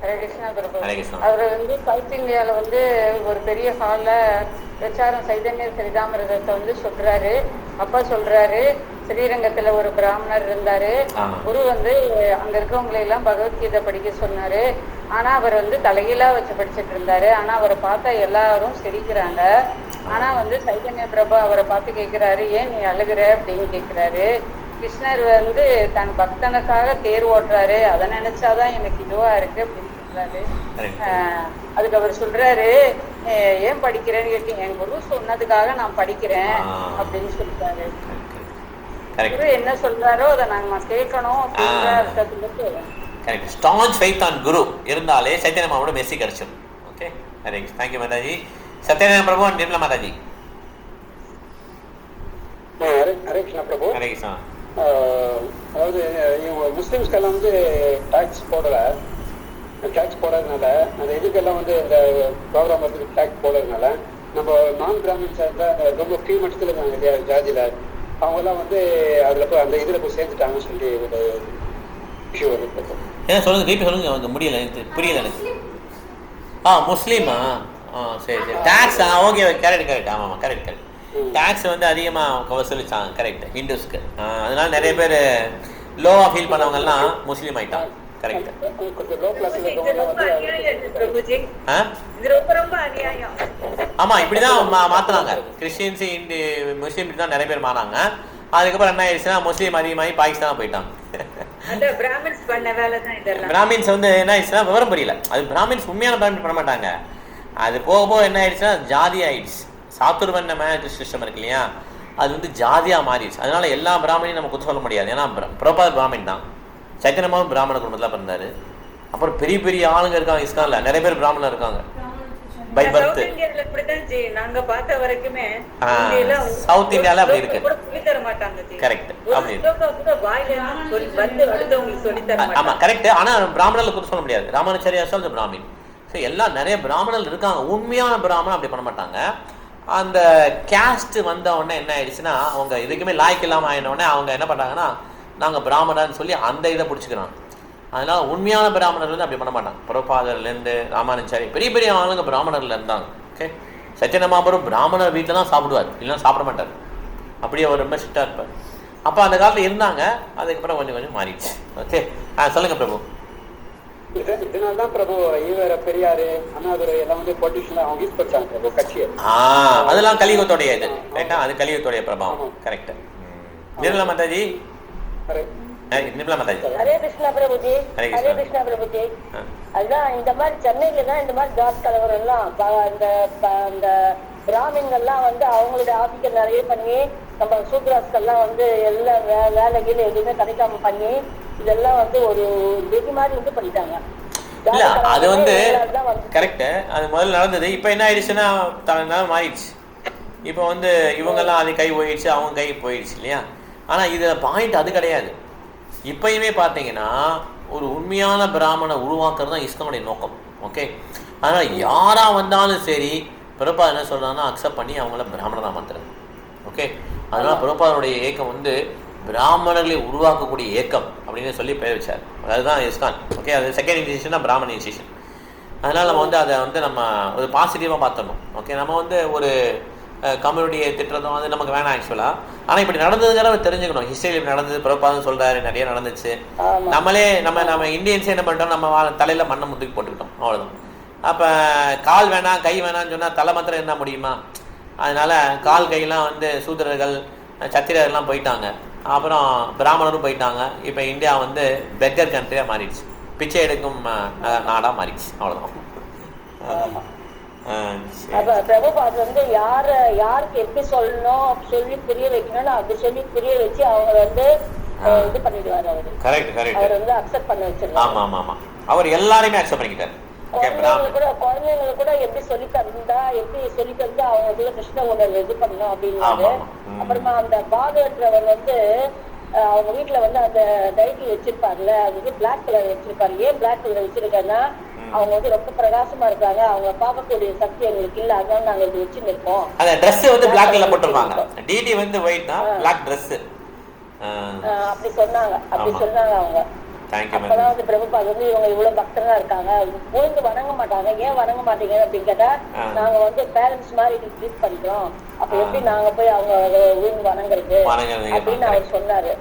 S2: ஹரே கிருஷ்ணா பிரபு.
S1: ஹரே கிருஷ்ணா.
S2: அவர் சவுத் இந்தியாவில் ஒரு பெரிய ஹாலில் பிரச்சாரம் சைதன்ய சரிதாமிரதத்தை சொல்றாரு. அப்பா சொல்றாரு, ஸ்ரீரங்கத்துல ஒரு பிராமணர் இருந்தாரு. குரு அங்க இருக்கவங்களை எல்லாம் பகவத்கீதை படிக்க சொன்னாரு. ஆனா அவர் தலைகீழா வச்சு படிச்சுட்டு இருந்தாரு. ஆனா அவரை பார்த்தா எல்லாரும் சிரிக்கிறாங்க. ஆனா சைதன்ய பிரபு அவரை பார்த்து கேட்கிறாரு, ஏன் நீ அழுகுற அப்படின்னு கேட்கிறாரு. கிருஷ்ணர் தன் பக்தனுக்காக தேர் ஓட்டுறாரு, அதை நினைச்சாதான் எனக்கு இதுவா இருக்கு அப்படின்னு சொல்றாரு. அதுக்கு அவர் சொல்றாரு, ஏன் படிக்கிறேன்னு கேட்டீங்க, என் குரு சொன்னதுக்காக நான் படிக்கிறேன் அப்படின்னு சொல்றாரு. குரு என்ன சொல்றாரோ அதை நாங்க கேட்கணும் அப்படின்ற அர்த்தத்துக்கு.
S1: Correct. Staunch faith on guru இருந்தாலே சைத்தன்ய மாவோட மெஸ்ஸி கிடைச்சிடும். Okay. Hare Krishna. Thank you Mataji. Satyanarayana Prabhu and Nirmala Mataji.
S3: Hare Krishna Prabhu.
S1: Hare Krishna.
S3: அதாவது இவங்க முஸ்லிம்ஸ்க்கெல்லாம் டாக்ஸ் போடுறதுனால அந்த இதுக்கெல்லாம் இந்த ப்ரோக்ராம் டாக்ஸ் போடுறதுனால நம்ம நான் பிராமின்ஸ் ரொம்ப கீழ் மட்டத்தில் இருக்காங்க இல்லையா ஜாதியில், அவங்கெல்லாம் அதில் போய் அந்த இதில் போய் சேர்ந்துட்டாங்கன்னு சொல்லி ஒரு இஷ்யூ வருது.
S1: ஏன் சொல்லுங்க, திருப்பி சொல்லுங்க, அவங்க முடியல, எனக்கு புரியல எனக்கு. முஸ்லீமா? சரி. Tax okay, correct. ஆமாம், கரெக்ட். டேக்ஸ் அதிகமாக வசூலிச்சாங்க. கரெக்ட். ஹிந்துஸ்க்கு. அதனால நிறைய பேர் லோவாக ஃபீல் பண்ணவங்கலாம் முஸ்லீம் ஆயிட்டாங்க. கரெக்ட். ஆமா, இப்படிதான் மாத்தினாங்க. கிறிஸ்டியன்ஸ் முஸ்லீம் இப்படி தான் நிறைய பேர் மாறாங்க. அதுக்கப்புறம் என்ன ஆயிடுச்சுன்னா முஸ்லீம் அதிகமாகி பாகிஸ்தான் போயிட்டாங்க. பிராமின்ஸ் என்ன ஆயிடுச்சுன்னா விவரம் புரியல. அது பிராமின்ஸ் உண்மையான பிராமின் பண்ண மாட்டாங்க. அது போக என்ன ஆயிடுச்சுன்னா ஜாதி ஆயிடுச்சு. சாத்துர்வர்ண மேரேஜ் சிஸ்டம் இருக்கு இல்லையா, அது ஜாதியா மாறிடுச்சு. அதனால எல்லா பிராமணையும் நம்ம குற்றம் சொல்ல முடியாது. ஏன்னா பிரபாத் பிராமின் தான், சைத்தன்யமாவும் பிராமண குடும்பத்தில் பிறந்தாரு. அப்புறம் பெரிய பெரிய ஆளுங்க இருக்காங்க இஸ்கான்ல, நிறைய பேர் பிராமணர் இருக்காங்க பை பர்த்.
S2: நாங்க பார்த்த வரைக்குமே
S1: சவுத் இந்தியால அப்படி இருக்கு. கரெக்ட். ஆமா, கரெக்ட். ஆனா பிராமணர்ல குற்றம் சொல்ல முடியாது. ராமானுச்சாரியா சொல்ற பிராமின். எல்லாம் நிறைய பிராமணர்கள் இருக்காங்க. உண்மையான பிராமணன் அப்படி பண்ண மாட்டாங்க. அந்த கேஸ்ட் வந்த உடனே என்ன ஆயிடுச்சுன்னா அவங்க இதுக்குமே லாய்க்கு இல்லாமல் ஆயின உடனே அவங்க என்ன பண்ணுறாங்கன்னா நாங்கள் பிராமணர்னு சொல்லி அந்த இதை பிடிச்சிக்கிறாங்க. அதனால உண்மையான பிராமணர்கள் அப்படி பண்ண மாட்டாங்க. புரோபாதர்லேருந்து ராமானுச்சாரி பெரிய பெரிய ஆளுங்க பிராமணர்ல இருந்தாங்க. ஓகே. சைத்தன்ய மகாபிரபு பிராமணர் வீட்டில் தான் சாப்பிடுவார், இல்லைன்னா சாப்பிட மாட்டார். அப்படியே அவர் ரொம்ப ஸ்ட்ரிக்டாக இருப்பார். அப்போ அந்த காலத்தில் இருந்தாங்க. அதுக்கப்புறம் கொஞ்சம் மாறிடுச்சு. ஓகே. சொல்லுங்க பிரபு.
S3: இதனால்தான் பிரபு ஈவர பெரியாரு அண்ணாதுரை எல்லாம் பொலிட்டிஷியன் அவங்க யூஸ் பண்றாங்க பிரபு கட்சியை.
S1: அதெல்லாம் கலியுகத்தோடைய இது ரைட்டா, அது கலியுகத்தோடைய பிரபாவம். கரெக்ட். நிர்மலா மாதாஜி. நிர்மலா மாதாஜி.
S2: ஹரே கிருஷ்ணா பிரபுஜி. ஹரே கிருஷ்ணா பிரபுஜி. அதான் இந்த மாதிரி சென்னையில தான் இந்த மாதிரி ஜாத் கலவரம் எல்லாம் அந்த பிராமின்கள்லாம் அவங்களுடைய ஆதிக்கம் நிறைய பண்ணி நம்ம சூத்ராஸ்கெல்லாம் எல்லா வேலைகள் எதுவுமே கிடைக்காம பண்ணி இதெல்லாம் ஒரு வெகு மாதிரி பண்ணிட்டாங்க.
S1: இல்ல அது கரெக்ட். அது முதல்ல நடந்தது. இப்ப என்ன ஆயிடுச்சுன்னா மாறிடுச்சு. இப்போ இவங்கெல்லாம் அது கை போயிடுச்சு, அவங்க கை போயிடுச்சு இல்லையா. ஆனா இதுல பாயிண்ட் அது கிடையாது. இப்பயுமே பார்த்தீங்கன்னா ஒரு உண்மையான பிராமணனை உருவாக்குறது தான் இஸ்கானுடைய நோக்கம். ஓகே. அதனால யாரா வந்தாலும் சரி பிரபா என்ன சொல்றாங்கன்னா அக்செப்ட் பண்ணி அவங்கள பிராமணனா மாத்துறாங்க. ஓகே. அதனால பிரபாவுடைய இயக்கம் பிராமணர்களை உருவாக்கக்கூடிய இயக்கம் அப்படின்னு சொல்லி பெயர் வச்சார். அதுதான் இஸ்கான். ஓகே. அது செகண்ட் இனிஷியேஷன் தான் பிராமண இனிஷியேஷன். அதனால நம்ம அதை நம்ம ஒரு பாசிட்டிவாக பார்த்துடணும். ஓகே. நம்ம ஒரு கம்யூனிட்டியை திட்டுறதும் அது நமக்கு வேணாம் ஆக்சுவலாக. ஆனால் இப்படி நடந்ததுங்கிறத தெரிஞ்சுக்கணும். ஹிஸ்டரியில் இப்படி நடந்தது, பிரபாதம் சொல்கிறாரு, நிறைய நடந்துச்சு. நம்மளே நம்ம இந்தியன்ஸே என்ன பண்ணிட்டோம், நம்ம தலையில் மண்ணை முதுக்கி போட்டுக்கிட்டோம், அவ்வளோதான். அப்போ கால் வேணாம் கை வேணாம்னு சொன்னால் தலை மாத்திரம் என்ன முடியுமா? அதனால் கால் கையெல்லாம் வந்து சூத்திரர்கள் சத்திரர்கள்லாம் போயிட்டாங்க, அப்புறம் பிராமணரும் போயிட்டாங்க. இப்போ இந்தியா வந்து பெக்கர் கண்ட்ரியாக மாறிடுச்சு, பிச்சை எடுக்கும் நாடாக மாறிடுச்சு, அவ்வளோதான்.
S2: பிரபுபாத் வந்து யாருக்கு எப்படி சொல்லணும் சொல்லி புரிய வைக்கணும்னு அப்படி சொல்லி புரிய வச்சு அவங்க வந்து இது பண்ணிடுவாரு. அவரு கரெக்ட் அவர் வந்து அக்செப்ட் பண்ண வச்சிருக்காரு.
S1: ஆமா அவர் எல்லாரையுமே அக்செப்ட் பண்ணிக்கிட்டாரு.
S2: குழந்தைங்களுக்கு கூட எப்படி சொல்லி தந்தா அவங்க இதுல கிருஷ்ண உணர்வு இது பண்ணணும் அப்படின்னாரு. அப்புறமா அந்த பாகவத்ரவர் வந்து அவங்க வீட்டுல வந்து அந்த டைட்டி வச்சிருப்பாருல்ல, அது வந்து பிளாக் கலர் வச்சிருப்பாரு. ஏன் பிளாக் கலர் வச்சிருக்கேன்னா அவங்க வந்து ரொம்ப பிரகாசமா இருக்காங்க, அவங்க பார்க்கக்கூடிய சக்தி எங்களுக்கு இல்ல, அதனால நாங்க இது வச்சு நிற்போம்.
S1: அந்த Dress வந்து பிளாக் கலர்ல போட்டுருப்பாங்க, டிடி வந்து ஒயிட் தான், பிளாக் Dress.
S2: அப்படி சொன்னாங்க அவங்க. அப்பதான் வந்து பிரபுபாத் வந்து இவங்க இவ்வளவு பக்தரா இருக்காங்க, விழுந்து வணங்க மாட்டாங்க, ஏன் வணங்க மாட்டீங்க அப்படின்னு கேட்டா நாங்க வந்து பேரண்ட்ஸ் மாதிரி ட்ரீட் பண்றோம், அப்ப எப்படி நாங்க போய் அவங்க விழுந்து வணங்குறது அப்படின்னு அவர் சொன்னாரு.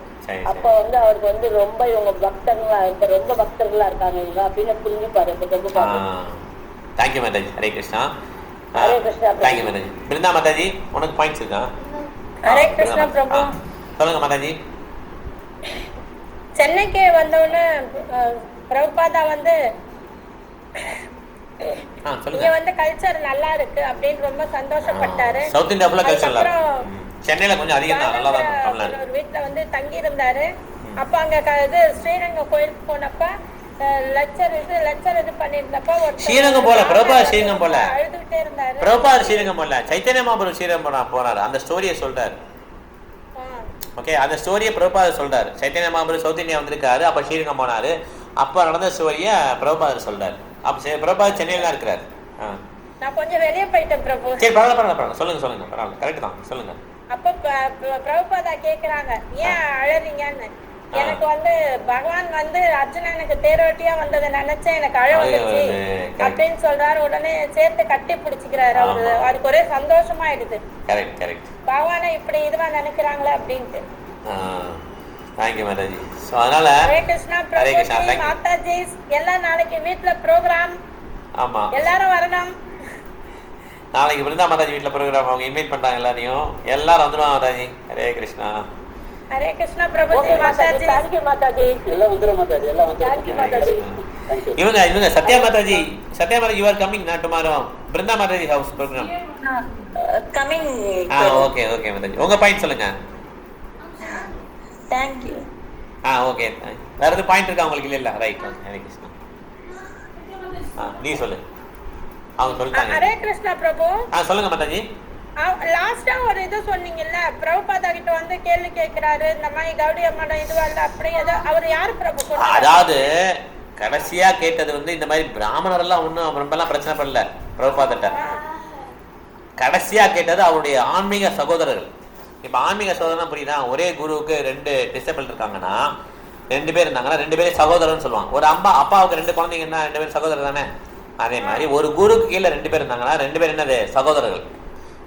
S2: அப்ப வந்து அவருக்கு வந்து ரொம்ப இவங்க ரொம்ப பக்தர்களா இருக்காங்க இவங்க அப்படின்னு புரிஞ்சுப்பாரு பிரபுபாத்.
S1: தேங்க்யூ மாதாஜி. ஹரே கிருஷ்ணா.
S2: ஹரே கிருஷ்ணா.
S1: தேங்க்யூ மாதாஜி. பிருந்தா மாதாஜி உனக்கு பாயிண்ட்ஸ் இருக்கா?
S2: ஹரே கிருஷ்ணா பிரபு.
S1: சொல்லுங்க மாதாஜி.
S2: சென்னைக்கு வந்தோடனே பிரபுபாதா வந்து இங்க வந்து கல்ச்சர் நல்லா இருக்கு அப்படின்னு ரொம்ப சந்தோஷப்பட்டாரு.
S1: சவுத் இந்தியா ஃபுல்லா கல்ச்சர் நல்லா இருக்கு. சென்னையில கொஞ்சம் அதிகம் தான், நல்லா தான் இருக்கு.
S2: ஒரு வீட்ல வந்து தங்கி இருந்தாரு. அப்ப அங்க இது ஸ்ரீரங்கம் கோயிலுக்கு போனப்ப லெக்சர் இது பண்ணிருந்தப்ப
S1: ஸ்ரீரங்கம் போல பிரபுபாத் ஸ்ரீரங்கம் போல
S2: அழுதுட்டே இருந்தாரு.
S1: பிரபுபாத் ஸ்ரீரங்கம் போல சைத்தன்ய மகாபிரபு ஸ்ரீரங்கம் போனாரு. அந்த ஸ்டோரியை சொல்றாரு. ஓகே, அந்த ஸ்டோரியை பிரபுபாத் சொல்றாரு. சைத்தன்ய மகாபிரபு சவுத் இந்தியா வந்திருக்காரு, அப்ப ஸ்ரீரங்கம் போனாரு, அப்ப நடந்த ஸ்டோரியை பிரபுபாத் சொல்றாரு. அப்ப பிரபுபாத் சென்னையில தான் இருக்கிறாரு.
S2: நான் கொஞ்சம் வெளியே போயிட்டேன் பிரபு.
S1: சரி, பரவாயில்ல சொல்லுங்க பரவாயில்ல, கரெக்ட் தான், சொல்லுங்க.
S2: அப்ப பிரபுபாதா கேக்குறாங்க ஏன் அழறீங்கன்னு. எனக்கு வந்து பகவான் வந்து அர்ஜுனனுக்கு தேரோட்டியா வந்ததை நினைச்சேன், எனக்கு அழ வந்துச்சு அப்படின்னு சொல்றாரு. உடனே சேர்த்து கட்டி பிடிச்சிக்கிறாரு. அவரு அதுக்கு ஒரே சந்தோஷமாயிடுது. பகவானை இப்படி இதுவா நினைக்கிறாங்களே அப்படின்ட்டு.
S1: தேங்க்யூ மாதாஜி. சோ அதனால
S2: ஹரே கிருஷ்ணா பிரபு மாதாஜி எல்லாம் நாளைக்கு வீட்ல ப்ரோகிராம். ஆமா, எல்லாரும் வரணும்.
S1: நாளைக்கு பிருந்தா மாதாஜி வீட்ல ப்ரோகிராம், அவங்க இன்வைட் பண்றாங்க எல்லாரையும். எல்லாரும் வந்துருவாங்க மாதாஜி. ஹரே கிருஷ்ணா.
S2: ஹரே கிருஷ்ணா பிரபு மாதாஜி. Thank you Mataji.
S3: எல்லாம் வந்துரும் மாதாஜி, எல்லாம் வந்துரும்.
S2: Thank you Mataji.
S1: இவங்க Satya Mataji you are coming not tomorrow Brinda Mataji house programme
S4: coming.
S1: Okay Mataji, உங்க பாயிண்ட் சொல்லுங்க.
S4: Thank you.
S1: ஓகே, வேற ஏதாவது பாயிண்ட் இருக்கா உங்களுக்கு? இல்ல ரைட். ஹரே கிருஷ்ணா. நீ சொல்லு. அவங்க சொல்லிட்டாங்க.
S2: ஹரே கிருஷ்ணா பிரபு.
S1: சொல்லுங்க மாதாஜி.
S2: லாஸ்டா ஒரு இது சொன்னீங்கல்ல, பிரபுபாதா கிட்ட வந்து கேள்வி கேட்கிறாரு, இந்த மாதிரி கௌடி அம்மாட இதுவா இல்ல அப்படி ஏதோ. அவர் யாரு பிரபு சொன்னாரு?
S1: அதாவது கடைசியா கேட்டது வந்து இந்த மாதிரி பிராமணர் எல்லாம் ஒன்றும் ரொம்பலாம் பிரச்சனை பண்ணல பிரபுபாதட்ட. கடைசியா கேட்டது அவருடைய ஆன்மீக சகோதரர்கள். இப்ப ஆன்மீக சகோதரன் புரியுதா? ஒரே குருவுக்கு 2 டிசபிள் இருக்காங்கன்னா, 2 பேர் இருந்தாங்கன்னா 2 பேரும் சகோதரர்னு சொல்லுவாங்க. ஒரு அப்பாவுக்கு 2 குழந்தைங்கன்னா 2 பேரும் சகோதரர் தானே. அதே மாதிரி ஒரு குருக்கு கீழே 2 பேர் இருந்தாங்கன்னா 2 பேர் என்னது? சகோதரர்கள்.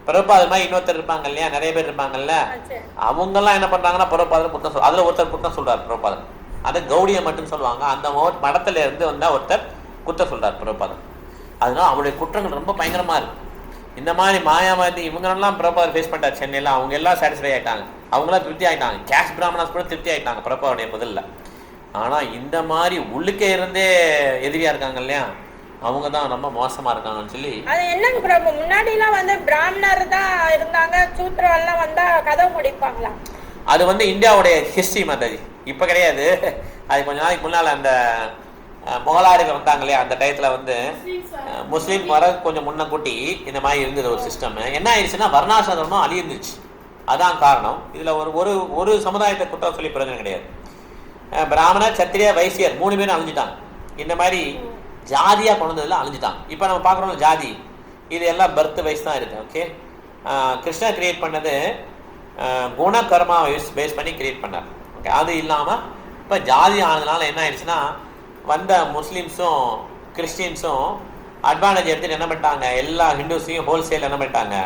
S1: பிரபுபாத மாதிரி இன்னொருத்தர் இருப்பாங்க இல்லையா, நிறைய பேர் இருப்பாங்கல்ல, அவங்க எல்லாம் என்ன பண்றாங்கன்னா பிரபுபாதர் குத்தம் அதுல ஒருத்தர் குத்தம் சொல்றாரு பிரபுபாதர். அதை கௌடியை மட்டும் சொல்லுவாங்க. அந்த மடத்துல இருந்து வந்தா ஒருத்தர் குத்த சொல்றாரு பிரபுபாதர். அதனால அவருடைய குற்றங்கள் ரொம்ப பயங்கரமா இருக்கு. இந்த மாதிரி மாயாவாதி இவங்களெல்லாம் பிரபுபாதர் ஃபேஸ் பண்ணிட்டார் சென்னையில. அவங்க எல்லாம் சாட்டிஸ்ஃபை ஆயிட்டாங்க, அவங்களாம் திருப்தி ஆயிட்டாங்க. கேஷ் பிராமணாஸ் கூட திருப்தி ஆயிட்டாங்க பிரபுபாவுடைய பதில்ல. ஆனா இந்த மாதிரி உள்ளுக்கே இருந்தே எதிரியா இருக்காங்க இல்லையா, அவங்க தான் ரொம்ப மோசமா இருக்காங்கன்னு சொல்லி.
S2: அது என்னங்க பிரபு, முன்னாடி எல்லாம் வந்து பிராமணர் தான் இருந்தாங்க, சூத்திரம் எல்லாம் வந்தா கதவு முடிப்பாங்களா?
S1: அது வந்து இந்தியாவுடைய ஹிஸ்டரி மாதாஜி, இப்ப கிடையாது. அது கொஞ்ச நாளைக்கு முன்னால அந்த முகலாயர்கள் வந்தாங்க இல்லையா, அந்த டயத்துல வந்து முஸ்லீம் வர கொஞ்சம் முன்ன கூட்டி இந்த மாதிரி இருந்தது ஒரு சிஸ்டம். என்ன ஆயிடுச்சுன்னா வர்ணாசிரமம் அழியிருந்துச்சு. அதான் காரணம். இதுல ஒரு சமுதாயத்தை குற்றம் சொல்லி பிரயோஜனம் கிடையாது. பிராமண சத்திரிய வைசியர் 3 பேரும் அழிஞ்சிட்டாங்க. இந்த மாதிரி ஜாதியா கொண்டதுல அழிஞ்சிட்டாங்க. இப்ப நம்ம பாக்குறோம் ஜாதி, இது எல்லாம் பர்த் வைஸ் தான் இருக்கு. ஓகே, கிருஷ்ணா கிரியேட் பண்ணது குண கர்மா பேஸ் பண்ணி கிரியேட் பண்ணார். ஓகே, அது இல்லாம இப்ப ஜாதி ஆனதுனால என்ன ஆயிடுச்சுன்னா வந்த முஸ்லீம்ஸும் கிறிஸ்டின்ஸும் அட்வான்டேஜ் எடுத்துட்டு என்ன பண்ணிட்டாங்க, எல்லா ஹிந்துஸையும் ஹோல்சேல் என்ன பண்ணிட்டாங்க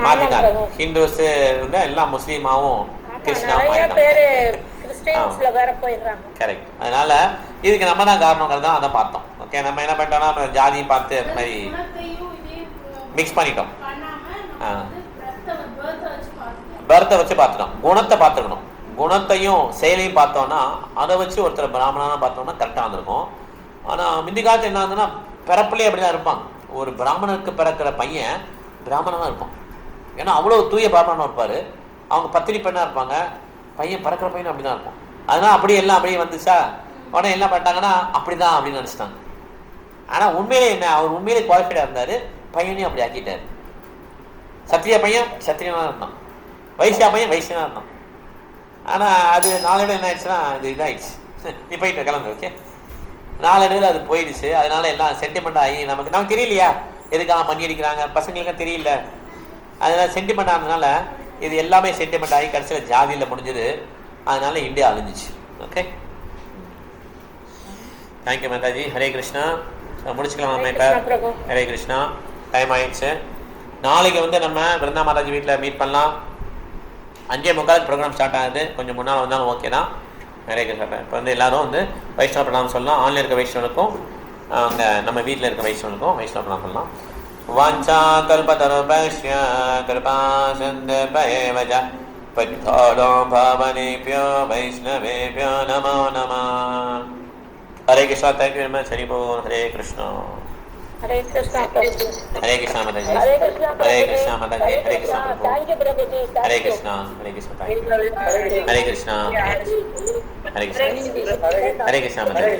S1: மாத்திட்டாங்க. ஹிந்துஸ் எல்லாம் முஸ்லீமாவும் கிறிஸ்டினாவும்
S4: நிறைய
S1: ஆயிட்டாங்க.
S4: பேரு கிறிஸ்டியன்ஸ்ல வேற போயிடுறாங்க.
S1: கரெக்ட். அதனால இதுக்கு நம்ம தான் காரணங்கிறது தான் அதை பார்த்தோம். ஓகே, நம்ம என்ன பண்ணிட்டோம்னா நம்ம ஜாதியை பார்த்து அந்த மாதிரி மிக்ஸ் பண்ணிட்டோம். பர்த்தை வச்சு பார்த்துட்டோம், குணத்தை பார்த்துக்கணும். குணத்தையும் செயலையும் பார்த்தோம்னா அதை வச்சு ஒருத்தர் பிராமணனா பார்த்தோம்னா கரெக்டாக வந்திருக்கும். ஆனால் முந்தி காலத்து என்ன ஆகுதுன்னா பிறப்புலேயே அப்படி தான் இருப்பாங்க. ஒரு பிராமணனுக்கு பிறக்கிற பையன் பிராமணனாக இருப்பான். ஏன்னா அவ்வளோ தூய பிராமணனாக இருப்பார். அவங்க பத்தினி பெண்ணாக இருப்பாங்க. பையன் பிறக்கிற பையனும் அப்படி தான் இருக்கும். அதனால் அப்படியே எல்லாம் அப்படியே வந்துச்சா உடனே என்ன பண்ணிட்டாங்கன்னா அப்படி தான் அப்படின்னு நினச்சிட்டாங்க. ஆனால் உண்மையிலே என்ன, அவர் உண்மையிலே குவாலிஃபைடாக இருந்தார். பையனையும் அப்படி ஆக்கிட்டார். சத்திரிய பையன் சத்திரியனாக இருந்தான், வைசியா பையன் வைசியனாக இருந்தான். ஆனால் அது நாளோட என்ன ஆயிடுச்சுன்னா இது இதாகிடுச்சு. நீ போயிட்டு கிளம்பு. ஓகே, நாளடைவில் அது போயிடுச்சு. அதனால எல்லாம் சென்டிமெண்ட் ஆகி நமக்கு தெரியலையா எதுக்காக மணி அடிக்கிறாங்க, பசங்களுக்கும் தெரியல. அதனால சென்டிமெண்ட் ஆனதுனால இது எல்லாமே சென்டிமெண்ட் ஆகி கடைசியில் ஜாதியில் முடிஞ்சது. அதனால இந்தியா அழிஞ்சிச்சு. Okay, thank you Mataji. ஹரே கிருஷ்ணா. முடிச்சுக்கலாமா இப்போ? ஹரே கிருஷ்ணா. டைம் ஆயிடுச்சு. நாளைக்கு நம்ம பிருந்தா மாதாஜி வீட்டில் மீட் பண்ணலாம். 5:45 ப்ரோக்ராம் ஸ்டார்ட் ஆகுது. கொஞ்சம் முன்னால் வந்தாலும் ஓகே தான். ஹரே கிருஷ்ணா. இப்போ எல்லாரும் வைஷ்ணவ பிரணாமம் சொல்லலாம். ஆன்லைன் இருக்க வைஷ்ணவனுக்கும் அங்கே நம்ம வீட்டில் இருக்க வைஷ்ணவனுக்கும் வைஷ்ணவ பிரணாமம் சொல்லலாம். வாஞ்சா கல்பதருபஸ்ய கிருபா சிந்தேவ ஜ பத்தோலோ பவனேப்யோ வைஷ்ணவேப்யோ நமோ நமः. Hare Krishna. Thank you very much. Hari போல். ஹரே கிருஷ்ணா.
S4: ஹரே கிருஷ்ணா.
S1: ஹரே கிருஷ்ணா மாதாஜி.
S4: ஹரே கிருஷ்ணா.
S1: ஹரே கிருஷ்ணா மாதாஜி. ஹரே கிருஷ்ணா பிரபு.
S4: தேங்க்யூ பிரபுஜி.
S1: ஹரே கிருஷ்ணா. ஹரே கிருஷ்ணா. ஹரே கிருஷ்ணா. ஹரே கிருஷ்ணா. ஹரே கிருஷ்ணா. ஹரே கிருஷ்ணா மாதாஜி.